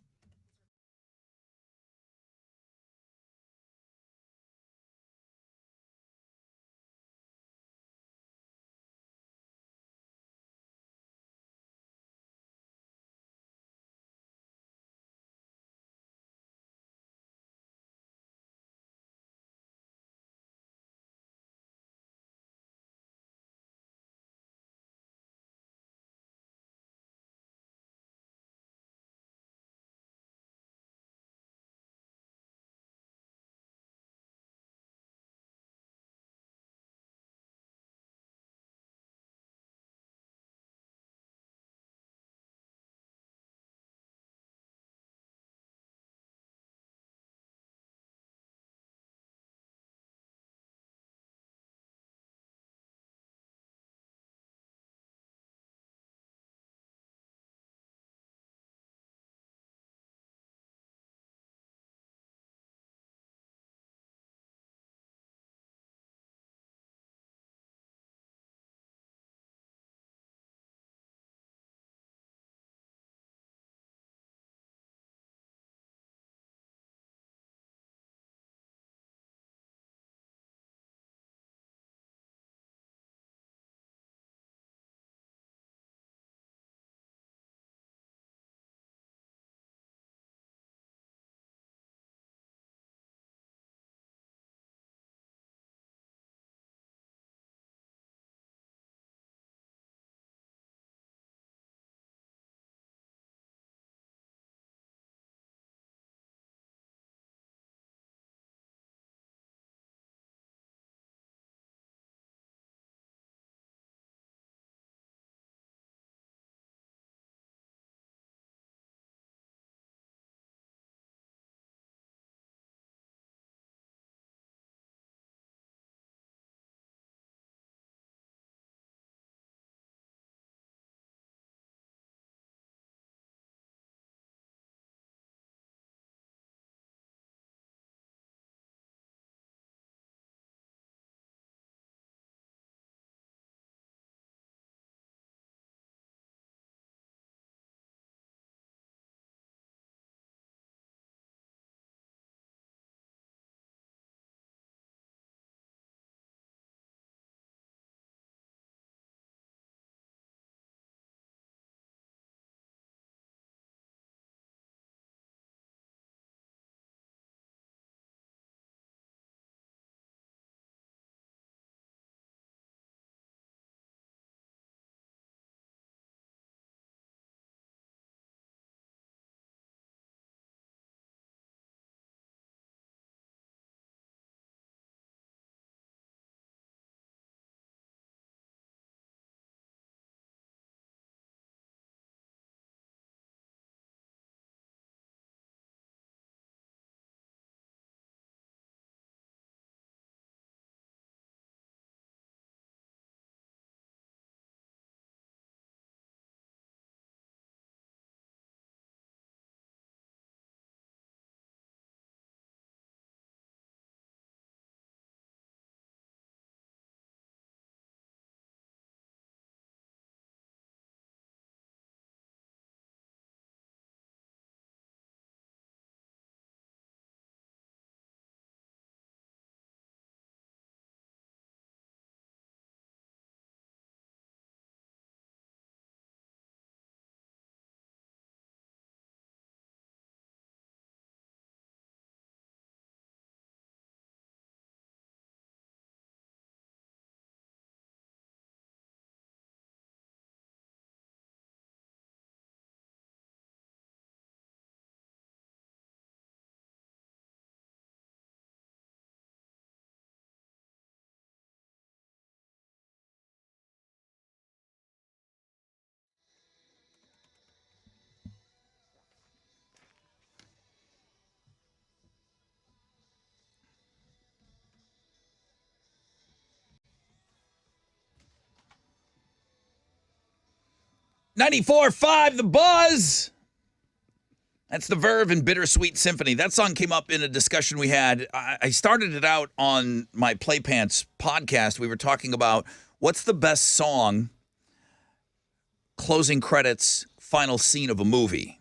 94.5 The Buzz. That's the Verve and Bittersweet Symphony. That song came up in a discussion we had. I started it out on my Playpants podcast. We were talking about what's the best song, closing credits, final scene of a movie.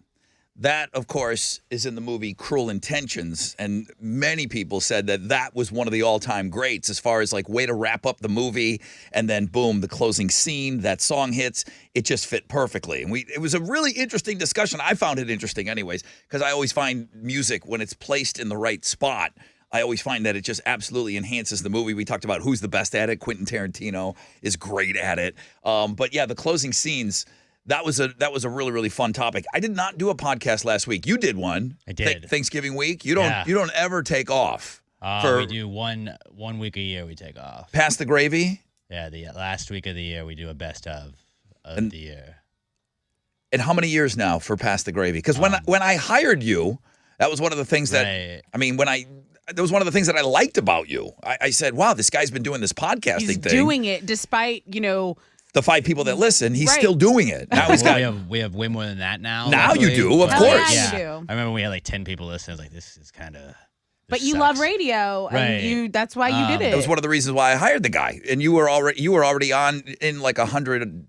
That, of course, is in the movie Cruel Intentions, and many people said that that was one of the all-time greats as far as, like, way to wrap up the movie, and then, boom, the closing scene, that song hits. It just fit perfectly. And it was a really interesting discussion. I found it interesting anyways, because I always find music, when it's placed in the right spot, I always find that it just absolutely enhances the movie. We talked about who's the best at it. Quentin Tarantino is great at it. But, yeah, the closing scenes... That was a really, really fun topic. I did not do a podcast last week. You did one. I did. Thanksgiving week. You don't ever take off. We do one week a year we take off. Pass the gravy? Yeah, the last week of the year we do a best of the year. And how many years now for Pass the Gravy? Because when I hired you, that was one of the things that that was one of the things that I liked about you. I said, wow, this guy's been doing this podcasting He's thing. doing it despite, the 5 people that listen, he's Right. still doing it. Now he's got. We have way more than that now. Now you luckily. do, of Hell course. yeah, you do. I remember we had like 10 people listening. I was like, this is kind of. But you love radio, and that's why you did it. That was one of the reasons why I hired the guy. And you were already on in like 100,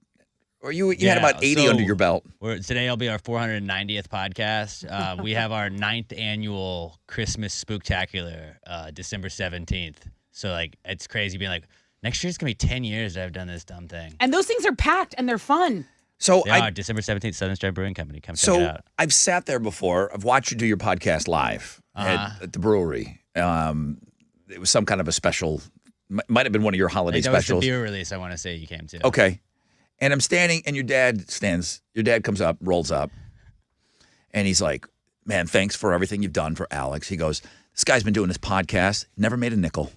or you had about 80 under your belt. Today will be our 490th podcast. We have our 9th annual Christmas Spooktacular, December 17th. So like it's crazy being like, next year it's gonna be 10 years that I've done this dumb thing. And those things are packed and they're fun. So December 17th, Southern Stripe Brewing Company. Come check it out. I've sat there before. I've watched you do your podcast live at the brewery. It was some kind of a special. Might have been one of your holiday That was specials. the beer release I want to say you came to. Okay. And I'm standing, and your dad stands. Your dad comes up, rolls up, and he's like, man, thanks for everything you've done for Alex. He goes, this guy's been doing this podcast, never made a nickel.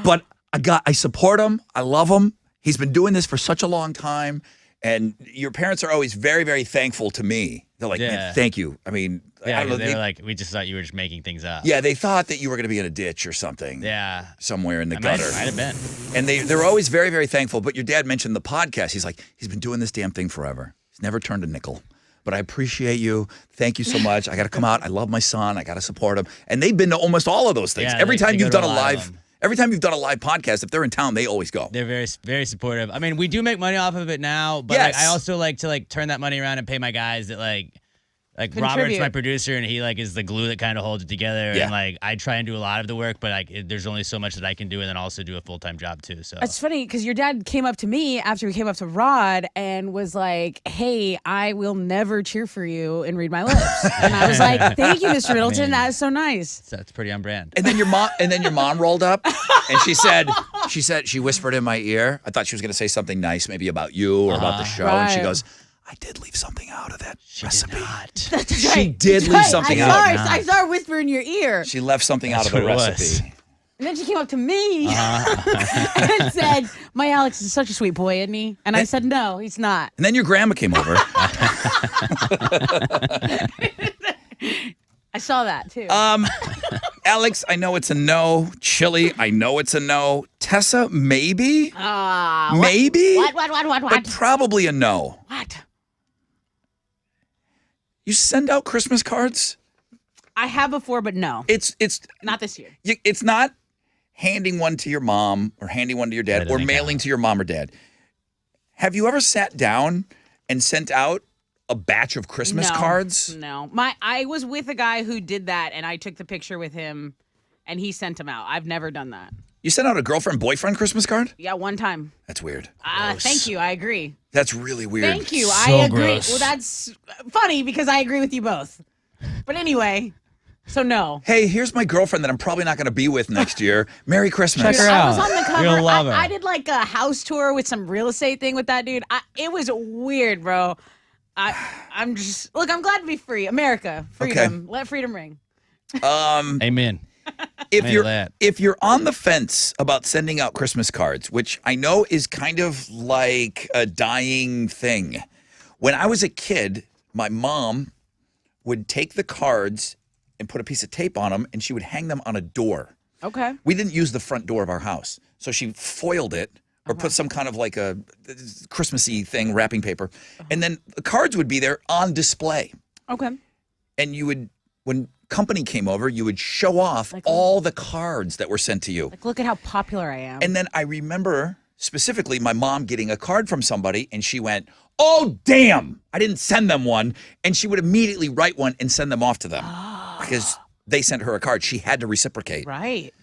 But I support him. I love him. He's been doing this for such a long time. And your parents are always very, very thankful to me. They're like, man, thank you. I mean, Yeah, I don't know, they were like, we just thought you were just making things up. yeah, they thought that you were going to be in a ditch or something. Yeah. Somewhere in the I gutter. might have been. And they were always very, very thankful. But your dad mentioned the podcast. He's like, he's been doing this damn thing forever. He's never turned a nickel. But I appreciate you. Thank you so much. I got to come out. I love my son. I got to support him. And they've been to almost all of those things. Yeah, Every time they go you've to done a a lot of live, them. every time you've done a live podcast, if they're in town, they always go. They're very, very supportive. I mean, we do make money off of it now, but Yes. I also like to turn that money around and pay my guys that like Contribute. Robert's my producer and he is the glue that kind of holds it together. Yeah. And I try and do a lot of the work, but there's only so much that I can do and then also do a full-time job too. So It's funny because your dad came up to me after he came up to Rod and was like, hey, I will never cheer for you and read my lips. And I was like, thank you, Mr. Middleton. That is so nice. that's pretty on brand. And then your mom rolled up and she whispered in my ear. I thought she was going to say something nice, maybe about you or about the show. And she Right. goes, I did leave something out of that recipe. That's She did leave something out. I saw her whisper in your ear. She left something out of the what it was. recipe. And then she came up to me and said, my Alex is such a sweet boy, isn't he? And I said, no, he's not. And then your grandma came over. I saw that too. Alex, I know it's a no. Chili, I know it's a no. Tessa, maybe? Maybe? What? But probably a no. What? You send out Christmas cards? I have before, but no. It's Not this year. it's not handing one to your mom or handing one to your dad That or doesn't mailing count. to your mom or dad. Have you ever sat down and sent out a batch of Christmas No. cards? No. I was with a guy who did that, and I took the picture with him, and he sent them out. I've never done that. You sent out a girlfriend-boyfriend Christmas card? Yeah, one time. That's weird. Thank you. I agree. That's really weird. Thank you. So I agree. gross. Well, that's funny because I agree with you both. But anyway, so no. Hey, here's my girlfriend that I'm probably not going to be with next year. Merry Christmas. Check her I out. was on the cover. You'll love her. I did like a house tour with some real estate thing with that dude. It was weird, bro. I'm just look. I'm glad to be free. America, freedom. Let freedom ring. Amen. If you're on the fence about sending out Christmas cards, which I know is kind of like a dying thing. When I was a kid, my mom would take the cards and put a piece of tape on them, and she would hang them on a door. Okay. We didn't use the front door of our house, so she foiled it or put some kind of like a Christmassy thing, wrapping paper. And then the cards would be there on display. Okay. And you would, when company came over, you would show off all the cards that were sent to you. Like, look at how popular I am. And then I remember specifically my mom getting a card from somebody and she went, "Oh, damn, I didn't send them one." And she would immediately write one and send them off to them because they sent her a card. She had to reciprocate. Right.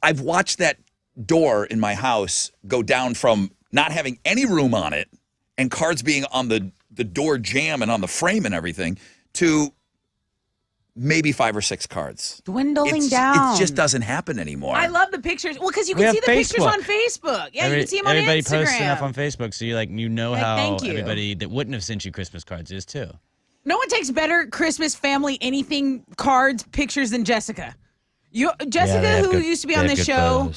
I've watched that door in my house go down from not having any room on it and cards being on the door jamb and on the frame and everything to maybe 5 or 6 cards. Dwindling down. It just doesn't happen anymore. I love the pictures. Well, because you We can have see the pictures Facebook. on Facebook. Yeah, you can see them on Everybody Instagram. posts enough on Facebook, so you know Like, how thank you. everybody that wouldn't have sent you Christmas cards is too. No one takes better Christmas family anything cards pictures than Jessica. Jessica, who used to be on this show,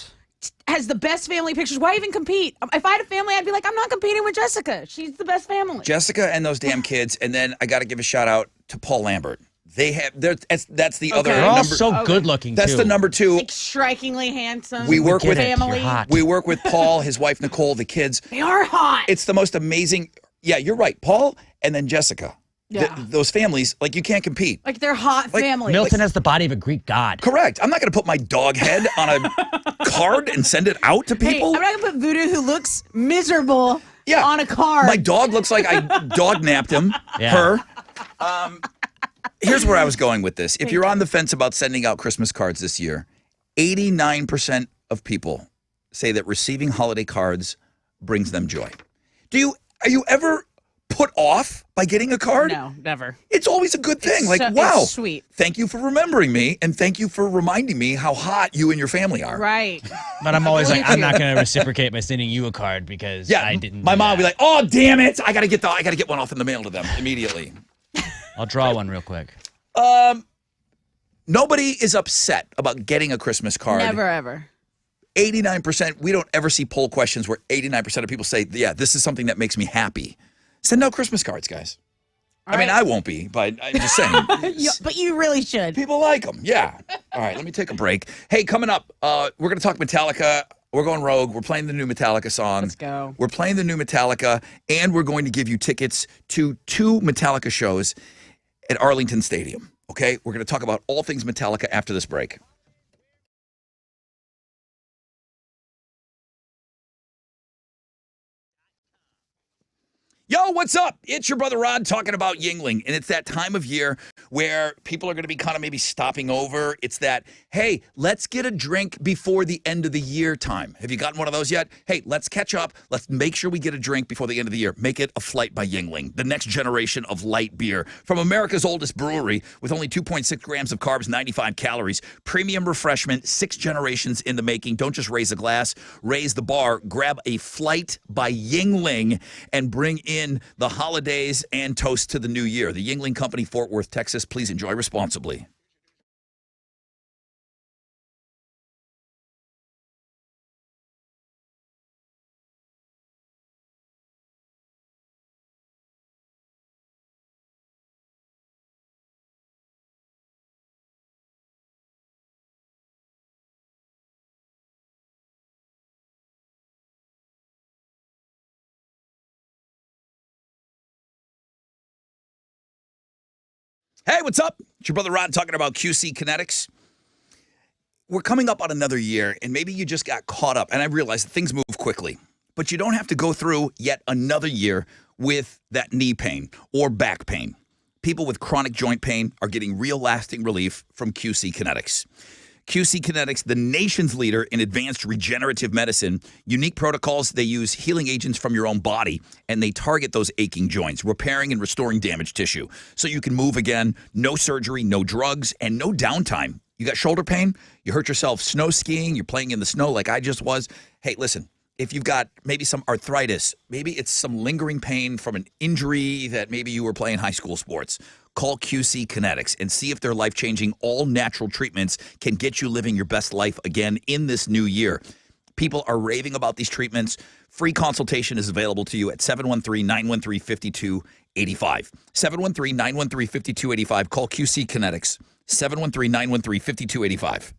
has the best family pictures. Why even compete? If I had a family, I'd be like, I'm not competing with Jessica. She's the best family. Jessica and those damn kids. And then I got to give a shout out to Paul Lambert. That's the other They're all number. so good looking. That's too. the number 2. Like strikingly handsome. We work with family. We work with Paul, his wife Nicole, the kids. They are hot. It's the most amazing. Yeah, you're right. Paul and then Jessica. Yeah. Those families, like, you can't compete. Like they're hot families. Milton has the body of a Greek god. Correct. I'm not going to put my dog head on a card and send it out to Hey, people. I'm not gonna put Voodoo, who looks miserable, on a card. My dog looks like I dog napped him. Yeah. Her. Here's where I was going with this. If you're on the fence about sending out Christmas cards this year, 89% of people say that receiving holiday cards brings them joy. Are you ever put off by getting a card? No, never. It's always a good thing. It's wow, it's sweet. Thank you for remembering me, and thank you for reminding me how hot you and your family are. Right. But I'm always like, Thank I'm you. not going to reciprocate by sending you a card because I didn't. My do mom that. would be like, "Oh, damn it! I gotta get one off in the mail to them immediately." I'll draw one real quick. Nobody is upset about getting a Christmas card. Never ever. 89%. We don't ever see poll questions where 89% of people say, "Yeah, this is something that makes me happy." Send out Christmas cards, guys. I mean, I won't be, but I'm just saying. But you really should. People like them. Yeah. All right, let me take a break. Hey, coming up, we're going to talk Metallica. We're going rogue. We're playing the new Metallica song. Let's go. We're playing the new Metallica, and we're going to give you tickets to 2 Metallica shows at Arlington Stadium. Okay? We're going to talk about all things Metallica after this break. Yo, what's up? It's your brother Rod talking about Yingling, and it's that time of year where people are going to be kind of maybe stopping over. It's that, hey, let's get a drink before the end of the year time. Have you gotten one of those yet? Hey, let's catch up. Let's make sure we get a drink before the end of the year. Make it a Flight by Yingling, the next generation of light beer. From America's oldest brewery with only 2.6 grams of carbs, 95 calories. Premium refreshment, 6 generations in the making. Don't just raise a glass, raise the bar. Grab a Flight by Yingling and bring in the holidays and toast to the new year. The Yingling Company, Fort Worth, Texas. Please enjoy responsibly. Hey, what's up? It's your brother Rod talking about QC Kinetics. We're coming up on another year, and maybe you just got caught up, and I realize that things move quickly, but you don't have to go through yet another year with that knee pain or back pain. People with chronic joint pain are getting real lasting relief from QC Kinetics. QC Kinetics, the nation's leader in advanced regenerative medicine, unique protocols. They use healing agents from your own body, and they target those aching joints, repairing and restoring damaged tissue so you can move again. No surgery, no drugs, and no downtime. You got shoulder pain? You hurt yourself snow skiing? You're playing in the snow like I just was? Hey, listen. If you've got maybe some arthritis, maybe it's some lingering pain from an injury that maybe you were playing high school sports, call QC Kinetics and see if their life-changing, all-natural treatments can get you living your best life again in this new year. People are raving about these treatments. Free consultation is available to you at 713-913-5285. 713-913-5285. Call QC Kinetics. 713-913-5285.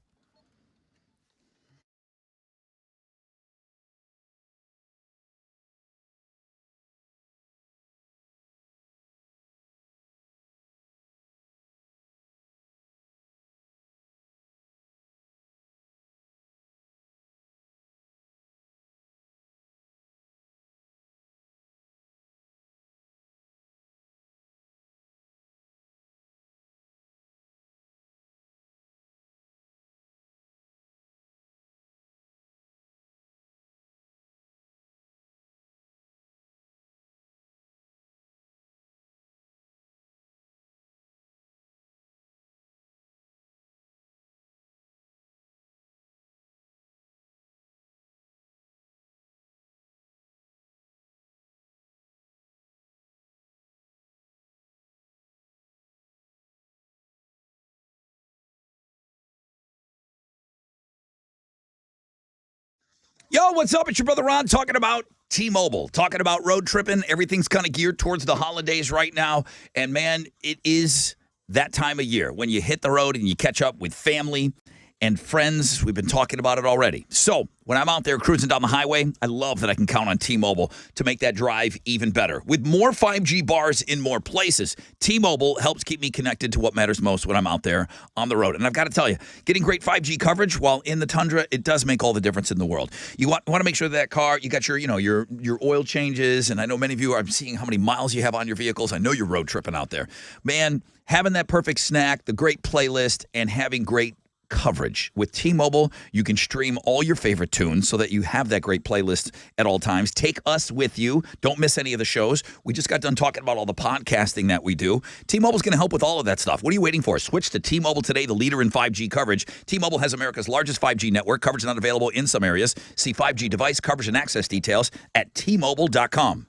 Yo, what's up? It's your brother Ron talking about T-Mobile, talking about road tripping. Everything's kind of geared towards the holidays right now. And, man, it is that time of year when you hit the road and you catch up with family and friends. We've been talking about it already. So when I'm out there cruising down the highway, I love that I can count on T-Mobile to make that drive even better. With more 5G bars in more places, T-Mobile helps keep me connected to what matters most when I'm out there on the road. And I've got to tell you, getting great 5G coverage while in the tundra, it does make all the difference in the world. You want to make sure that car, you got your oil changes, and I know many of you are seeing how many miles you have on your vehicles. I know you're road tripping out there. Man, having that perfect snack, the great playlist, and having great coverage. With T-Mobile, you can stream all your favorite tunes so that you have that great playlist at all times. Take us with you. Don't miss any of the shows. We just got done talking about all the podcasting that we do. T-Mobile's going to help with all of that stuff. What are you waiting for? Switch to T-Mobile today, the leader in 5G coverage. T-Mobile has America's largest 5G network. Coverage not available in some areas. See 5G device coverage and access details at T-Mobile.com.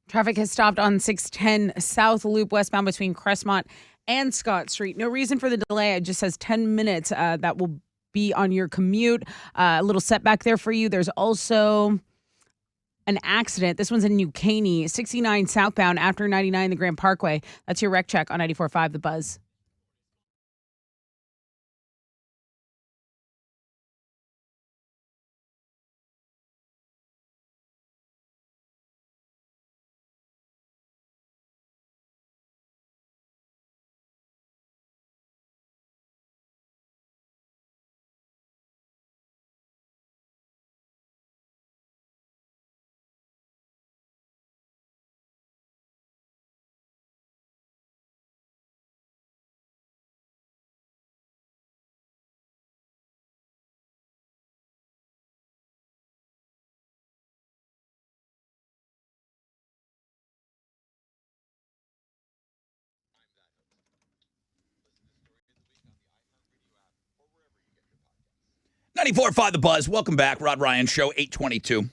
Traffic has stopped on 610 South Loop westbound between Crestmont and Scott Street. No reason for the delay. It just says 10 minutes. That will be on your commute. A little setback there for you. There's also an accident. This one's in New Caney, 69 southbound after 99 the Grand Parkway. That's your wreck check on 94.5 The Buzz. 94.5 The Buzz. Welcome back. Rod Ryan Show, 822.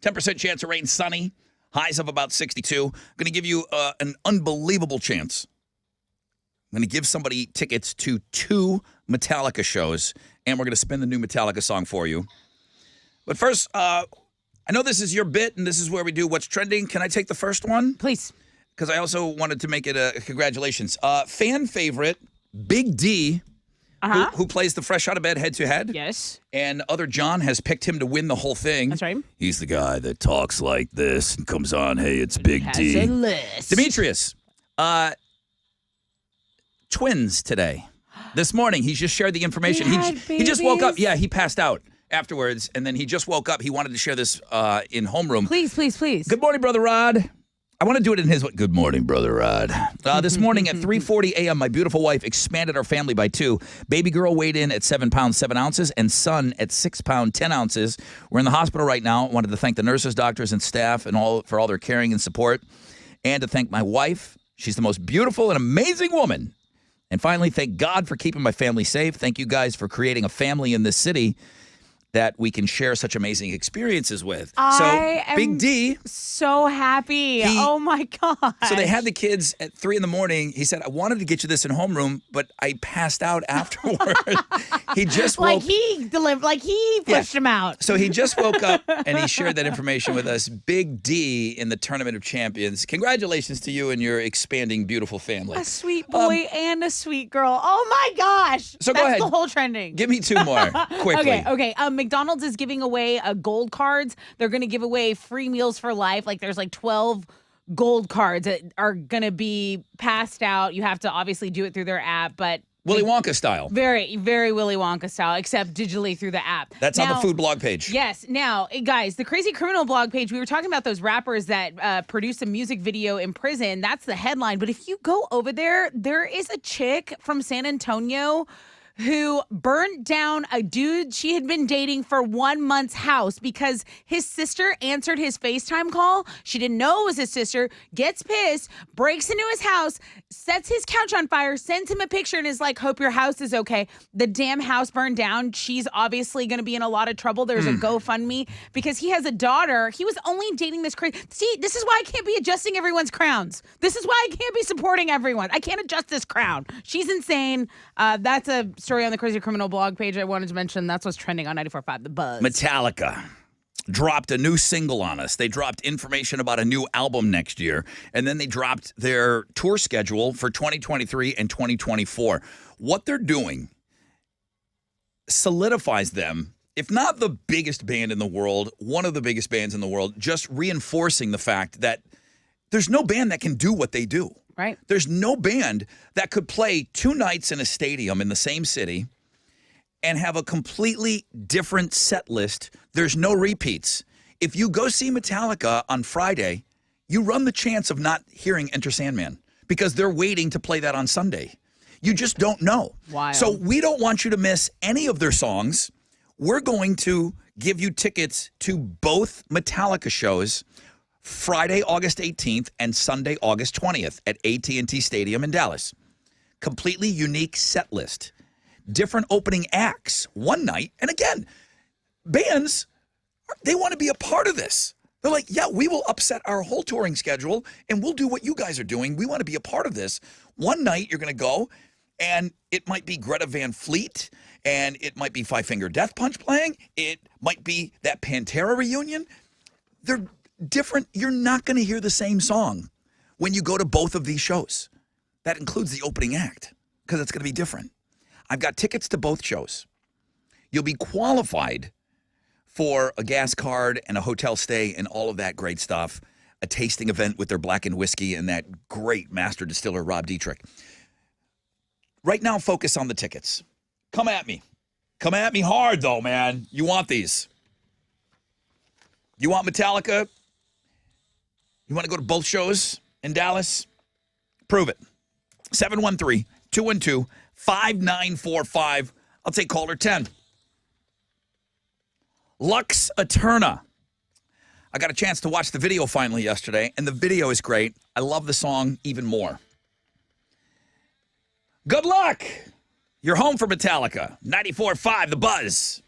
10% chance of rain, sunny. Highs of about 62. I'm going to give you an unbelievable chance. I'm going to give somebody tickets to 2 Metallica shows, and we're going to spin the new Metallica song for you. But first, I know this is your bit, and this is where we do What's Trending. Can I take the first one? Please. Because I also wanted to make it a congratulations. Fan favorite, Big D, who plays the Fresh Out of Bed head-to-head. Yes. And Other John has picked him to win the whole thing. That's right. He's the guy that talks like this and comes on, hey, it's Big D. Has a list. Demetrius, twins today. This morning, he just shared the information. He just woke up. Yeah, he passed out afterwards, and then he just woke up. He wanted to share this in homeroom. Please, please, please. Good morning, Brother Rod. I want to do it in his way. Good morning, Brother Rod. This morning at 3:40 a.m., my beautiful wife expanded our family by 2. Baby girl weighed in at 7 pounds, 7 ounces, and son at 6 pounds, 10 ounces. We're in the hospital right now. I wanted to thank the nurses, doctors, and staff and all for all their caring and support. And to thank my wife. She's the most beautiful and amazing woman. And finally, thank God for keeping my family safe. Thank you guys for creating a family in this city that we can share such amazing experiences with. Big D. So happy. Oh my God. So they had the kids at 3 in the morning. He said, I wanted to get you this in homeroom, but I passed out afterward. He just woke he pushed him out. So he just woke up and he shared that information with us. Big D in the Tournament of Champions. Congratulations to you and your expanding beautiful family. A sweet boy and a sweet girl. Oh my gosh. So That's go ahead. the whole trending. Give me 2 more quickly. Okay. McDonald's is giving away gold cards. They're going to give away free meals for life. Like there's 12 gold cards that are going to be passed out. You have to obviously do it through their app, but Willy Wonka style. Very, very Willy Wonka style, except digitally through the app. That's on the food blog page. Yes. Now, guys, the Crazy Criminal blog page, we were talking about those rappers that produced a music video in prison. That's the headline. But if you go over there, there is a chick from San Antonio who burnt down a dude she had been dating for 1 month's house because his sister answered his FaceTime call. She didn't know it was his sister, gets pissed, breaks into his house, sets his couch on fire, sends him a picture and is like, hope your house is okay. The damn house burned down. She's obviously going to be in a lot of trouble. There's a GoFundMe because he has a daughter. He was only dating this crazy. See, this is why I can't be adjusting everyone's crowns. This is why I can't be supporting everyone. I can't adjust this crown. She's insane. That's a story on the Crazy Criminal blog page I wanted to mention. That's what's trending on 94.5 The Buzz. Metallica dropped a new single on us. They dropped information about a new album next year, and then they dropped their tour schedule for 2023 and 2024. What they're doing solidifies them, if not the biggest band in the world, one of the biggest bands in the world, just reinforcing the fact that there's no band that can do what they do. Right. There's no band that could play 2 nights in a stadium in the same city and have a completely different set list. There's no repeats. If you go see Metallica on Friday, you run the chance of not hearing Enter Sandman because they're waiting to play that on Sunday. You just don't know. Wild. So we don't want you to miss any of their songs. We're going to give you tickets to both Metallica shows Friday, August 18th and Sunday, August 20th at AT&T Stadium in Dallas. Completely unique set list. Different opening acts one night. And again, bands, they want to be a part of this. They're like, yeah, we will upset our whole touring schedule and we'll do what you guys are doing. We want to be a part of this. One night you're going to go and it might be Greta Van Fleet and it might be Five Finger Death Punch playing. It might be that Pantera reunion. They're different. You're not going to hear the same song when you go to both of these shows. That includes the opening act because it's going to be different. I've got tickets to both shows. You'll be qualified for a gas card and a hotel stay and all of that great stuff, a tasting event with their blackened whiskey and that great master distiller, Rob Dietrich. Right now, focus on the tickets. Come at me. Come at me hard, though, man. You want these. You want Metallica? You want to go to both shows in Dallas? Prove it. 713-212-5945. I'll take caller 10. Lux Eterna. I got a chance to watch the video finally yesterday, and the video is great. I love the song even more. Good luck. You're home for Metallica. 94.5 The Buzz.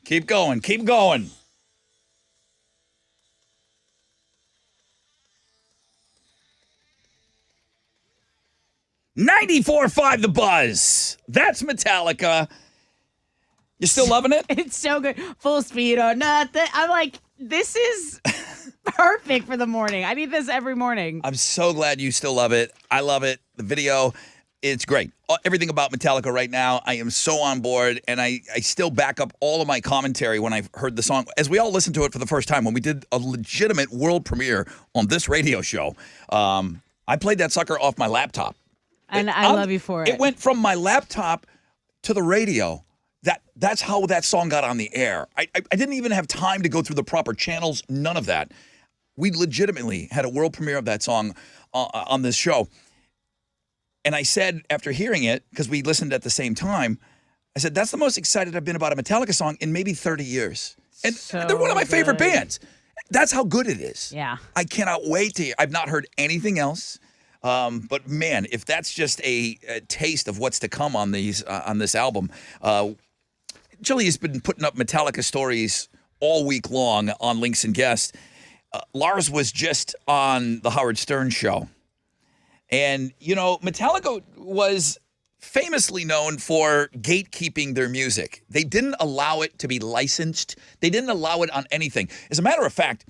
Keep going. Keep going. $94.5 The Buzz. That's Metallica. You still loving it? It's so good. Full speed or nothing. I'm like, this is perfect for the morning. I need this every morning. I'm so glad you still love it. I love it. The video, it's great. Everything about Metallica right now, I am so on board, and I still back up all of my commentary when I've heard the song. As we all listened to it for the first time, when we did a legitimate world premiere on this radio show, I played that sucker off my laptop. And I love you for it. It went from my laptop to the radio. That's how that song got on the air. I didn't even have time to go through the proper channels, none of that. We legitimately had a world premiere of that song on this show. And I said, after hearing it, because we listened at the same time, I said, that's the most excited I've been about a Metallica song in maybe 30 years. And they're one of my favorite bands. That's how good it is. Yeah. I cannot wait to hear. I've not heard anything else. But man, if that's just a taste of what's to come on these on this album, Chili has been putting up Metallica stories all week long on Links and Guests. Lars was just on the Howard Stern show, and you know Metallica was famously known for gatekeeping their music. They didn't allow it to be licensed. They didn't allow it on anything. As a matter of fact,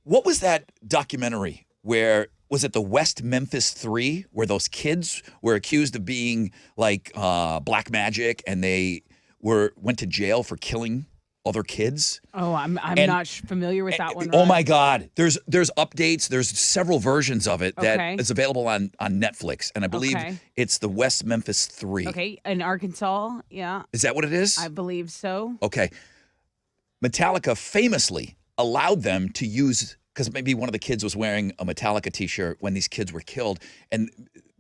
what was that documentary where? Was it the West Memphis 3 where those kids were accused of being like black magic and they went to jail for killing other kids? Oh, I'm not familiar with that one. Oh my God. There's updates. There's several versions of it that Okay. is available on Netflix. And I believe it's the West Memphis 3. Okay, in Arkansas, yeah. Is that what it is? I believe so. Okay. Metallica famously allowed them to use, because maybe one of the kids was wearing a Metallica t-shirt when these kids were killed. And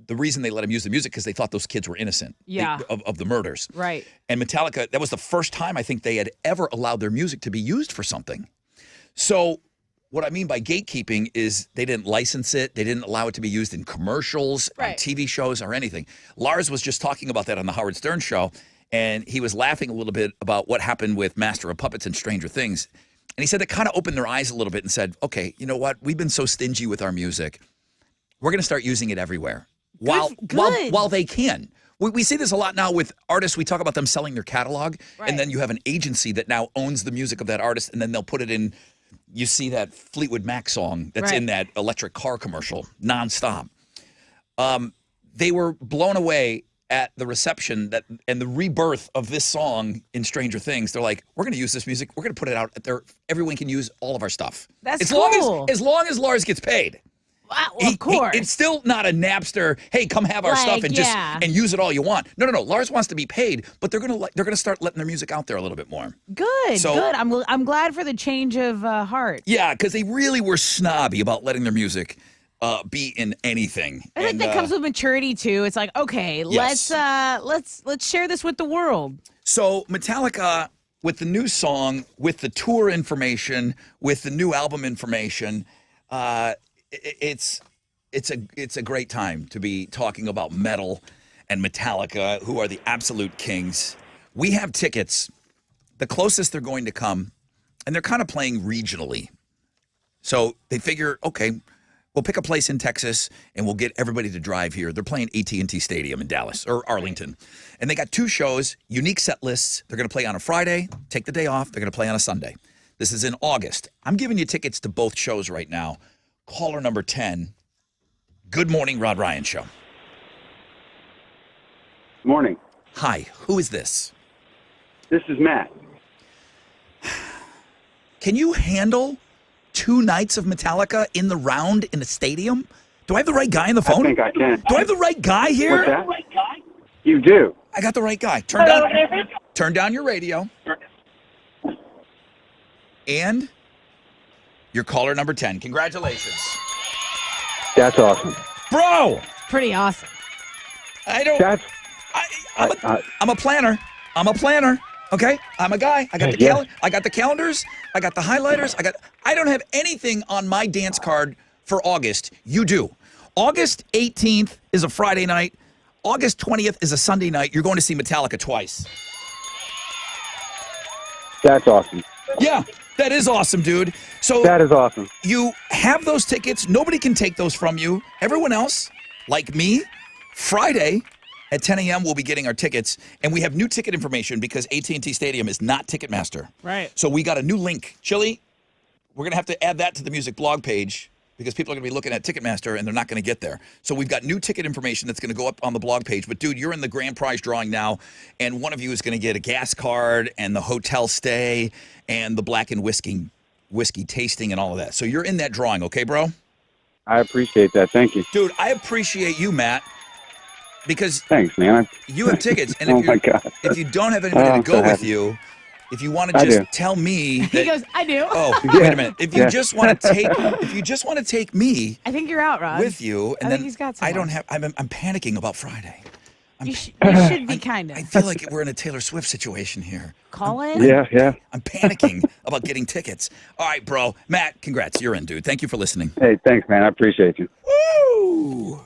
the reason they let him use the music because they thought those kids were innocent of the murders. Right. And Metallica, that was the first time I think they had ever allowed their music to be used for something. So what I mean by gatekeeping is they didn't license it. They didn't allow it to be used in commercials, on TV shows, or anything. Lars was just talking about that on the Howard Stern show, and he was laughing a little bit about what happened with Master of Puppets and Stranger Things. And he said that kind of opened their eyes a little bit and said, okay, you know what? We've been so stingy with our music. We're going to start using it everywhere while they can. We see this a lot now with artists. We talk about them selling their catalog, and then you have an agency that now owns the music of that artist, and then they'll put it in. You see that Fleetwood Mac song that's in that electric car commercial nonstop. They were blown away at the reception and the rebirth of this song in Stranger Things. They're like, we're going to use this music. We're going to put it out there. Everyone can use all of our stuff. That's as cool. As long as Lars gets paid. Of course. It's still not a Napster, hey, come have our stuff and just and use it all you want. No. Lars wants to be paid, but they're gonna start letting their music out there a little bit more. Good. I'm glad for the change of heart. Yeah, because they really were snobby about letting their music be in anything. I think that comes with maturity too. It's like, okay, let's share this with the world. So Metallica, with the new song, with the tour information, with the new album information, it's a great time to be talking about metal and Metallica, who are the absolute kings. We have tickets, the closest they're going to come, and they're kind of playing regionally. So they figure, okay, we'll pick a place in Texas and we'll get everybody to drive here. They're playing AT&T Stadium in Dallas or Arlington. And they got 2 shows, unique set lists. They're going to play on a Friday, take the day off. They're going to play on a Sunday. This is in August. I'm giving you tickets to both shows right now. Caller number 10. Good morning, Rod Ryan Show. Morning. Hi, who is this? This is Matt. Can you handle 2 nights of Metallica in the round in a stadium? Do I have the right guy on the phone? I think I can. Do I have the right guy here? What's that? You do. I got the right guy. Turn down your radio. And you're caller number 10. Congratulations. That's awesome. Bro! Pretty awesome. I'm a planner. Okay? I'm a guy. I got I got the calendars. I got the highlighters. I don't have anything on my dance card for August. You do. August 18th is a Friday night. August 20th is a Sunday night. You're going to see Metallica twice. That's awesome. Yeah, that is awesome, dude. So that is awesome. You have those tickets. Nobody can take those from you. Everyone else, like me, Friday at 10 a.m. we'll be getting our tickets, and we have new ticket information because AT&T Stadium is not Ticketmaster. Right. So we got a new link. Chili, we're going to have to add that to the music blog page because people are going to be looking at Ticketmaster, and they're not going to get there. So we've got new ticket information that's going to go up on the blog page. But, dude, you're in the grand prize drawing now, and one of you is going to get a gas card and the hotel stay and the black and whiskey tasting and all of that. So you're in that drawing, okay, bro? I appreciate that. Thank you. Dude, I appreciate you, Matt, because thanks, man. You have tickets. And oh, my God. If you don't have anybody to go with you, if you want to just tell me that, he goes, I do. Oh, wait a minute. If you just want to take me, I think you're out, Rod. with you, and I then think he's got I someone. don't have. I'm panicking about Friday. You should be kind of. I feel like we're in a Taylor Swift situation here. Call in. Yeah. I'm panicking about getting tickets. All right, bro. Matt, congrats. You're in, dude. Thank you for listening. Hey, thanks, man. I appreciate you. Woo!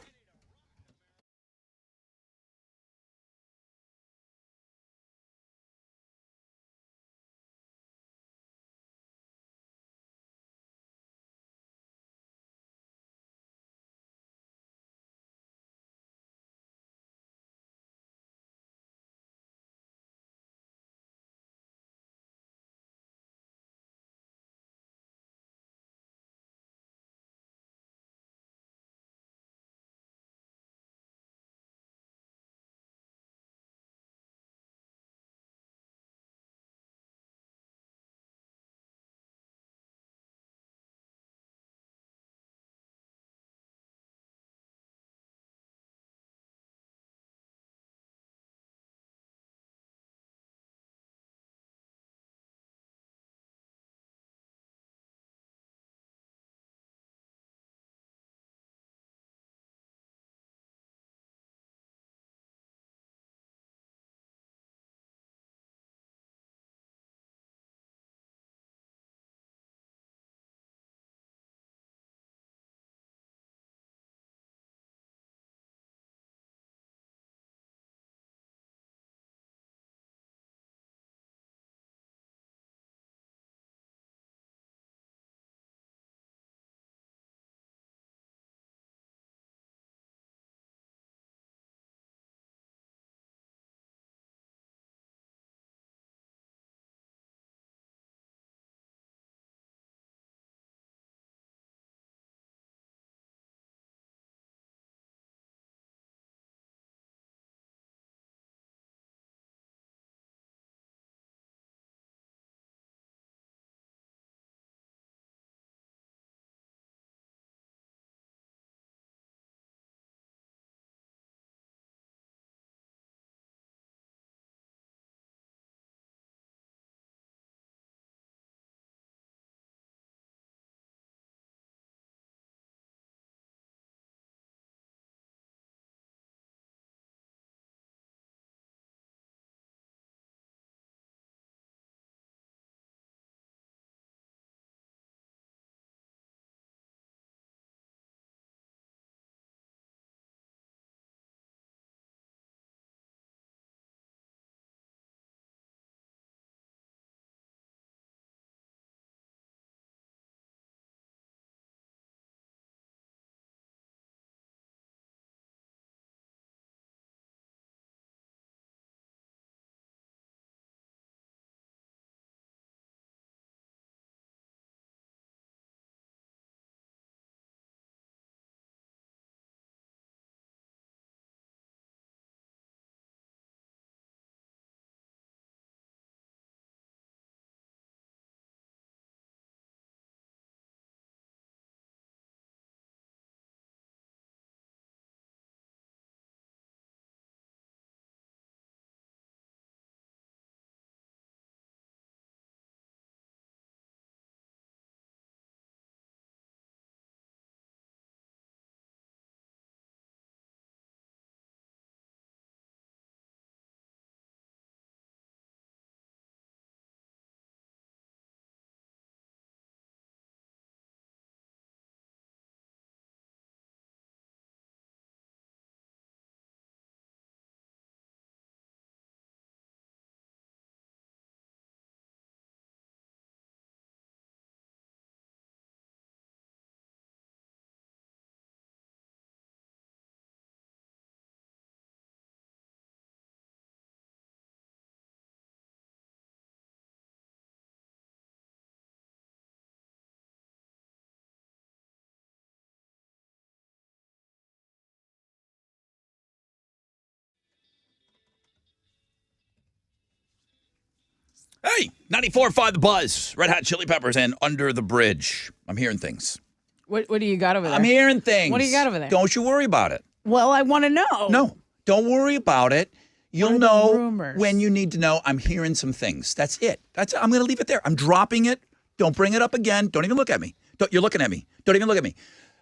Hey, 94.5 The Buzz, Red Hot Chili Peppers, and Under the Bridge. I'm hearing things. What do you got over there? I'm hearing things. What do you got over there? Don't you worry about it. Well, I want to know. No, don't worry about it. You'll What are the know rumors? when you need to know. I'm hearing some things. That's it. I'm going to leave it there. I'm dropping it. Don't bring it up again. Don't even look at me. You're looking at me. Don't even look at me.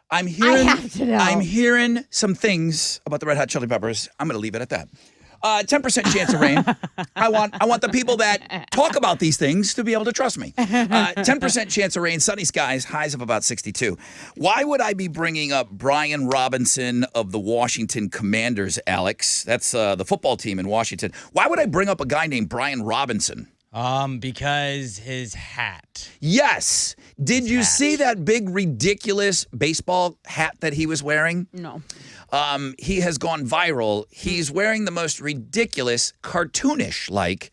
I'm hearing. I have to know. I'm hearing some things about the Red Hot Chili Peppers. I'm going to leave it at that. 10% chance of rain. I want the people that talk about these things to be able to trust me. 10% chance of rain, sunny skies, highs of about 62. Why would I be bringing up Brian Robinson of the Washington Commanders, Alex? That's the football team in Washington. Why would I bring up a guy named Brian Robinson? Because his hat. Yes. Did you see that big, ridiculous baseball hat that he was wearing? No. He has gone viral. He's wearing the most ridiculous, cartoonish-like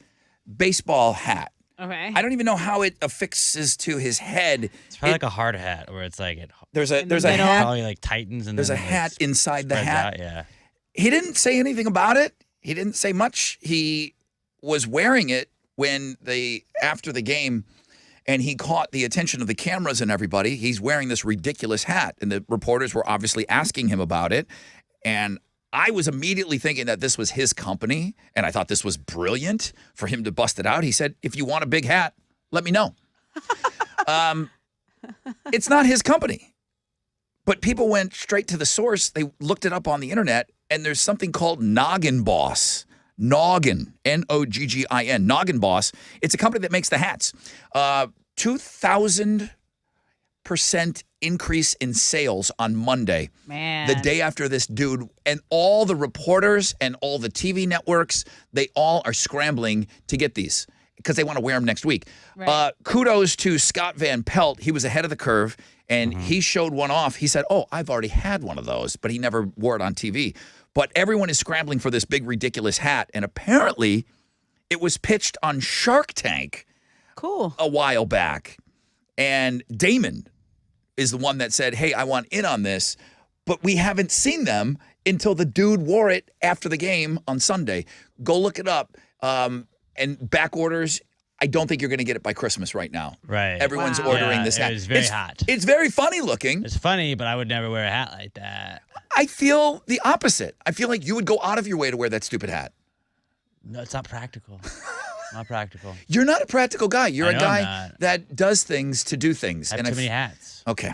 baseball hat. Okay. I don't even know how it affixes to his head. It's probably like a hard hat where it's like it There's a middle. hat. probably like tightens and There's a then it hat inside the spreads hat. out, yeah. He didn't say anything about it. He didn't say much. He was wearing it after the game, and he caught the attention of the cameras and everybody. He's wearing this ridiculous hat, and the reporters were obviously asking him about it. And I was immediately thinking that this was his company, and I thought this was brilliant for him to bust it out. He said, if you want a big hat, let me know. It's not his company. But people went straight to the source. They looked it up on the internet, and there's something called Noggin Boss. Noggin, Noggin, Noggin Boss. It's a company that makes the hats. 2,000% increase in sales on Monday. Man. The day after this dude, and all the reporters and all the TV networks, they all are scrambling to get these because they want to wear them next week. Right. Kudos to Scott Van Pelt. He was ahead of the curve, and he showed one off. He said, oh, I've already had one of those, but he never wore it on TV. But everyone is scrambling for this big, ridiculous hat, and apparently it was pitched on Shark Tank a while back. And Damon is the one that said, hey, I want in on this, but we haven't seen them until the dude wore it after the game on Sunday. Go look it up. And back orders, I don't think you're going to get it by Christmas right now. Right. Everyone's ordering this hat. It was very hot. It's very funny looking. It's funny, but I would never wear a hat like that. I feel the opposite. I feel like you would go out of your way to wear that stupid hat. No, it's not practical. Not practical. You're not a practical guy. You're I a know guy I'm not. that does things to do things. I have too many hats. Okay.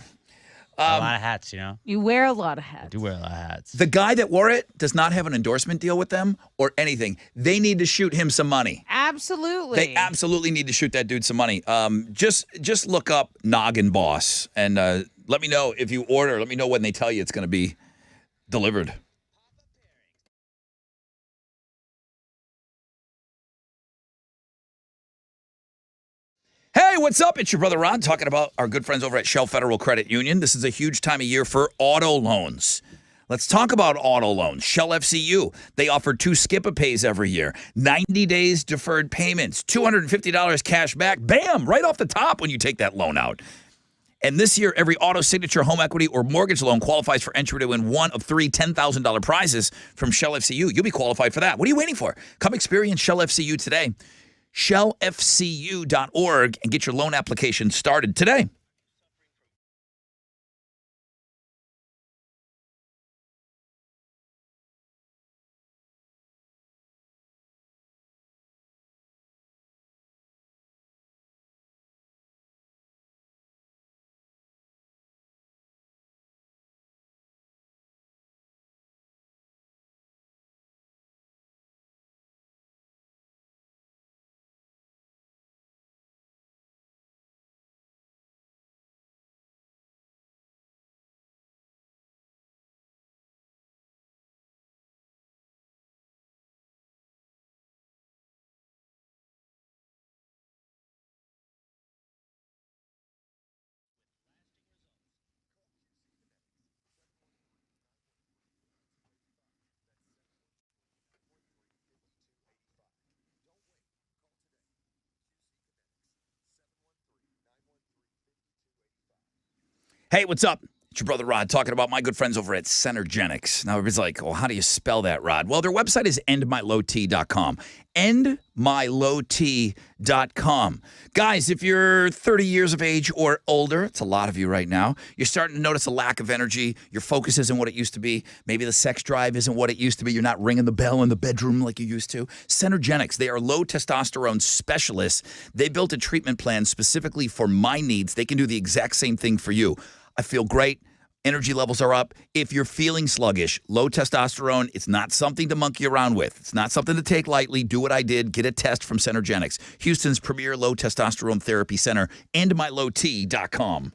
A lot of hats, you know? You wear a lot of hats. I do wear a lot of hats. The guy that wore it does not have an endorsement deal with them or anything. They need to shoot him some money. Absolutely. They absolutely need to shoot that dude some money. Just look up Noggin Boss and let me know if you order. Let me know when they tell you it's going to be delivered. Hey, what's up? It's your brother Ron talking about our good friends over at Shell Federal Credit Union. This is a huge time of year for auto loans. Let's talk about auto loans. Shell FCU, they offer 2 skip-a-pays every year, 90 days deferred payments, $250 cash back, bam, right off the top when you take that loan out. And this year, every auto signature, home equity, or mortgage loan qualifies for entry to win one of 3 $10,000 prizes from Shell FCU. You'll be qualified for that. What are you waiting for? Come experience Shell FCU today. ShellFCU.org and get your loan application started today. Hey, what's up? It's your brother Rod talking about my good friends over at Centergenics. Now everybody's like, well, how do you spell that, Rod? Well, their website is endmylowt.com. Endmylowt.com. Guys, if you're 30 years of age or older, it's a lot of you right now, you're starting to notice a lack of energy. Your focus isn't what it used to be. Maybe the sex drive isn't what it used to be. You're not ringing the bell in the bedroom like you used to. Centergenics, they are low testosterone specialists. They built a treatment plan specifically for my needs. They can do the exact same thing for you. I feel great. Energy levels are up. If you're feeling sluggish, low testosterone, it's not something to monkey around with. It's not something to take lightly. Do what I did. Get a test from Centergenics, Houston's premier low testosterone therapy center, endmylowt.com.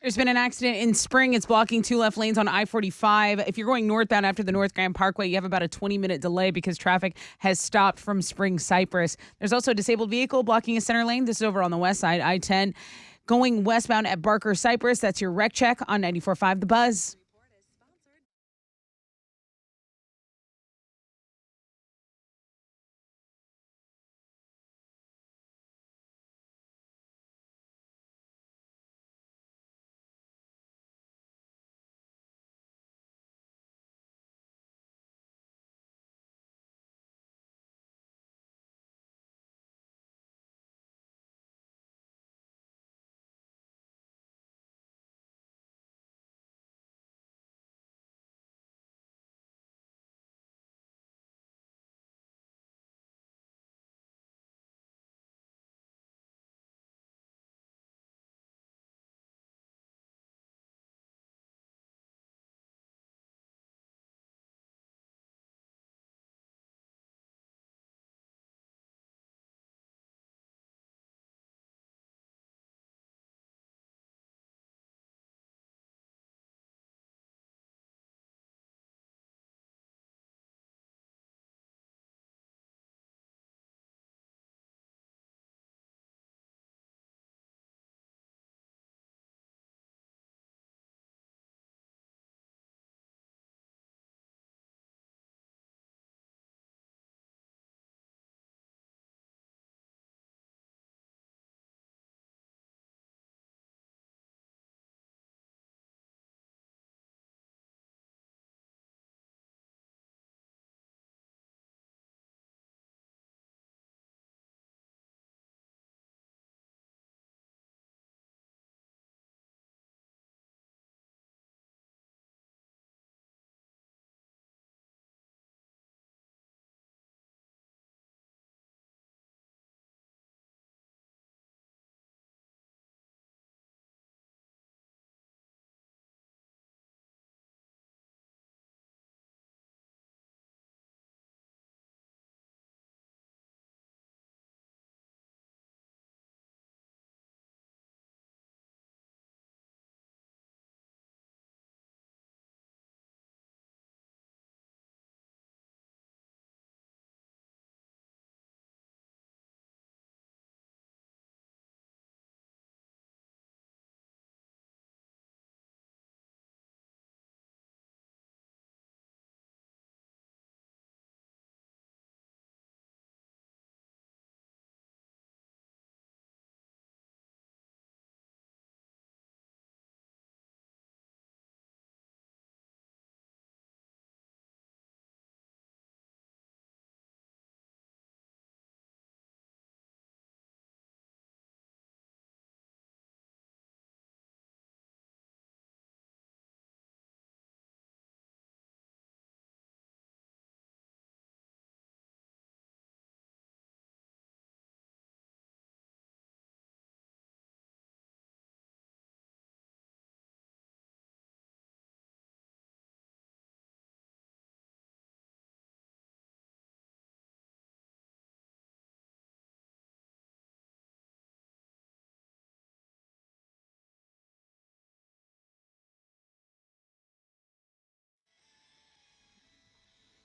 There's been an accident in Spring. It's blocking 2 left lanes on I-45. If you're going northbound after the North Grand Parkway, you have about a 20-minute delay because traffic has stopped from Spring Cypress. There's also a disabled vehicle blocking a center lane. This is over on the west side, I-10. Going westbound at Barker Cypress, that's your wreck check on 94.5 The Buzz.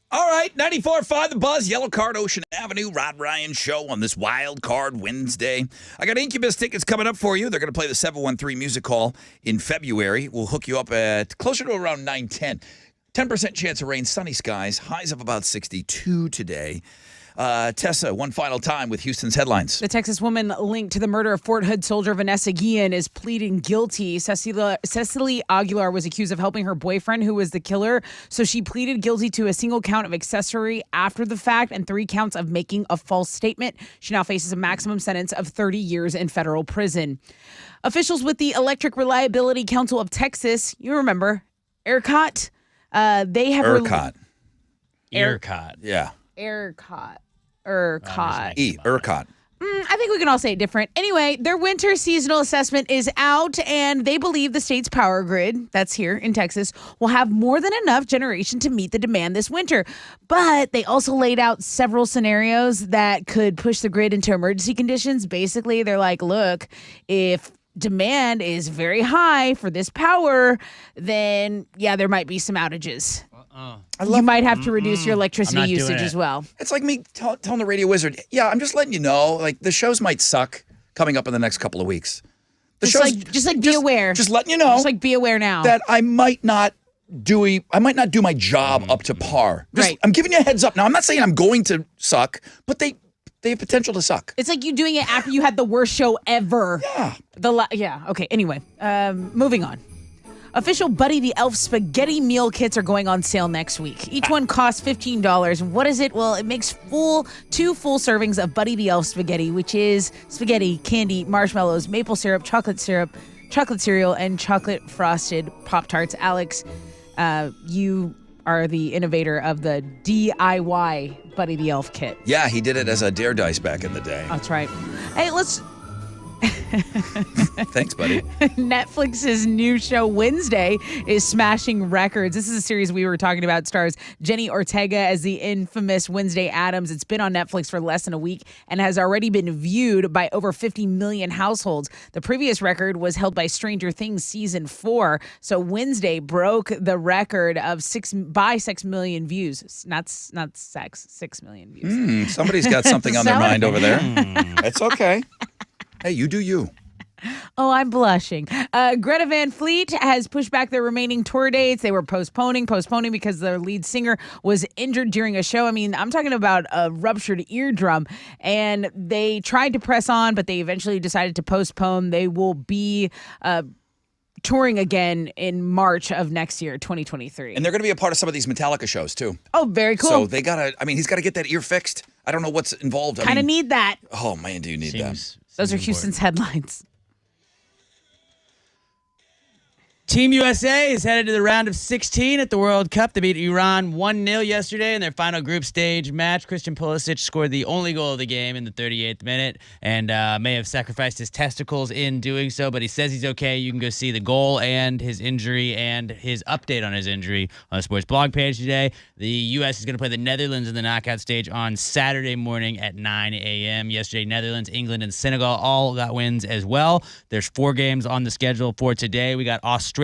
All right, 94.5 The Buzz, Yellow Card, Ocean Avenue, Rod Ryan Show on this Wild Card Wednesday. I got Incubus tickets coming up for you. They're going to play the 713 Music Hall in February. We'll hook you up at closer to around 9:10. 10% chance of rain, sunny skies, highs of about 62 today. Tessa, one final time with Houston's headlines. The Texas woman linked to the murder of Fort Hood soldier Vanessa Guillen is pleading guilty. Cecily Aguilar was accused of helping her boyfriend, who was the killer. So she pleaded guilty to a single count of accessory after the fact and 3 counts of making a false statement. She now faces a maximum sentence of 30 years in federal prison. Officials with the Electric Reliability Council of Texas, you remember, ERCOT, they have... ERCOT. ERCOT. Yeah. ERCOT. ERCOT. I think we can all say it different. Anyway, their winter seasonal assessment is out, and they believe the state's power grid, that's here in Texas, will have more than enough generation to meet the demand this winter. But they also laid out several scenarios that could push the grid into emergency conditions. Basically, they're like, look, if demand is very high for this power, then yeah, there might be some outages. You might have to reduce your electricity usage as well. It's like me telling the radio wizard, yeah, I'm just letting you know, like the shows might suck coming up in the next couple of weeks. Just be aware. Just letting you know. Just like be aware now. That I might not do my job up to par. Right. I'm giving you a heads up. Now, I'm not saying I'm going to suck, but they have potential to suck. It's like you doing it after you had the worst show ever. Yeah. Okay. Anyway, moving on. Official Buddy the Elf spaghetti meal kits are going on sale next week. Each one costs $15. What is it? Well, it makes two full servings of Buddy the Elf spaghetti, which is spaghetti, candy, marshmallows, maple syrup, chocolate cereal, and chocolate frosted Pop-Tarts. Alex, you are the innovator of the DIY Buddy the Elf kit. Yeah, he did it as a Dare Dice back in the day. That's right. Hey, let's... Thanks, buddy. Netflix's new show Wednesday is smashing records. This is a series we were talking about. It stars Jenny Ortega as the infamous Wednesday Addams. It's been on Netflix for less than a week and has already been viewed by over 50 million households. The previous record was held by Stranger Things season 4. So Wednesday broke the record of 6 million views. Not sex, 6 million views. Somebody's got something on their mind over there. It's okay. Hey, you do you. Oh, I'm blushing. Greta Van Fleet has pushed back their remaining tour dates. They were postponing because their lead singer was injured during a show. I mean, I'm talking about a ruptured eardrum. And they tried to press on, but they eventually decided to postpone. They will be touring again in March of next year, 2023. And they're going to be a part of some of these Metallica shows, too. Oh, very cool. So they got to, he's got to get that ear fixed. I don't know what's involved. Kind of need that. Oh, man, do you need that? Those are Houston's headlines. Team USA is headed to the round of 16 at the World Cup. They beat Iran 1-0 yesterday in their final group stage match. Christian Pulisic scored the only goal of the game in the 38th minute and may have sacrificed his testicles in doing so, but he says he's okay. You can go see the goal and his injury and his update on his injury on the sports blog page today. The U.S. is going to play the Netherlands in the knockout stage on Saturday morning at 9 a.m. Yesterday, Netherlands, England, and Senegal all got wins as well. There's 4 games on the schedule for today. We got Australia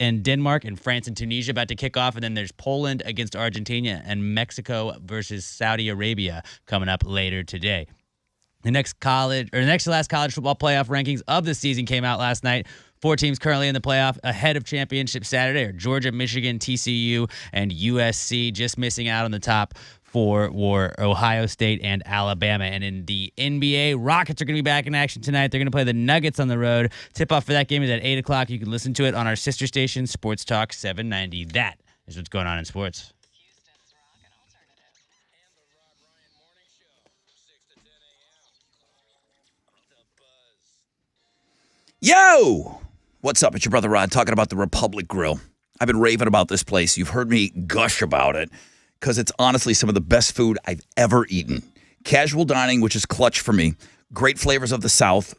and Denmark and France and Tunisia about to kick off, and then there's Poland against Argentina and Mexico versus Saudi Arabia coming up later today. The next to last college football playoff rankings of the season came out last night. 4 teams currently in the playoff ahead of championship Saturday are Georgia, Michigan, TCU, and USC. Just missing out on the top 4 were Ohio State and Alabama. And in the NBA, Rockets are going to be back in action tonight. They're going to play the Nuggets on the road. Tip-off for that game is at 8 o'clock. You can listen to it on our sister station, Sports Talk 790. That is what's going on in sports. Yo! What's up? It's your brother Rod talking about the Republic Grill. I've been raving about this place. You've heard me gush about it because it's honestly some of the best food I've ever eaten. Casual dining, which is clutch for me. Great flavors of the South.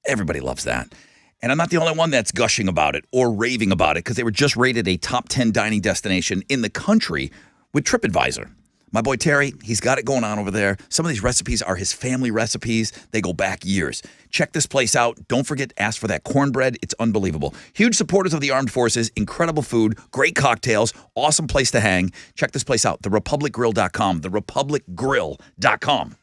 Everybody loves that. And I'm not the only one that's gushing about it or raving about it because they were just rated a top 10 dining destination in the country with TripAdvisor. My boy Terry, he's got it going on over there. Some of these recipes are his family recipes. They go back years. Check this place out. Don't forget to ask for that cornbread. It's unbelievable. Huge supporters of the armed forces, incredible food, great cocktails, awesome place to hang. Check this place out, therepublicgrill.com, therepublicgrill.com.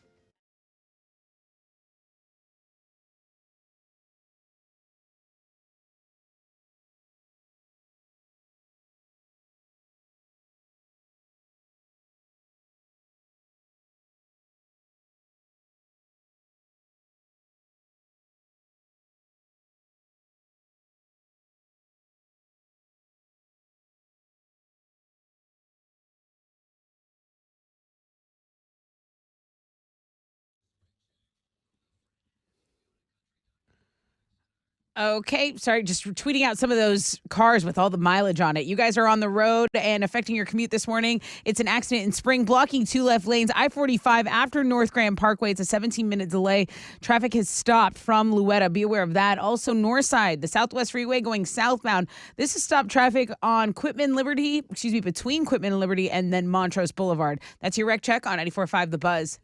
Okay, sorry, just tweeting out some of those cars with all the mileage on it. You guys are on the road and affecting your commute this morning. It's an accident in Spring, blocking 2 left lanes. I-45 after North Grand Parkway. It's a 17-minute delay. Traffic has stopped from Louetta. Be aware of that. Also, north side, the Southwest Freeway going southbound. This has stopped traffic on between Quitman and Liberty and then Montrose Boulevard. That's your wreck check on 94.5 The Buzz.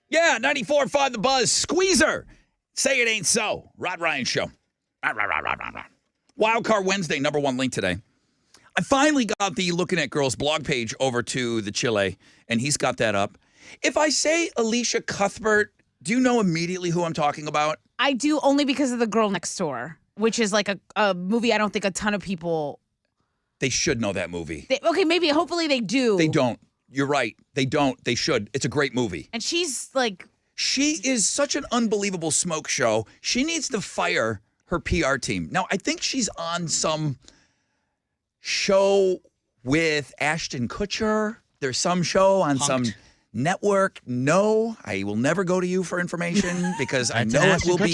Yeah, 94.5 The Buzz. Squeezer. Say it ain't so. Rod Ryan Show. Wildcard Wednesday, number one link today. I finally got the Looking at Girls blog page over to the Chile, and he's got that up. If I say Alicia Cuthbert, do you know immediately who I'm talking about? I do, only because of The Girl Next Door, which is like a movie I don't think a ton of people... They should know that movie. Okay, maybe, hopefully they do. They don't. You're right. They don't. They should. It's a great movie. And she's like... She is such an unbelievable smoke show. She needs to fire her PR team. Now, I think she's on some show with Ashton Kutcher. There's some show on some network. No, I will never go to you for information because I know it will be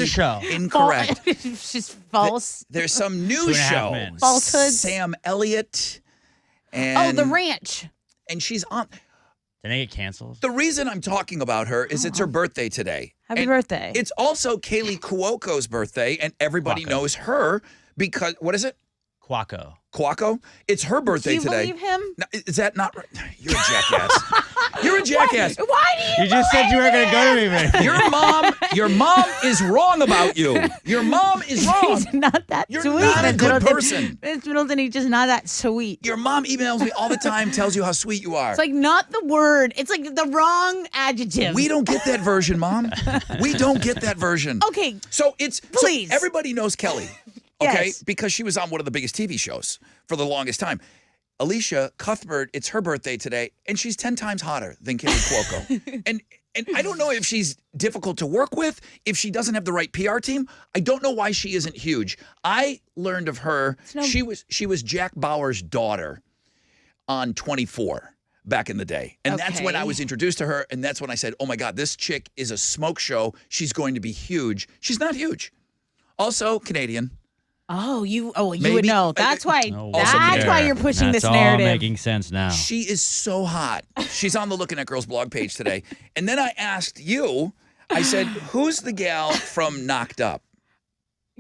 incorrect. She's false. There's some news show. Falsehoods. Sam Elliott. And, The Ranch. And she's on. Did they get canceled? The reason I'm talking about her is it's her birthday today. Happy birthday. It's also Kaylee Cuoco's birthday, and everybody knows her because, what is it? Quaco. Quaco? It's her birthday Do you today. believe him? No, is that not right? You're a jackass. You're a jackass. Why do you You just said you weren't going to go to me, man. Your mom is wrong about you. Your mom is wrong. He's not that You're sweet. not a Vince good Middleton. person. Vince Middleton, he's just not that sweet. Your mom emails me all the time, tells you how sweet you are. It's like not the word. It's like the wrong adjective. We don't get that version, Mom. We don't get that version. Okay. So Please. So everybody knows Kelly, okay? Yes. Because she was on one of the biggest TV shows for the longest time. Alicia Cuthbert, it's her birthday today, and she's 10 times hotter than Kaylee Cuoco. and I don't know if she's difficult to work with, if she doesn't have the right PR team. I don't know why she isn't huge. I learned of her. She was Jack Bauer's daughter on 24 back in the day. And that's when I was introduced to her, and that's when I said, oh my God, this chick is a smoke show. She's going to be huge. She's not huge. Also Canadian. Oh, you would Maybe. know. That's why. Also That's why you're pushing That's this all narrative. making sense now. She is so hot. She's on the Looking at Girls blog page today. And then I asked you, I said, who's the gal from Knocked Up?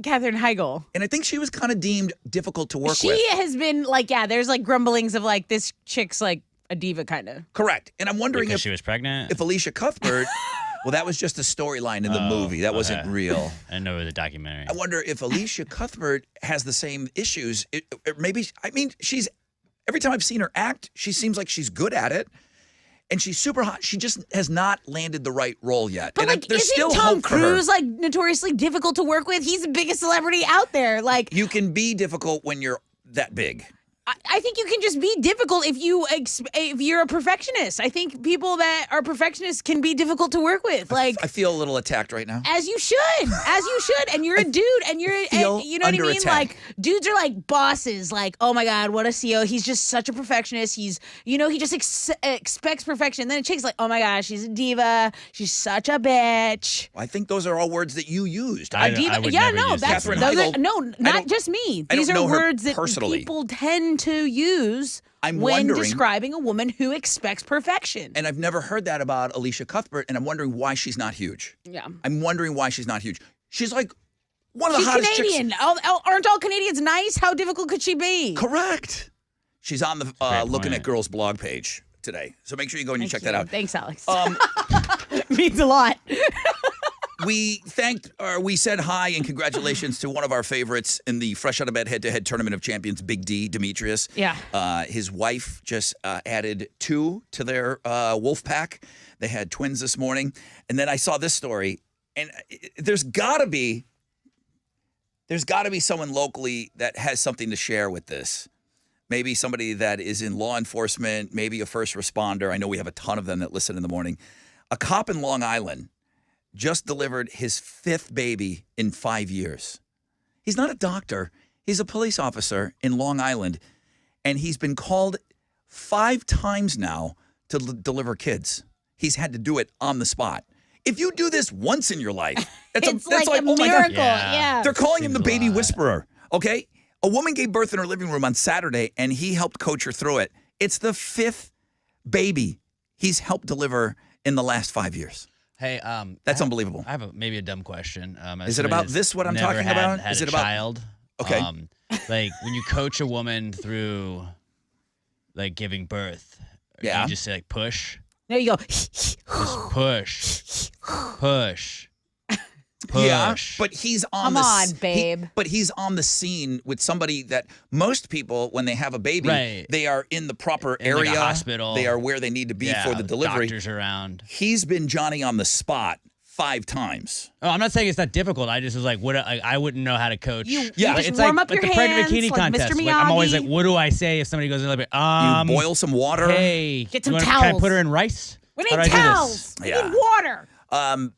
Katherine Heigl. And I think she was kind of deemed difficult to work She with. has been like, there's like grumblings of like this chick's like a diva kind of. Correct. And I'm wondering Because if she was pregnant? If Alicia Cuthbert, well, that was just a storyline in the movie. That wasn't real. I know it was a documentary. I wonder if Alicia Cuthbert has the same issues. Maybe, I mean, every time I've seen her act, she seems like she's good at it. And she's super hot. She just has not landed the right role yet. But and like, there's isn't still Tom hope for her. Cruise like notoriously difficult to work with? He's the biggest celebrity out there. Like, You can be difficult when you're that big. I think you can just be difficult if you're a perfectionist. I think people that are perfectionists can be difficult to work with. Like, I feel a little attacked right now. as you should, and you're a dude, and you know what I under mean. attack. Like, dudes are like bosses. Like, oh my God, what a CEO. He's just such a perfectionist. He just expects perfection. Then a chick's like, oh my gosh, she's a diva. She's such a bitch. I think those are all words that you used. I A diva. would Yeah, never no, use that's Katherine those Heigl. are, no, I not don't- just me. I These don't are know her words that personally. people tend to use I'm when wondering- describing a woman who expects perfection. And I've never heard that about Alicia Cuthbert, and I'm wondering why she's not huge. Yeah. I'm wondering why she's not huge. She's like one of the She's hottest Canadian. chicks. Aren't all Canadians nice? How difficult could she be? Correct. She's on the great Looking point. at Girls blog page today. So make sure you go and you check that out. Thanks, Alex. Um, Means a lot. we said hi and congratulations to one of our favorites in the Fresh Out of Bed Head-to-Head Tournament of Champions, Big D, Demetrius. Yeah. His wife just added 2 to their wolf pack. They had twins this morning. And then I saw this story, and there's got to be someone locally that has something to share with this. Maybe somebody that is in law enforcement, maybe a first responder. I know we have a ton of them that listen in the morning. A cop in Long Island just delivered his 5th baby in 5 years. He's not a doctor. He's a police officer in Long Island, and he's been called 5 times now to deliver kids. He's had to do it on the spot. If you do this once in your life, that's It's like like a oh my miracle. God. Yeah. They're calling him the Seems a baby lot. whisperer, okay? A woman gave birth in her living room on Saturday, and he helped coach her through it. It's the 5th baby he's helped deliver in the last 5 years. Hey, That's unbelievable. I have maybe a dumb question. Is it about this, what I'm never talking had- about? Had Is a it about- child? Okay. Like when you coach a woman through like giving birth, Yeah. you just say like push. No, you go. Just push. Push. Yeah, Push. but he's on Come the on, babe. but he's on the scene with somebody that most people, when they have a baby, Right. they are in the proper In, like, area. a hospital. They are where they need to be Yeah, for the with delivery. doctors around. He's been Johnny on the spot 5 times. Oh, I'm not saying it's not difficult. I just was like, I wouldn't know how to coach. You Yeah. just it's warm like, up your the Predator hands bikini like contest. Mr. Like, I'm always Miyagi. like, what do I say if somebody goes in a little bit? You boil some water. Hey, Get some Can I towels. put her in rice? We How need do I do this? towels. We Yeah. need water.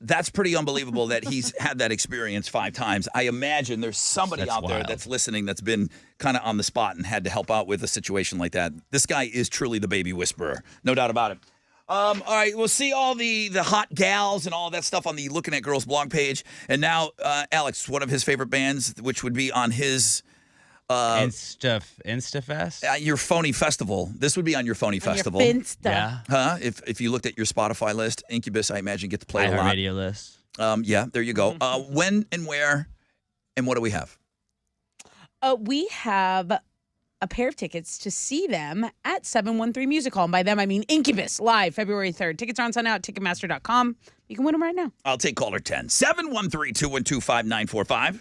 That's pretty unbelievable that he's had that experience 5 times. I imagine there's somebody That's out there wild. that's listening that's been kind of on the spot and had to help out with a situation like that. This guy is truly the baby whisperer. No doubt about it. All right, we'll see all the hot gals and all that stuff on the Looking at Girls blog page. And now, Alex, one of his favorite bands, which would be on his InstaFest? your phony festival. This would be on your phony festival. Your Finsta. Yeah. Huh? If you looked at your Spotify list, Incubus, I imagine, get to play a lot. Radio list. Yeah, there you go. When and where and what do we have? We have a pair of tickets to see them at 713 Music Hall. And by them, I mean Incubus, live February 3rd. Tickets are on sale now at Ticketmaster.com. You can win them right now. I'll take caller 10. 713-212-5945.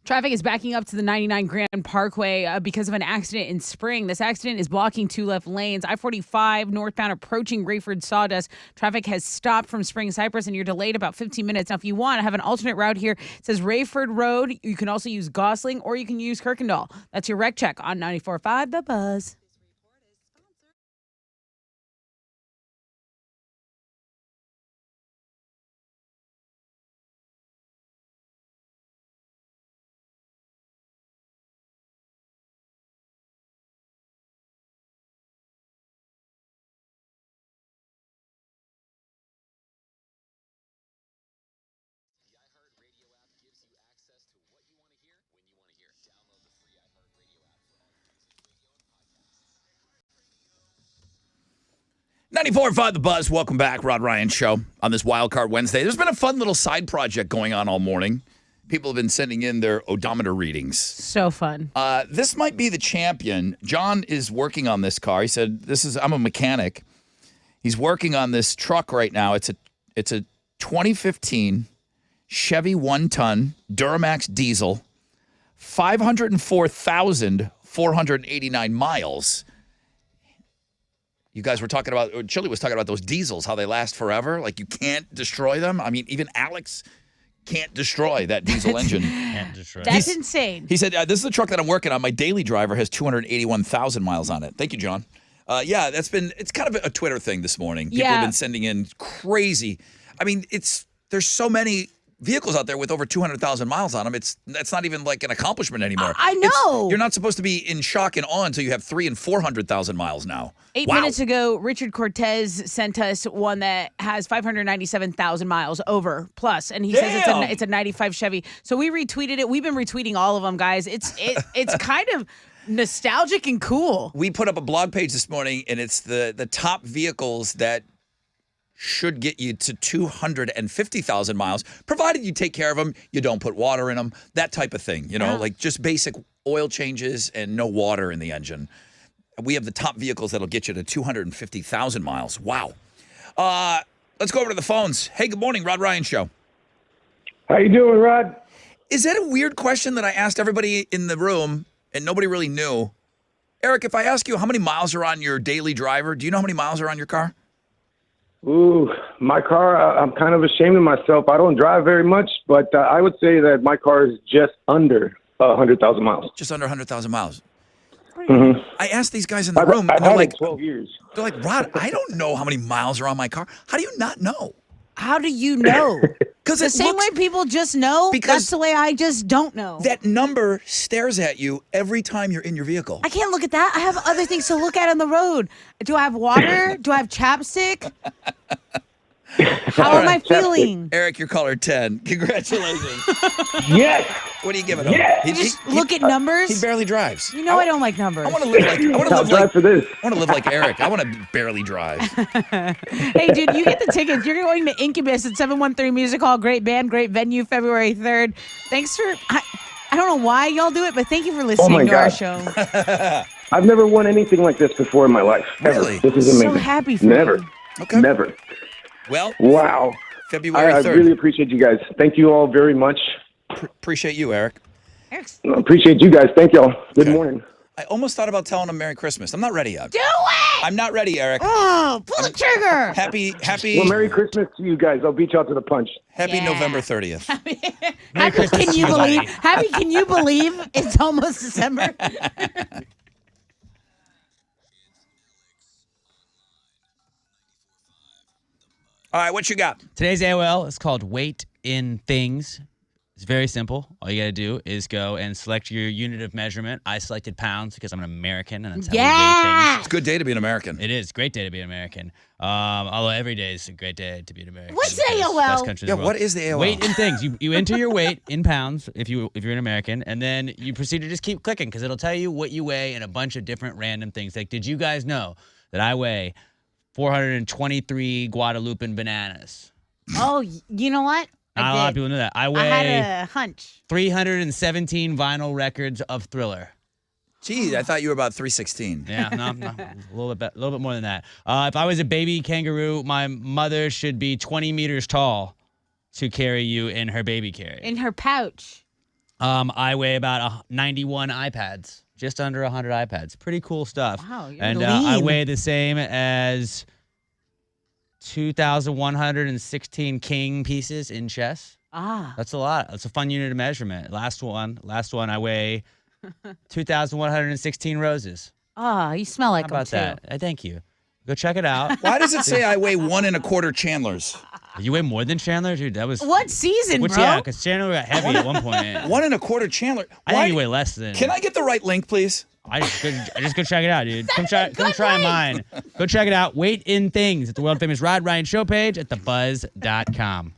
Traffic is backing up to the 99 Grand Parkway because of an accident in Spring. This accident is blocking 2 left lanes. I-45 northbound approaching Rayford Sawdust. Traffic has stopped from Spring Cypress, and you're delayed about 15 minutes. Now, if you want, I have an alternate route here. It says Rayford Road. You can also use Gosling, or you can use Kirkendall. That's your wreck check on 94.5 The Buzz. Ninety-four 94.5 The Buzz. Welcome back, Rod Ryan Show on this Wild Card Wednesday. There's been a fun little side project going on all morning. People have been sending in their odometer readings. So fun. This might be the champion. John is working on this car. He said, I'm a mechanic. He's working on this truck right now. It's a 2015 Chevy 1-ton Duramax diesel, 504,489 miles. You guys were talking about, or Chili was talking about those diesels, how they last forever. Like, you can't destroy them. I mean, even Alex can't destroy that diesel engine. That's insane. He said, this is the truck that I'm working on. My daily driver has 281,000 miles on it. Thank you, John. It's kind of a Twitter thing this morning. People have been sending in crazy. I mean, there's so many vehicles out there with over 200,000 miles on them. That's not even like an accomplishment anymore. I know. You're not supposed to be in shock and awe until you have 300,000 and 400,000 miles now. 8 minutes ago, Richard Cortez sent us one that has 597,000 miles over plus, and he says it's a 95 Chevy. So we retweeted it. We've been retweeting all of them, guys. It's kind of nostalgic and cool. We put up a blog page this morning, and it's the top vehicles that should get you to 250,000 miles, provided you take care of them, you don't put water in them, that type of thing, like just basic oil changes and no water in the engine. We have the top vehicles that'll get you to 250,000 miles. Wow. Let's go over to the phones. Hey, good morning, Rod Ryan Show. How you doing, Rod? Is that a weird question that I asked everybody in the room and nobody really knew? Eric, if I ask you how many miles are on your daily driver, do you know how many miles are on your car? Ooh, my car, I'm kind of ashamed of myself. I don't drive very much, but I would say that my car is just under 100,000 miles. Just under 100,000 miles. Mm-hmm. I asked these guys in the room, and they're like, 12 years. They're like, Rod, I don't know how many miles are on my car. How do you not know? How do you know? Because the same way people just know, that's the way I just don't know. That number stares at you every time you're in your vehicle. I can't look at that. I have other things to look at on the road. Do I have water? Do I have chapstick? How am I feeling? Eric, you're caller 10. Congratulations. Yes. What are you giving him? Yes. You just look at numbers? He barely drives. You know I don't like numbers. I want to live like Eric. I want to barely drive. Hey, dude, you get the tickets. You're going to Incubus at 713 Music Hall. Great band, great venue, February 3rd. Thanks for... I don't know why y'all do it, but thank you for listening to our show. I've never won anything like this before in my life. Really? Ever. This is amazing. So happy for Never. you. Okay. Never. Well, wow. February 3rd. I really appreciate you guys. Thank you all very much. Appreciate you, Eric. Appreciate you guys. Thank y'all. Good morning. I almost thought about telling him Merry Christmas. I'm not ready yet. Do it! I'm not ready, Eric. Oh, pull the trigger. Happy. Well, Merry Christmas to you guys. I'll beat you out to the punch. Happy November 30th. Happy, can you believe? Happy, can you believe it's almost December? All right, what you got? Today's AOL is called Weight in Things. It's very simple. All you got to do is go and select your unit of measurement. I selected pounds because I'm an American, and that's how we weigh things. It's a good day to be an American. It is a great day to be an American. Although every day is a great day to be an American. What's Best AOL? country in Yeah, the world. what is the AOL? Weight in things. You enter your weight in pounds if you're an American, and then you proceed to just keep clicking because it'll tell you what you weigh and a bunch of different random things. Like, did you guys know that I weigh 423 Guadalupe bananas? Oh, you know what? Not a lot of people know that. I weigh had a hunch. 317 vinyl records of Thriller. Gee, I thought you were about 316. Yeah, no, a little bit more than that. If I was a baby kangaroo, my mother should be 20 meters tall to carry you in her baby carriage. In her pouch. I weigh about 91 iPads, just under 100 iPads. Pretty cool stuff. Wow, you're and lean. I weigh the same as 2,116 king pieces in chess. Ah. That's a lot. That's a fun unit of measurement. Last one, I weigh 2,116 roses. Ah, you smell like How about them too. that? Thank you. Go check it out. Why does it say I weigh 1 1/4 Chandlers? You weigh more than Chandler, dude. That was What season, bro? Yeah, because Chandler got heavy at one point. 1 1/4 Chandler. I think you weigh less than. Can I get the right link, please? I just go check it out, dude. Come try mine. Go check it out. Weight in Things at the world famous Rod Ryan Show page at thebuzz.com.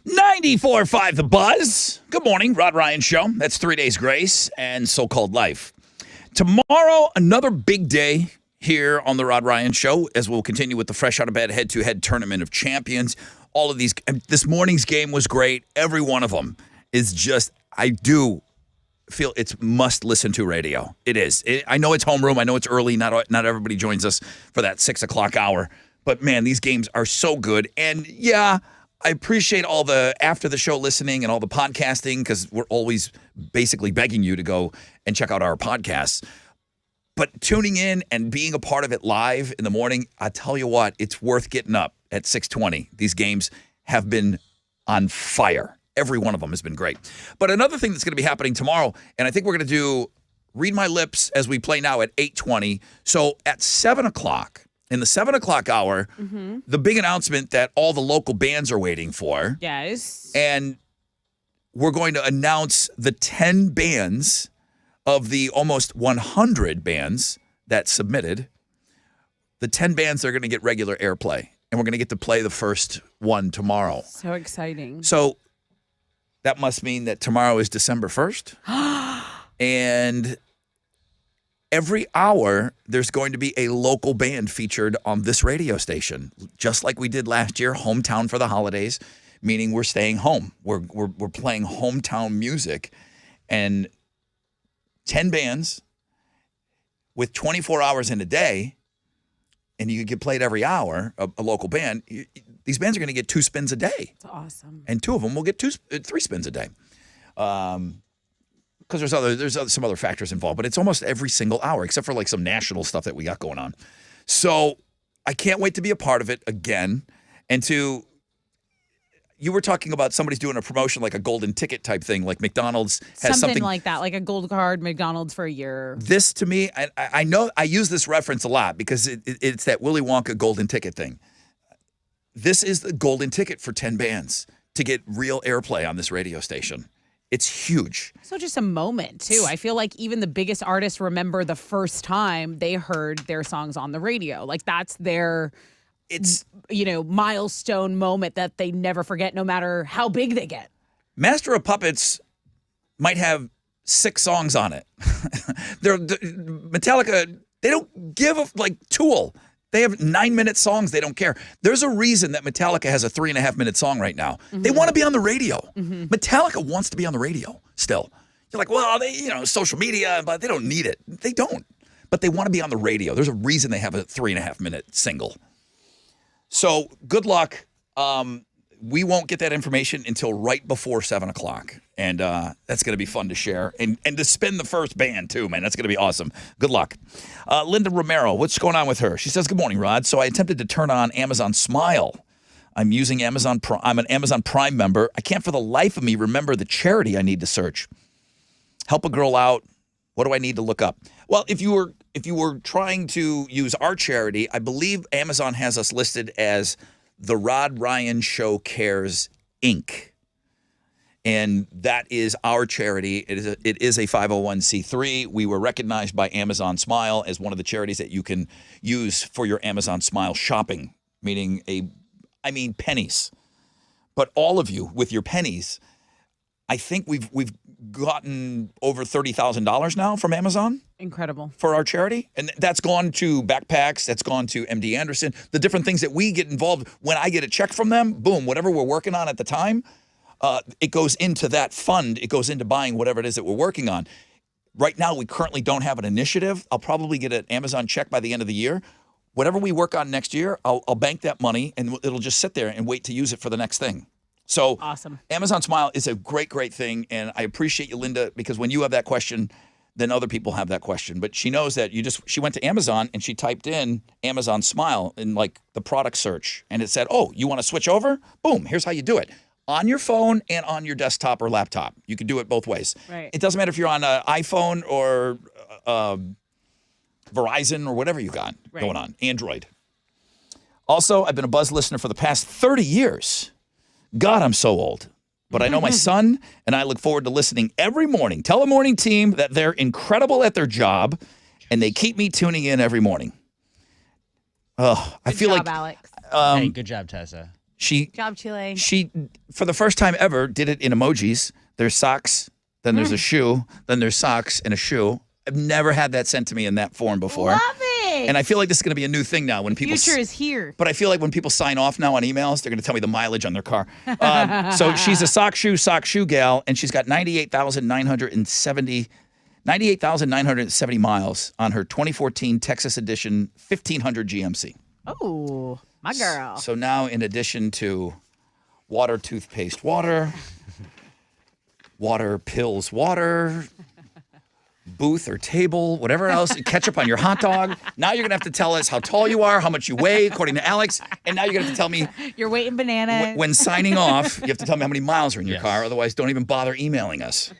.94.5 The Buzz. Good morning, Rod Ryan Show. That's 3 Days Grace and So-Called Life. Tomorrow, another big day here on the Rod Ryan Show as we'll continue with the Fresh Out of Bed head-to-head Tournament of Champions. All of these. This morning's game was great. Every one of them is just, I do feel it's must-listen-to radio. It is. I know it's homeroom. I know it's early. Not everybody joins us for that 6 o'clock hour. But, man, these games are so good. And, yeah, I appreciate all the after-the-show listening and all the podcasting because we're always basically begging you to go and check out our podcasts. But tuning in and being a part of it live in the morning, I tell you what, it's worth getting up at 6:20. These games have been on fire. Every one of them has been great. But another thing that's going to be happening tomorrow, and I think we're going to do read my lips as we play now at 8:20. So at 7 o'clock, in the 7 o'clock hour, the big announcement that all the local bands are waiting for. Yes. And we're going to announce the 10 bands of the almost 100 bands that submitted. The 10 bands that are going to get regular airplay. And we're going to get to play the first one tomorrow. So exciting. So that must mean that tomorrow is December 1st. And every hour, there's going to be a local band featured on this radio station, just like we did last year, Hometown for the Holidays, meaning we're staying home. We're playing hometown music, and 10 bands with 24 hours in a day, and you get played every hour, a local band. These bands are going to get 2 spins a day. That's awesome. And 2 of them will get 3 spins a day. Because there's some other factors involved, but it's almost every single hour, except for like some national stuff that we got going on. So I can't wait to be a part of it again. And you were talking about somebody's doing a promotion like a golden ticket type thing, like McDonald's has something like that, like a gold card McDonald's for a year. This to me, I know I use this reference a lot because it's that Willy Wonka golden ticket thing. This is the golden ticket for 10 bands to get real airplay on this radio station. It's huge. So just a moment, too. I feel like even the biggest artists remember the first time they heard their songs on the radio. Like that's their, milestone moment that they never forget no matter how big they get. Master of Puppets might have 6 songs on it. Metallica, they don't give like Tool. They have 9-minute songs. They don't care. There's a reason that Metallica has a 3.5-minute song right now. They want to be on the radio. Metallica wants to be on the radio still. You're like, well, they, social media, but they don't need it. They don't. But they want to be on the radio. There's a reason they have a 3.5-minute single. So good luck. We won't get that information until right before 7 o'clock. And that's going to be fun to share. And to spin the first band, too, man. That's going to be awesome. Good luck. Linda Romero, what's going on with her? She says, good morning, Rod. So I attempted to turn on Amazon Smile. I'm using Amazon Prime. I'm an Amazon Prime member. I can't for the life of me remember the charity I need to search. Help a girl out. What do I need to look up? Well, if you were trying to use our charity, I believe Amazon has us listed as the Rod Ryan Show Cares, Inc. And that is our charity. It is a 501c3. We were recognized by Amazon Smile as one of the charities that you can use for your Amazon Smile shopping, meaning pennies. But all of you with your pennies, I think we've gotten over $30,000 now from Amazon. Incredible. For our charity. And that's gone to backpacks. That's gone to MD Anderson. The different things that we get involved. When I get a check from them, boom, whatever we're working on at the time, it goes into that fund. It goes into buying whatever it is that we're working on. Right now, we currently don't have an initiative. I'll probably get an Amazon check by the end of the year. Whatever we work on next year, I'll bank that money and it'll just sit there and wait to use it for the next thing. So awesome. Amazon Smile is a great, great thing. And I appreciate you, Linda, because when you have that question, then other people have that question. But she knows that she went to Amazon and she typed in Amazon Smile in like the product search. And it said, oh, you want to switch over? Boom, here's how you do it. On your phone and on your desktop or laptop. You can do it both ways. Right. It doesn't matter if you're on an iPhone or Verizon or whatever you got going on, Android. Also, I've been a Buzz listener for the past 30 years. God, I'm so old. But I know my son, and I look forward to listening every morning. Tell the morning team that they're incredible at their job, and they keep me tuning in every morning. I feel job, like Alex. Hey, good job, Tessa. Good job, Chile. She, for the first time ever, did it in emojis. There's socks, then there's a shoe, then there's socks and a shoe. I've never had that sent to me in that form before. Love it. And I feel like this is going to be a new thing now when people. Future is here. But I feel like when people sign off now on emails, they're going to tell me the mileage on their car. So she's a sock shoe gal, and she's got 98,970 miles on her 2014 Texas Edition 1500 GMC. Oh, my girl. So now, in addition to water, toothpaste, water, water, pills, water, booth or table, whatever else, ketchup on your hot dog. Now you're going to have to tell us how tall you are, how much you weigh, according to Alex. And now you're going to have to tell me. You're weighing bananas. When signing off, you have to tell me how many miles are in your car. Otherwise, don't even bother emailing us.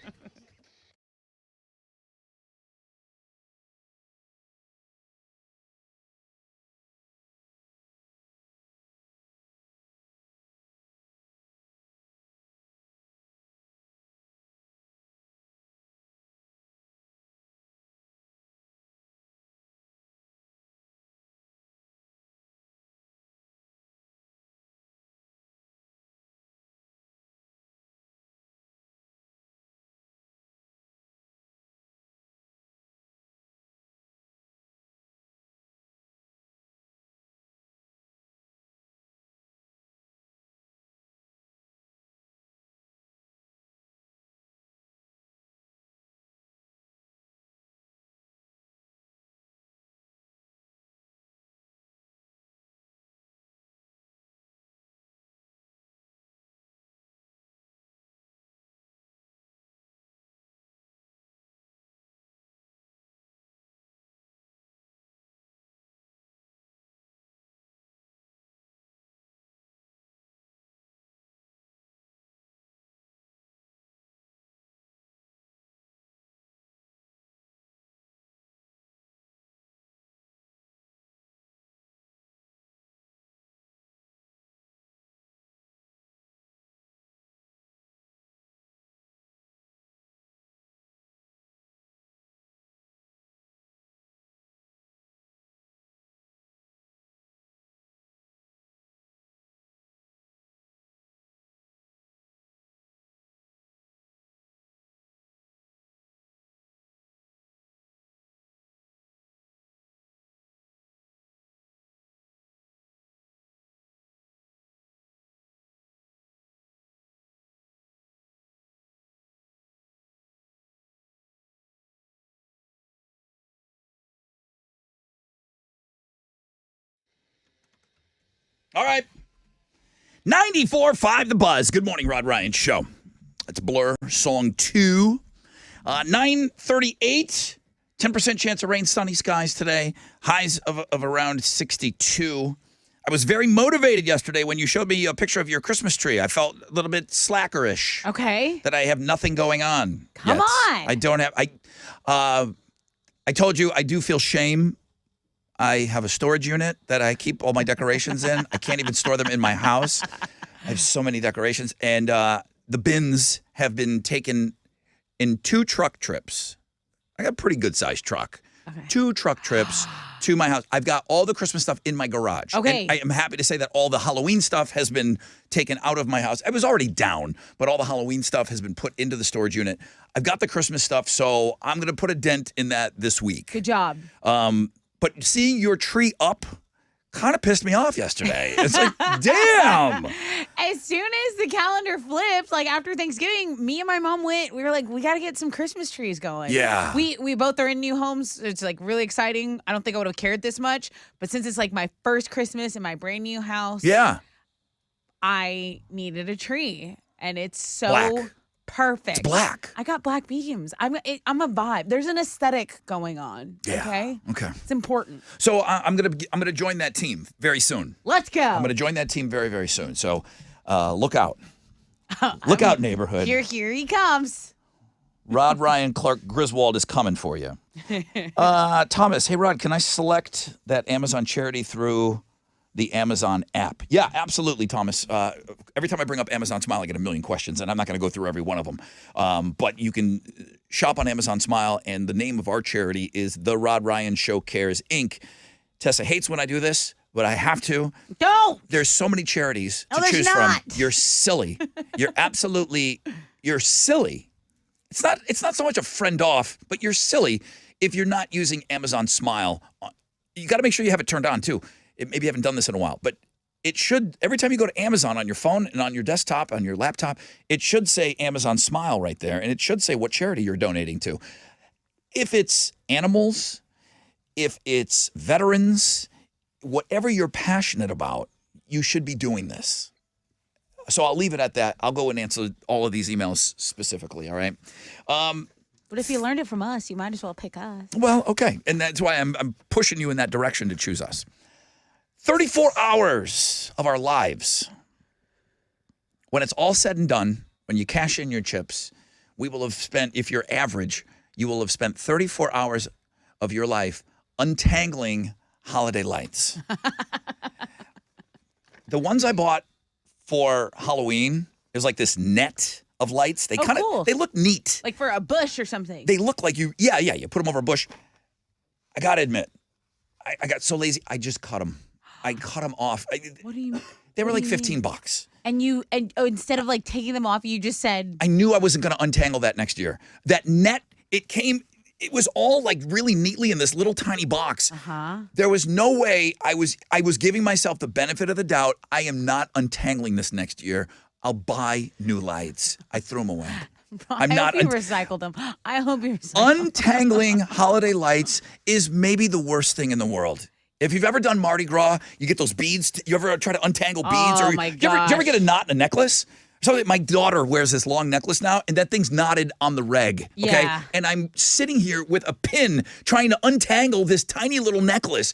All right. 94.5 The Buzz. Good morning, Rod Ryan Show. That's Blur, song 2. 9:38. 10% chance of rain, sunny skies today. Highs of around 62. I was very motivated yesterday when you showed me a picture of your Christmas tree. I felt a little bit slackerish. Okay. That I have nothing going on. Come yet. on. I don't have. I told you I do feel shame. I have a storage unit that I keep all my decorations in. I can't even store them in my house. I have so many decorations, and the bins have been taken in 2 truck trips. I got a pretty good sized truck. Okay. 2 truck trips to my house. I've got all the Christmas stuff in my garage. Okay. And I am happy to say that all the Halloween stuff has been taken out of my house. I was already down, but all the Halloween stuff has been put into the storage unit. I've got the Christmas stuff, so I'm going to put a dent in that this week. Good job. But seeing your tree up kind of pissed me off yesterday. It's like, damn. As soon as the calendar flipped, like after Thanksgiving, me and my mom went, we were like, we got to get some Christmas trees going. Yeah. We both are in new homes. It's like really exciting. I don't think I would have cared this much, but since it's like my first Christmas in my brand new house, Yeah. I needed a tree, and it's so Black. perfect. It's black. I got black mediums. I'm a vibe. There's an aesthetic going on. Yeah. Okay. Okay. It's important. So I'm gonna join that team very soon. Let's go. I'm gonna join that team very, very soon. So look out. Look out, neighborhood. Here he comes. Rod Ryan Clark Griswold is coming for you. Thomas, hey Rod, can I select that Amazon charity through the Amazon app? Yeah, absolutely, Thomas. Every time I bring up Amazon Smile, I get a million questions, and I'm not going to go through every one of them. But you can shop on Amazon Smile, and the name of our charity is The Rod Ryan Show Cares, Inc. Tessa hates when I do this, but I have to. Don't. There's so many charities to there's choose not. from. You're silly. You're silly. It's not so much a friend off, but you're silly if you're not using Amazon Smile. You got to make sure you have it turned on, too. Maybe you haven't done this in a while, but it should, every time you go to Amazon on your phone and on your desktop, on your laptop, it should say Amazon Smile right there, and it should say what charity you're donating to. If it's animals, if it's veterans, whatever you're passionate about, you should be doing this. So I'll leave it at that. I'll go and answer all of these emails specifically, all right? But if you learned it from us, you might as well pick us. Well, okay, and that's why I'm pushing you in that direction to choose us. 34 hours of our lives. When it's all said and done, when you cash in your chips, we will have spent, if you're average, you will have spent 34 hours of your life untangling holiday lights. The ones I bought for Halloween, it was like this net of lights. They cool. They look neat. Like for a bush or something. They look like you put them over a bush. I got to admit, I got so lazy, I just cut them. I cut them off. What do you? They were like $15. And instead of like taking them off, you just said. I knew I wasn't going to untangle that next year. That net, it was all like really neatly in this little tiny box. Uh-huh. There was no way I was giving myself the benefit of the doubt. I am not untangling this next year. I'll buy new lights. I threw them away. I hope you recycled them. I hope you recycled them. Untangling holiday lights is maybe the worst thing in the world. If you've ever done Mardi Gras, you get those beads. You ever try to untangle beads? Oh, or my you ever get a knot in a necklace? So my daughter wears this long necklace now, and that thing's knotted on the reg. Okay, Yeah. and I'm sitting here with a pin trying to untangle this tiny little necklace.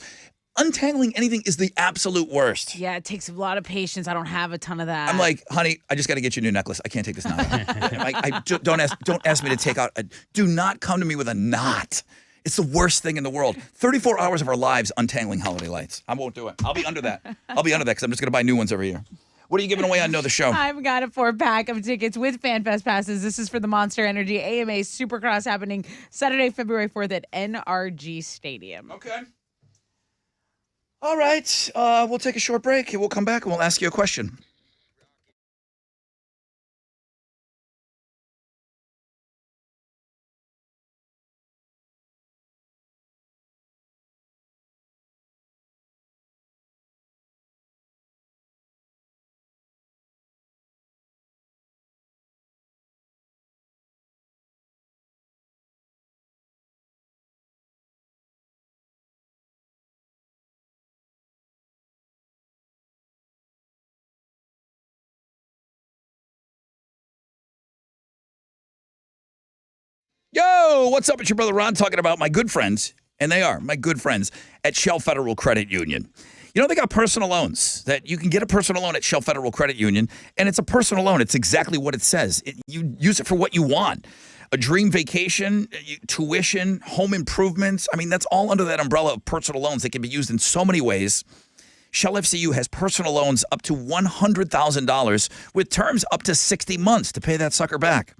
Untangling anything is the absolute worst. Yeah, it takes a lot of patience. I don't have a ton of that. I'm like, honey, I just got to get you a new necklace. I can't take this knot out. Don't ask me to take out. Do not come to me with a knot. It's the worst thing in the world. 34 hours of our lives untangling holiday lights. I won't do it. I'll be under that because I'm just going to buy new ones over here. What are you giving away on Know the Show? I've got a 4-pack of tickets with FanFest passes. This is for the Monster Energy AMA Supercross happening Saturday, February 4th at NRG Stadium. Okay. All right. We'll take a short break. We'll come back and we'll ask you a question. Yo, what's up? It's your brother Ron talking about my good friends, and they are my good friends at Shell Federal Credit Union. You know, they got personal loans that you can get a personal loan at Shell Federal Credit Union, and it's a personal loan. It's exactly what it says. You use it for what you want. A dream vacation, tuition, home improvements. I mean, that's all under that umbrella of personal loans. They can be used in so many ways. Shell FCU has personal loans up to $100,000 with terms up to 60 months to pay that sucker back.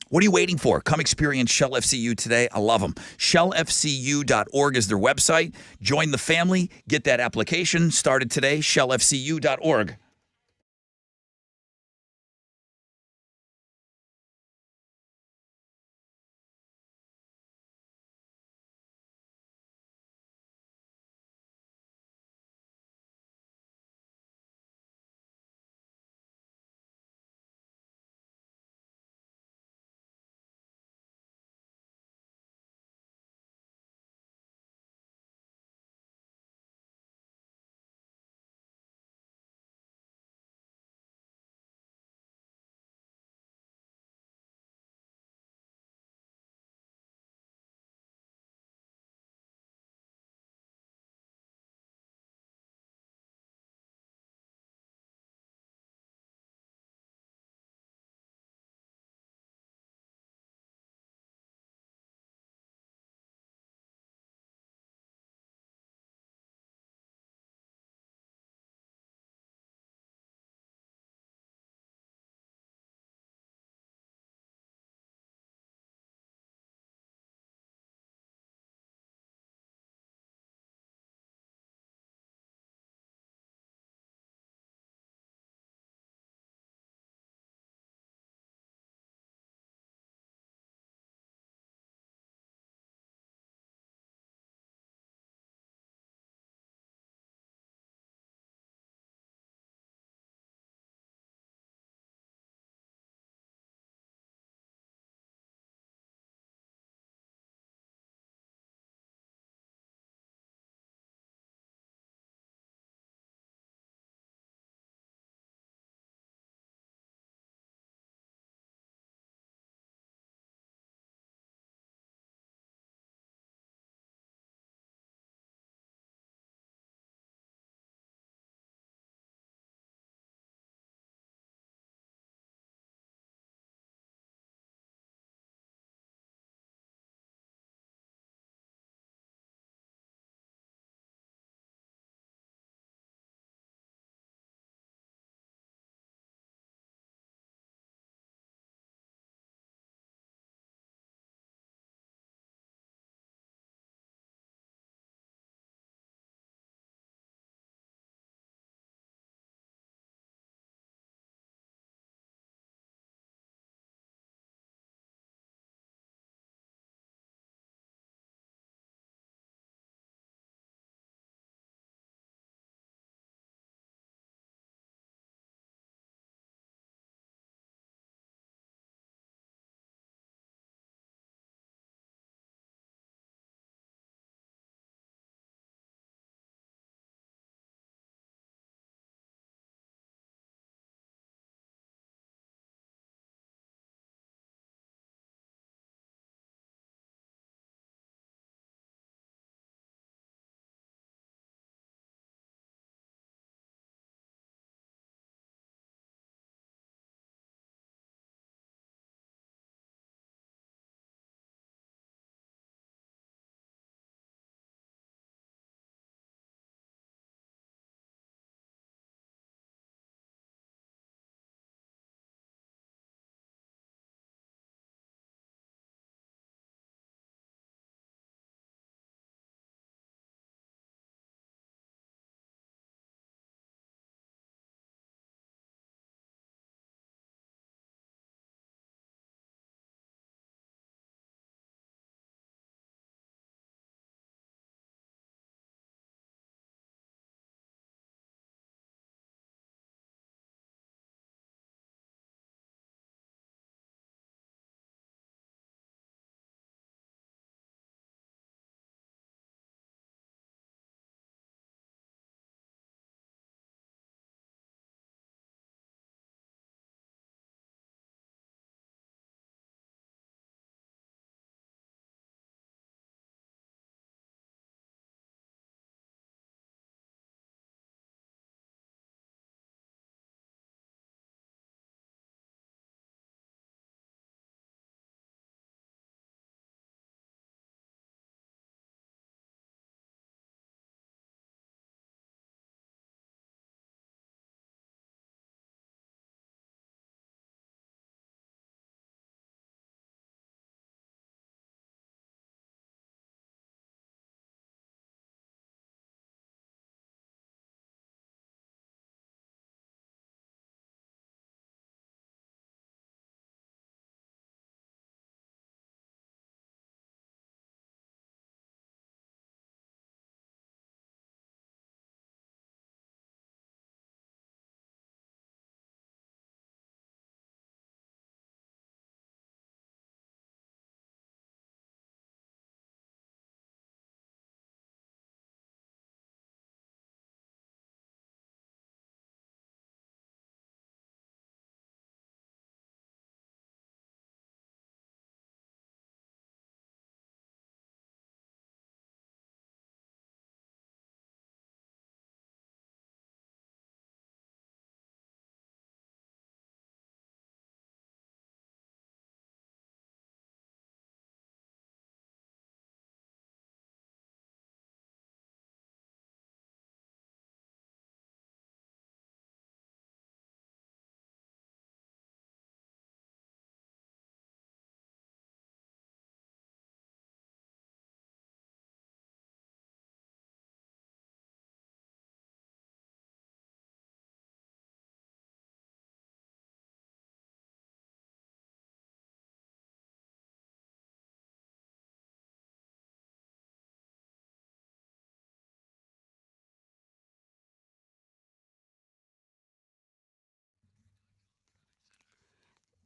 What are you waiting for? Come experience Shell FCU today. I love them. ShellFCU.org is their website. Join the family. Get that application started today. ShellFCU.org.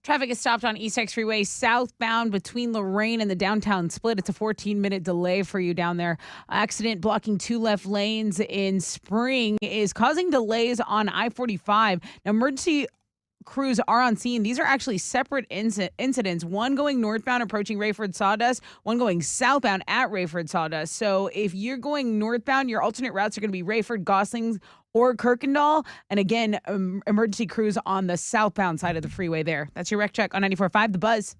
Traffic is stopped on East X Freeway southbound between Lorraine and the downtown split. It's a 14-minute delay for you down there. Accident blocking 2 left lanes in Spring is causing delays on I-45. Now, emergency crews are on scene. These are actually separate incidents. One going northbound approaching Rayford Sawdust, one going southbound at Rayford Sawdust. So if you're going northbound, your alternate routes are going to be Rayford, Goslings, or Kirkendall. And again, emergency crews on the southbound side of the freeway there. That's your wreck check on 94.5 The Buzz.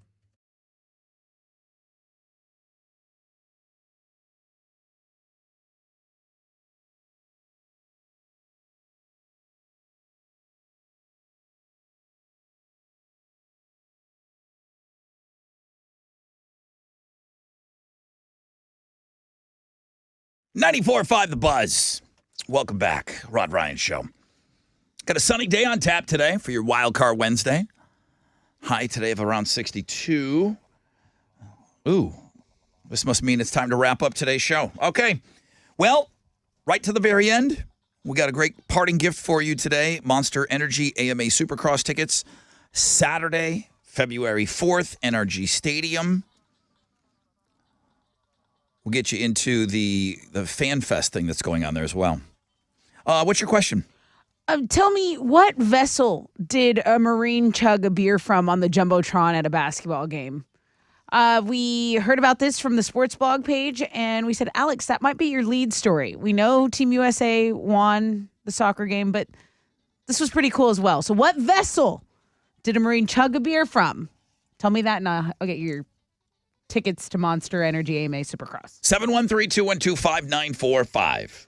.94.5 The Buzz. Welcome back. Rod Ryan Show. Got a sunny day on tap today for your Wild Card Wednesday. High today of around 62. Ooh, this must mean it's time to wrap up today's show. Okay. Well, right to the very end, we got a great parting gift for you today. Monster Energy AMA Supercross tickets. Saturday, February 4th, NRG Stadium. We'll get you into the Fan Fest thing that's going on there as well. What's your question? Tell me, what vessel did a Marine chug a beer from on the Jumbotron at a basketball game? We heard about this from the sports blog page, and we said, Alex, that might be your lead story. We know Team USA won the soccer game, but this was pretty cool as well. So what vessel did a Marine chug a beer from? Tell me that, and I'll get your tickets to Monster Energy AMA Supercross. 713-212-5945.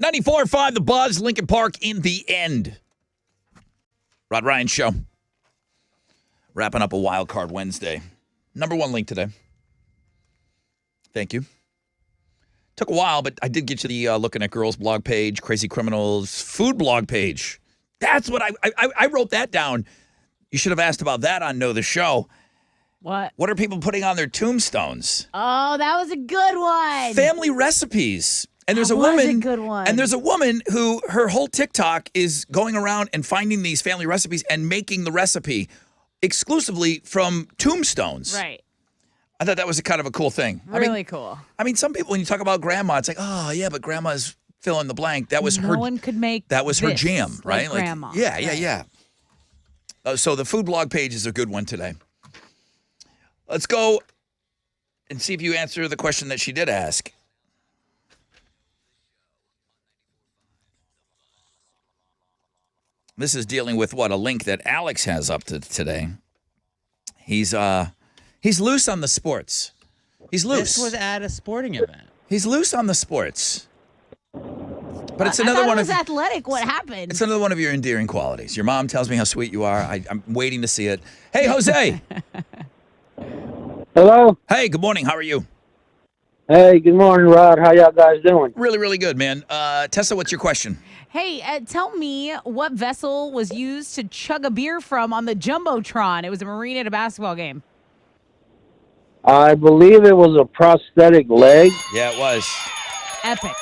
94.5 The Buzz, Lincoln Park in the end. Rod Ryan Show. Wrapping up a Wild Card Wednesday. Number one link today. Thank you. Took a while, but I did get you the Looking at Girls blog page, Crazy Criminals food blog page. That's what I wrote that down. You should have asked about that on Know the Show. What? What are people putting on their tombstones? Oh, that was a good one. Family recipes. And there's That a was woman. a good one. And there's a woman who her whole TikTok is going around and finding these family recipes and making the recipe exclusively from tombstones. Right. I thought that was a kind of a cool thing. Really cool. I mean, some people, when you talk about grandma, it's like, oh, yeah, but grandma's fill in the blank. That was her. No one could make That was her this jam, right? like grandma. Yeah. So the food blog page is a good one today. Let's go and see if you answer the question that she did ask. This is dealing with a link that Alex has up to today. He's loose on the sports. He's loose. This was at a sporting event. He's loose on the sports. But it's I another thought one it was of athletic. What happened? it's another one of your endearing qualities. Your mom tells me how sweet you are. I'm waiting to see it. Hey, Jose. Hello. Hey, good morning. How are you? Hey, good morning, Rod. How y'all guys doing? Really, really good, man. Tessa, what's your question? Hey, tell me what vessel was used to chug a beer from on the Jumbotron. It was a Marine at a basketball game. I believe it was a prosthetic leg. Yeah, it was. Epic.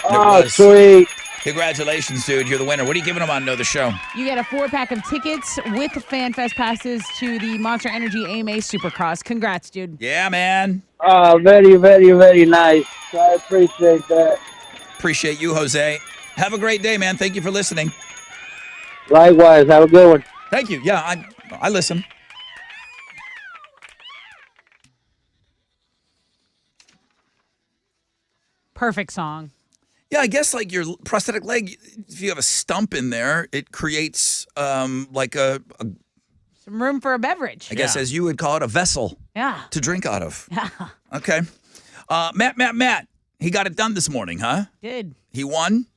Oh, sweet. Congratulations, dude. You're the winner. What are you giving them on Know the Show? You get a 4-pack of tickets with FanFest passes to the Monster Energy AMA Supercross. Congrats, dude. Yeah, man. Very, very, very nice. I appreciate that. Appreciate you, Jose. Have a great day, man. Thank you for listening. Likewise. Have a good one. Thank you. Yeah, I listen. Perfect song. Yeah, I guess like your prosthetic leg, if you have a stump in there, it creates like a Some room for a beverage. I guess as you would call it, a vessel Yeah. to drink out of. Okay. Matt, he got it done this morning, huh? Did. He won?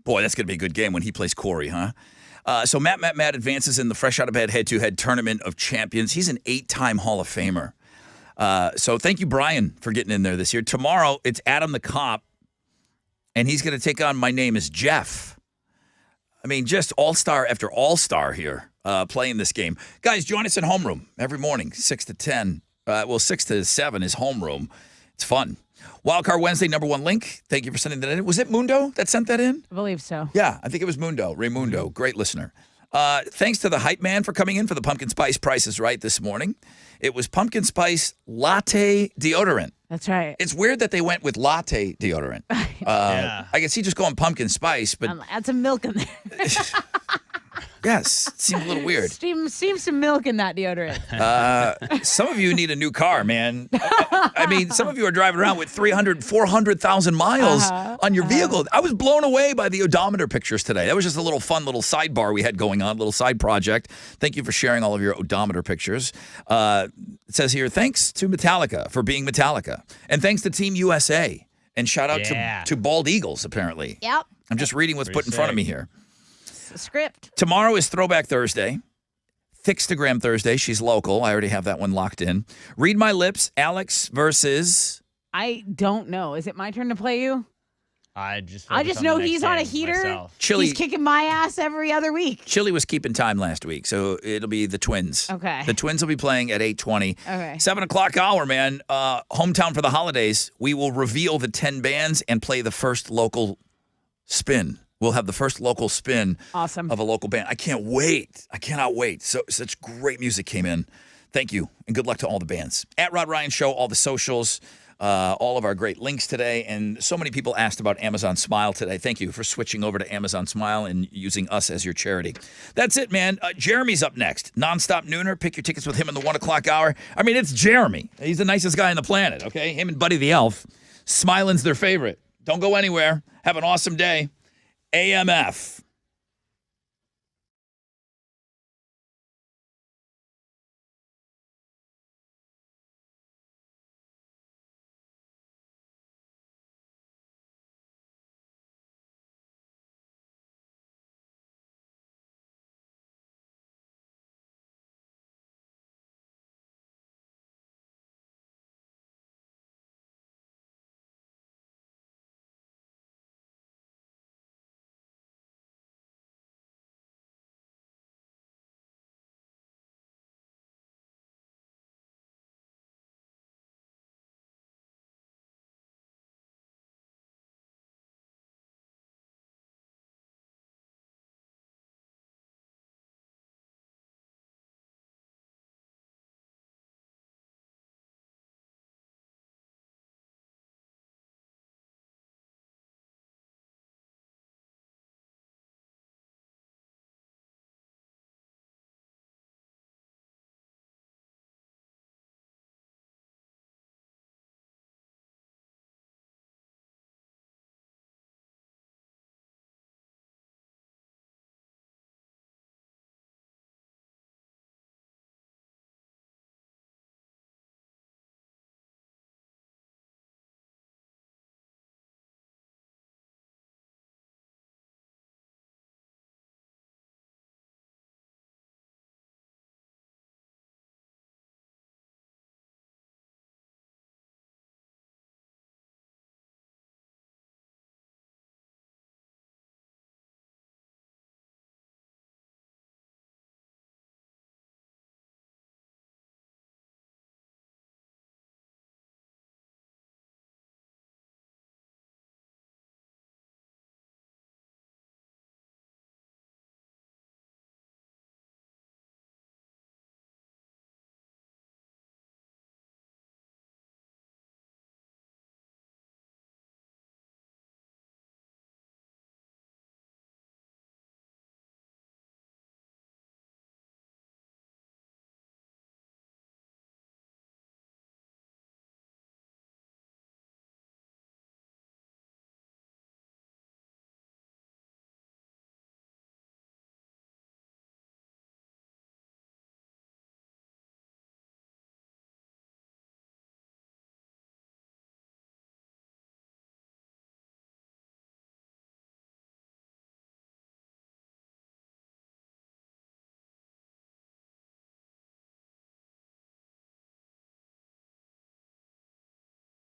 Boy, that's going to be a good game when he plays Corey, huh? So Matt advances in the Fresh Out of Bed head-to-head Tournament of Champions. He's an 8-time Hall of Famer. So thank you, Brian, for getting in there this year. Tomorrow, it's Adam the Cop, and he's going to take on My Name is Jeff. I mean, just all-star after all-star here playing this game. Guys, join us in Homeroom every morning, 6 to 10. 6 to 7 is Homeroom. It's fun. Wildcard Wednesday, number one link. Thank you for sending that in. Was it Mundo that sent that in? I believe so. Yeah, I think it was Mundo, Raymundo. Great listener. Thanks to the Hype Man for coming in for the Pumpkin Spice Price is Right this morning. It was Pumpkin Spice Latte Deodorant. That's right. It's weird that they went with latte deodorant. I can see just going pumpkin spice, but Add some milk in there. yes, it seems a little weird. Seems some milk in that deodorant. Some of you need a new car, man. I mean, some of you are driving around with 300, 400,000 miles on your vehicle. I was blown away by the odometer pictures today. That was just a little fun little sidebar we had going on, little side project. Thank you for sharing all of your odometer pictures. It says here, thanks to Metallica for being Metallica. And thanks to Team USA. And shout out to Bald Eagles, apparently. Yep. I'm just reading what's put in front of me here. The script. Tomorrow is Throwback Thursday. Thickstagram Thursday. She's local. I already have that one locked in. Read My Lips, Alex versus... I don't know. Is it my turn to play you? I just know he's on a heater. Chili. He's kicking my ass every other week. Chili was keeping time last week, so it'll be the Twins. Okay. The Twins will be playing at 8:20. Okay. 7 o'clock hour, man. Hometown for the holidays. We will reveal the 10 bands and play the first local spin. We'll have the first local spin Awesome. of a local band. I can't wait. I cannot wait. So such great music came in. Thank you, and good luck to all the bands. At Rod Ryan Show, all the socials, all of our great links today, and so many people asked about Amazon Smile today. Thank you for switching over to Amazon Smile and using us as your charity. That's it, man. Jeremy's up next. Nonstop Nooner. Pick your tickets with him in the 1 o'clock hour. I mean, it's Jeremy. He's the nicest guy on the planet, okay? Him and Buddy the Elf. Smiling's their favorite. Don't go anywhere. Have an awesome day. AMF.